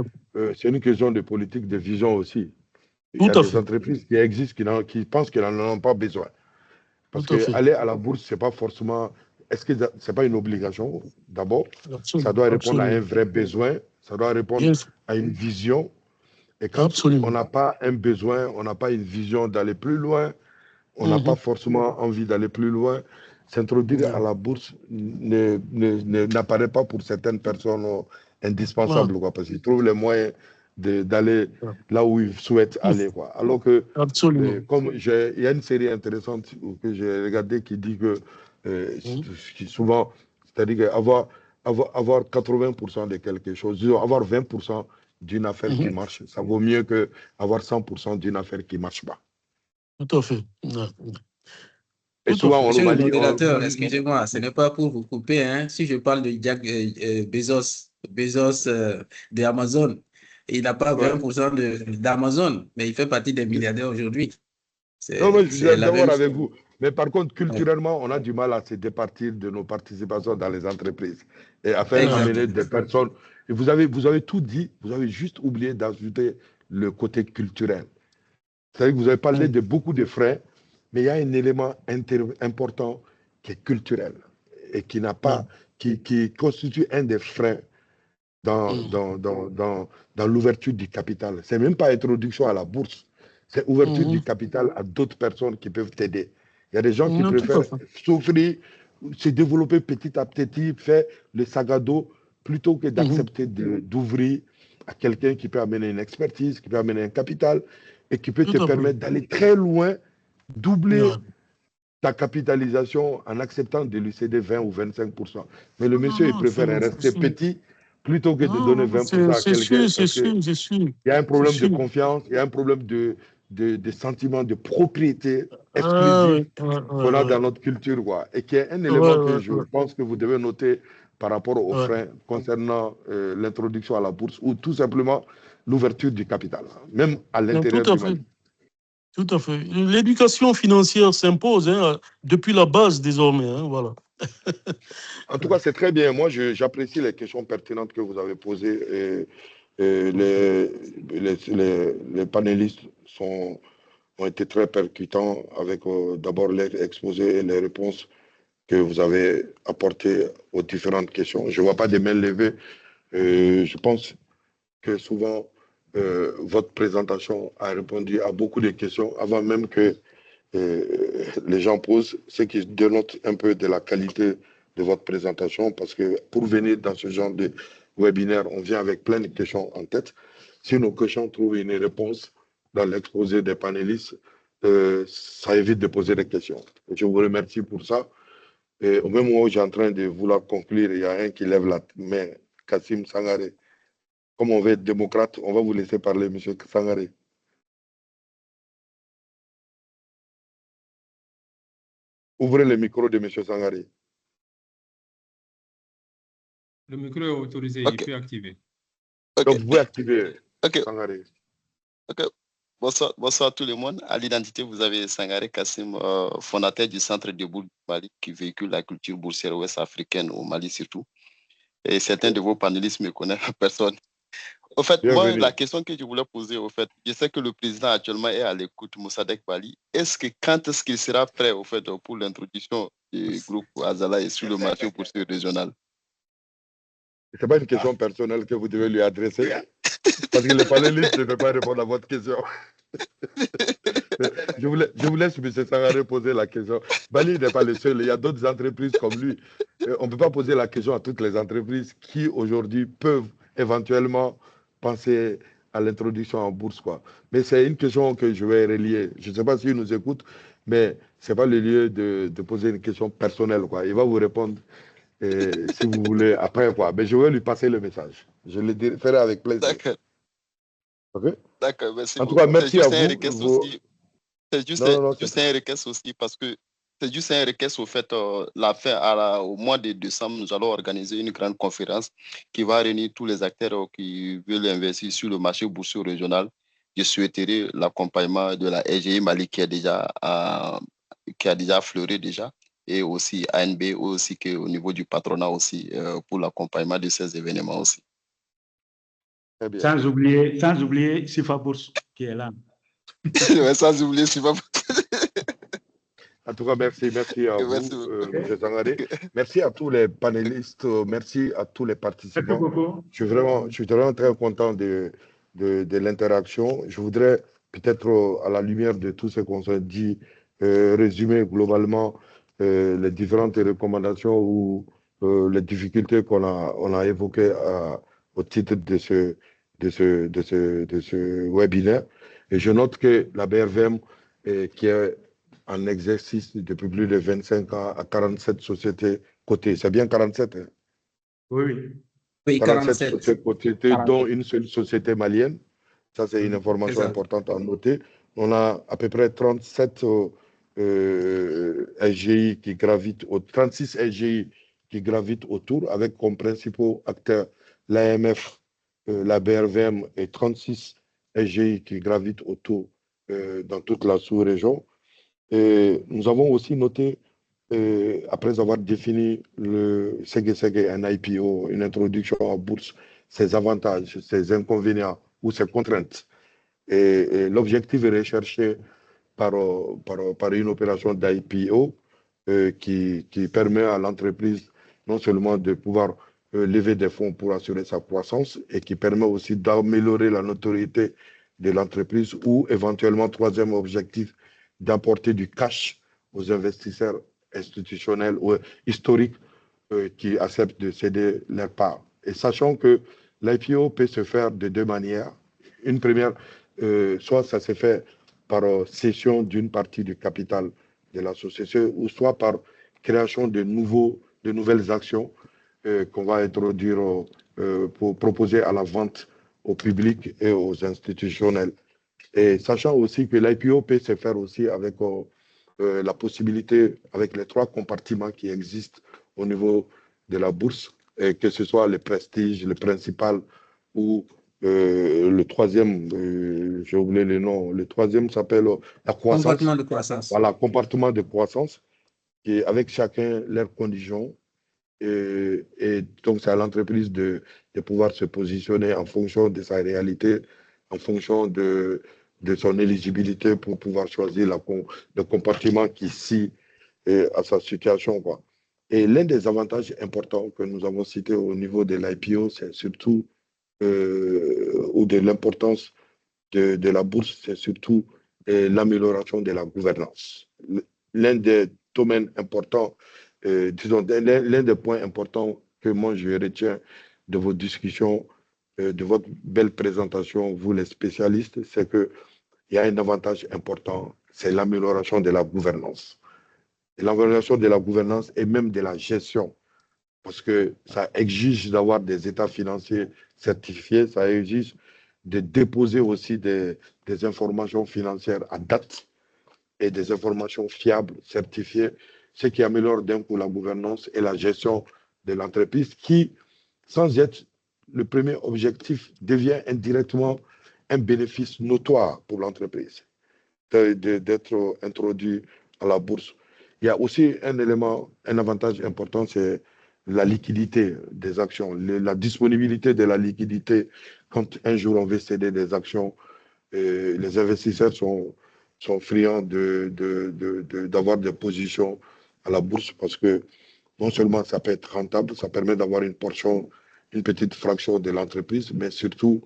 c'est une question de politique, de vision aussi. Il y a des entreprises qui existent, qui pensent qu'elles n'en ont pas besoin. Parce qu'aller à la bourse, ce n'est pas forcément... Est-ce que ce n'est pas une obligation, d'abord? Ça doit répondre à un vrai besoin, ça doit répondre à une vision. Et quand on n'a pas un besoin, on n'a pas une vision d'aller plus loin, on n'a pas forcément envie d'aller plus loin, s'introduire à la bourse n'apparaît pas pour certaines personnes indispensable, quoi, parce qu'ils trouvent les moyens d'aller là où ils souhaitent aller, quoi. Alors que, comme il y a une série intéressante que j'ai regardée qui dit que souvent, c'est-à-dire avoir 80% de quelque chose, disons, avoir 20% d'une affaire qui marche, ça vaut mieux qu'avoir 100% d'une affaire qui ne marche pas. Tout à fait. Et souvent, Monsieur le modérateur, excusez-moi, ce n'est pas pour vous couper, hein. Si je parle de Jack Bezos d'Amazon, il n'a pas 20% d'Amazon, mais il fait partie des milliardaires aujourd'hui. Non, mais je suis d'accord avec vous. Mais par contre, culturellement, on a du mal à se départir de nos participations dans les entreprises et à faire amener des personnes. Et vous avez tout dit, vous avez juste oublié d'ajouter le côté culturel. C'est-à-dire que vous avez parlé de beaucoup de frais, mais il y a un élément important qui est culturel et qui n'a pas, qui constitue un des freins dans l'ouverture du capital. Ce n'est même pas introduction à la bourse, c'est ouverture du capital à d'autres personnes qui peuvent t'aider. Il y a des gens qui préfèrent souffrir, se développer petit à petit, faire le sac à dos, plutôt que d'accepter d'ouvrir à quelqu'un qui peut amener une expertise, qui peut amener un capital et qui peut te permettre d'aller très loin, doubler ta capitalisation en acceptant de lui céder 20 ou 25%. Mais le monsieur, il préfère rester petit plutôt que de donner 20% à quelqu'un. C'est sûr. Il y a un problème de confiance, il y a un problème de sentiment de propriété exclusive qu'on a dans notre culture, quoi, et qui est un élément que je pense que vous devez noter par rapport aux freins concernant l'introduction à la bourse ou tout simplement l'ouverture du capital, même à l'intérieur du Mali. Tout à fait. L'éducation financière s'impose depuis la base désormais. Voilà. En tout cas, c'est très bien. Moi, j'apprécie les questions pertinentes que vous avez posées. Et les panélistes ont été très percutants avec d'abord les exposés et les réponses que vous avez apportées aux différentes questions. Je ne vois pas des mains levées. Je pense que souvent, votre présentation a répondu à beaucoup de questions avant même que les gens posent, ce qui dénote un peu de la qualité de votre présentation, parce que pour venir dans ce genre de webinaire, on vient avec plein de questions en tête. Si nos questions trouvent une réponse dans l'exposé des panélistes, ça évite de poser des questions. Et je vous remercie pour ça. Et au même moment où j'ai en train de vouloir conclure, il y a un qui lève la main, Kassim Sangaré. Comme on veut être démocrate, on va vous laisser parler, M. Sangaré. Ouvrez le micro de M. Sangaré. Le micro est autorisé, il peut activer. Donc, vous pouvez activer Sangaré. Bonsoir tout le monde. À l'identité, vous avez Sangaré Kassim, fondateur du Centre de Bourse du Mali, qui véhicule la culture boursière ouest-africaine au Mali surtout. Et certains de vos panélistes me connaissent en personne. En fait, moi, la question que je voulais poser, au fait, je sais que le président actuellement est à l'écoute, Moussadek Bali. Quand est-ce qu'il sera prêt, au fait, pour l'introduction du groupe Azala sur le marché boursier régional? Ce n'est pas une question personnelle que vous devez lui adresser, parce que le panéliste ne peut pas répondre à votre question. Je vous laisse M. Sangaré poser la question. Bali n'est pas le seul, il y a d'autres entreprises comme lui. On ne peut pas poser la question à toutes les entreprises qui aujourd'hui peuvent éventuellement penser à l'introduction en bourse, quoi. Mais c'est une question que je vais relier. Je ne sais pas s'il nous écoute, mais ce n'est pas le lieu de poser une question personnelle, quoi. Il va vous répondre si vous voulez après, quoi. Mais je vais lui passer le message. Je le ferai avec plaisir. D'accord. OK? D'accord, merci En tout beaucoup. cas, merci à vous. C'est juste Non, un request aussi parce que c'est juste un request au fait, au mois de décembre, nous allons organiser une grande conférence qui va réunir tous les acteurs qui veulent investir sur le marché boursier régional. Je souhaiterais l'accompagnement de la SGI Mali qui a déjà fleuri déjà, et aussi ANB, aussi au niveau du patronat aussi, pour l'accompagnement de ces événements aussi. Très bien. Sans oublier Sifa Bourse qui est là. Ouais, sans oublier Sifa Bourse. En tout cas, merci à vous, M. Sangaré. Merci à tous les panélistes, merci à tous les participants. Merci beaucoup. Je suis vraiment très content de l'interaction. Je voudrais peut-être, à la lumière de tout ce qu'on s'est dit, résumer globalement les différentes recommandations ou les difficultés qu'on a évoquées au titre de ce webinaire. Et je note que la BRVM, qui est en exercice depuis plus de 25 ans à 47 sociétés cotées. C'est bien 47, hein? Oui. Oui, 47 sociétés cotées, 47. dont une seule société malienne. Ça, c'est une information importante à noter. On a à peu près 37 SGI qui gravitent, 36 SGI qui gravitent autour, avec comme principaux acteurs l'AMF, la BRVM et 36 SGI qui gravitent autour dans toute la sous-région. Et nous avons aussi noté, après avoir défini le Ségué, un IPO, une introduction en bourse, ses avantages, ses inconvénients ou ses contraintes. Et l'objectif est recherché par une opération d'IPO qui permet à l'entreprise non seulement de pouvoir lever des fonds pour assurer sa croissance et qui permet aussi d'améliorer la notoriété de l'entreprise ou éventuellement, troisième objectif, d'apporter du cash aux investisseurs institutionnels ou historiques qui acceptent de céder leur part. Et sachant que l'IPO peut se faire de deux manières. Une première, soit ça se fait par cession d'une partie du capital de la société, ou soit par création de nouvelles actions qu'on va introduire pour proposer à la vente au public et aux institutionnels. Et sachant aussi que l'IPO peut se faire aussi avec la possibilité, avec les 3 compartiments qui existent au niveau de la bourse, et que ce soit le prestige, le principal ou le troisième, j'ai oublié le nom, le troisième s'appelle la croissance. Compartiment de croissance. Voilà, compartiment de croissance, qui est avec chacun leurs conditions. Et donc, c'est à l'entreprise de pouvoir se positionner en fonction de sa réalité, en fonction de son éligibilité pour pouvoir choisir le compartiment qui scie à sa situation, quoi. Et l'un des avantages importants que nous avons cités au niveau de l'IPO, c'est surtout, ou de l'importance de la bourse, c'est surtout l'amélioration de la gouvernance. L'un des domaines importants, disons, l'un des points importants que moi je retiens de vos discussions, de votre belle présentation, vous les spécialistes, c'est qu'il y a un avantage important, c'est l'amélioration de la gouvernance. L'amélioration de la gouvernance et même de la gestion, parce que ça exige d'avoir des états financiers certifiés, ça exige de déposer aussi des informations financières à date et des informations fiables, certifiées, ce qui améliore d'un coup la gouvernance et la gestion de l'entreprise qui, sans être le premier objectif, devient indirectement un bénéfice notoire pour l'entreprise d'être introduit à la bourse. Il y a aussi un élément, un avantage important, c'est la liquidité des actions, la disponibilité de la liquidité. Quand un jour on veut céder des actions, les investisseurs sont friands d'avoir des positions à la bourse parce que non seulement ça peut être rentable, ça permet d'avoir une portion, une petite fraction de l'entreprise, mais surtout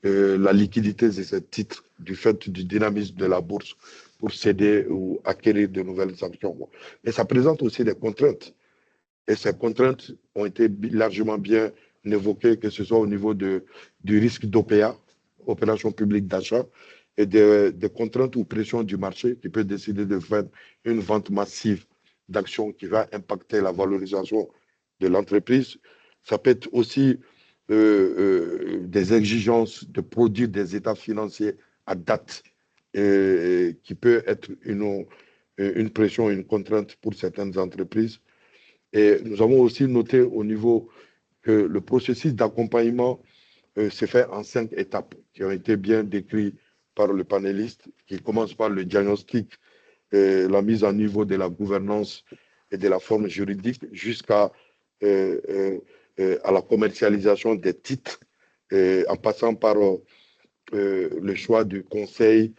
la liquidité de ces titres du fait du dynamisme de la bourse pour céder ou acquérir de nouvelles actions. Mais ça présente aussi des contraintes. Et ces contraintes ont été largement bien évoquées, que ce soit au niveau du risque d'OPA, opérations publiques d'achat et des contraintes ou pressions du marché qui peut décider de faire une vente massive d'actions qui va impacter la valorisation de l'entreprise. Ça peut être aussi des exigences de produire des états financiers à date qui peut être une pression, une contrainte pour certaines entreprises. Et nous avons aussi noté au niveau que le processus d'accompagnement s'est fait en 5 étapes qui ont été bien décrites par le panéliste, qui commence par le diagnostic, la mise à niveau de la gouvernance et de la forme juridique jusqu'à à la commercialisation des titres, en passant par le choix du conseil,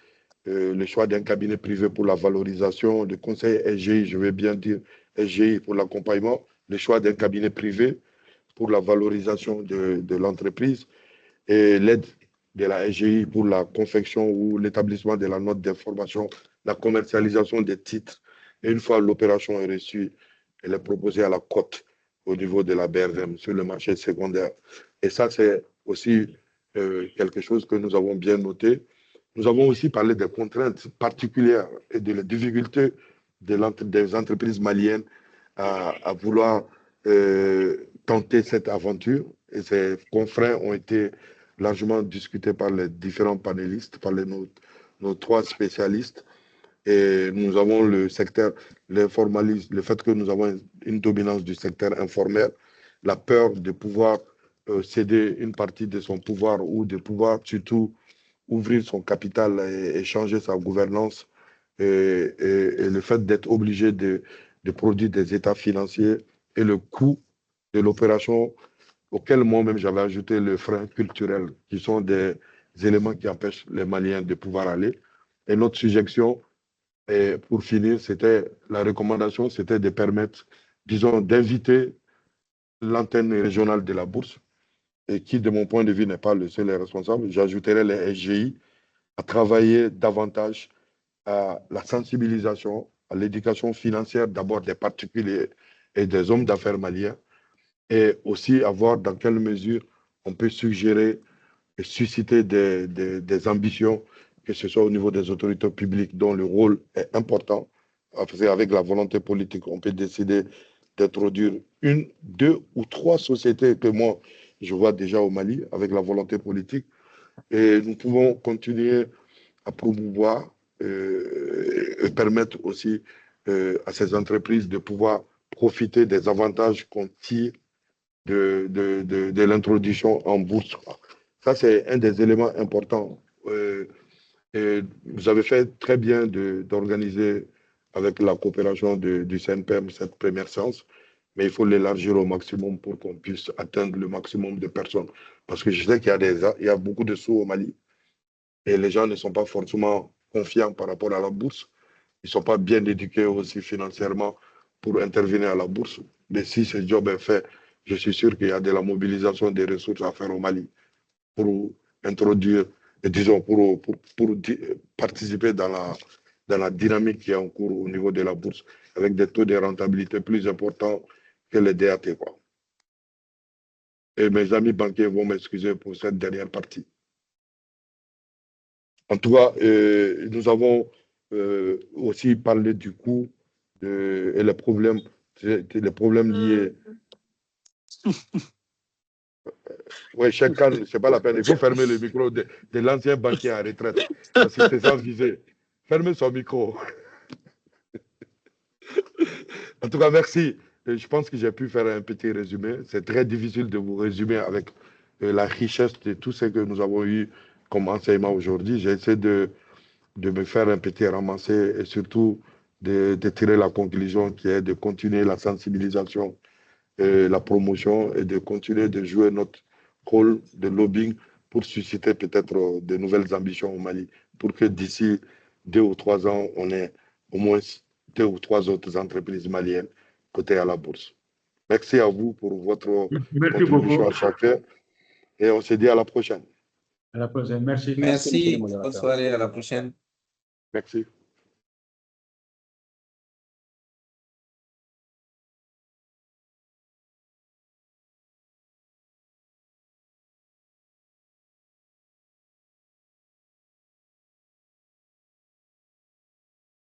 le choix d'un cabinet privé pour la valorisation, le conseil SGI, je vais bien dire SGI pour l'accompagnement, le choix d'un cabinet privé pour la valorisation de l'entreprise et l'aide de la SGI pour la confection ou l'établissement de la note d'information, la commercialisation des titres. Et une fois l'opération est reçue, elle est proposée à la cote au niveau de la BRVM sur le marché secondaire. Et ça, c'est aussi quelque chose que nous avons bien noté. Nous avons aussi parlé des contraintes particulières et de la difficulté des entreprises maliennes à vouloir tenter cette aventure. Et ces confrères ont été largement discutés par les différents panélistes, par nos 3 spécialistes. Et nous avons le secteur, l'informalisme, le fait que nous avons une dominance du secteur informel, la peur de pouvoir céder une partie de son pouvoir ou de pouvoir surtout ouvrir son capital et changer sa gouvernance et le fait d'être obligé de produire des états financiers et le coût de l'opération auquel moi-même j'avais ajouté le frein culturel qui sont des éléments qui empêchent les Maliens de pouvoir aller. Et notre suggestion, et pour finir, c'était la recommandation, c'était de permettre, disons, d'inviter l'antenne régionale de la bourse et qui, de mon point de vue, n'est pas le seul responsable. J'ajouterai les SGI à travailler davantage à la sensibilisation, à l'éducation financière d'abord des particuliers et des hommes d'affaires maliens et aussi à voir dans quelle mesure on peut suggérer et susciter des ambitions, que ce soit au niveau des autorités publiques dont le rôle est important. Avec la volonté politique, on peut décider d'introduire 1, 2 ou 3 sociétés que moi, je vois déjà au Mali, avec la volonté politique. Et nous pouvons continuer à promouvoir et permettre aussi à ces entreprises de pouvoir profiter des avantages qu'on tire de l'introduction en bourse. Ça, c'est un des éléments importants. Et vous avez fait très bien d'organiser avec la coopération du CNPM cette première séance, mais il faut l'élargir au maximum pour qu'on puisse atteindre le maximum de personnes. Parce que je sais qu'il y a beaucoup de sous au Mali et les gens ne sont pas forcément confiants par rapport à la bourse. Ils ne sont pas bien éduqués aussi financièrement pour intervenir à la bourse. Mais si ce job est fait, je suis sûr qu'il y a de la mobilisation des ressources à faire au Mali pour introduire, disons, pour participer dans la dynamique qui est en cours au niveau de la bourse, avec des taux de rentabilité plus importants que les DAT, quoi. Et mes amis banquiers vont m'excuser pour cette dernière partie. En tout cas, nous avons aussi parlé du coût et les problèmes liés. Oui, chacun, ce n'est pas la peine. Il faut fermer le micro de l'ancien banquier à retraite. Parce que c'est sans viser. Fermez son micro. En tout cas, merci. Je pense que j'ai pu faire un petit résumé. C'est très difficile de vous résumer avec la richesse de tout ce que nous avons eu comme enseignement aujourd'hui. J'ai essayé de me faire un petit ramassé et surtout de tirer la conclusion qui est de continuer la sensibilisation, la promotion et de continuer de jouer notre rôle de lobbying pour susciter peut-être de nouvelles ambitions au Mali, pour que d'ici 2 ou 3 ans, on ait au moins 2 ou 3 autres entreprises maliennes cotées à la bourse. Merci à vous pour votre contribution à chacun et on se dit à la prochaine. À la prochaine. Merci. Merci. Bonne soirée. À la prochaine. Merci.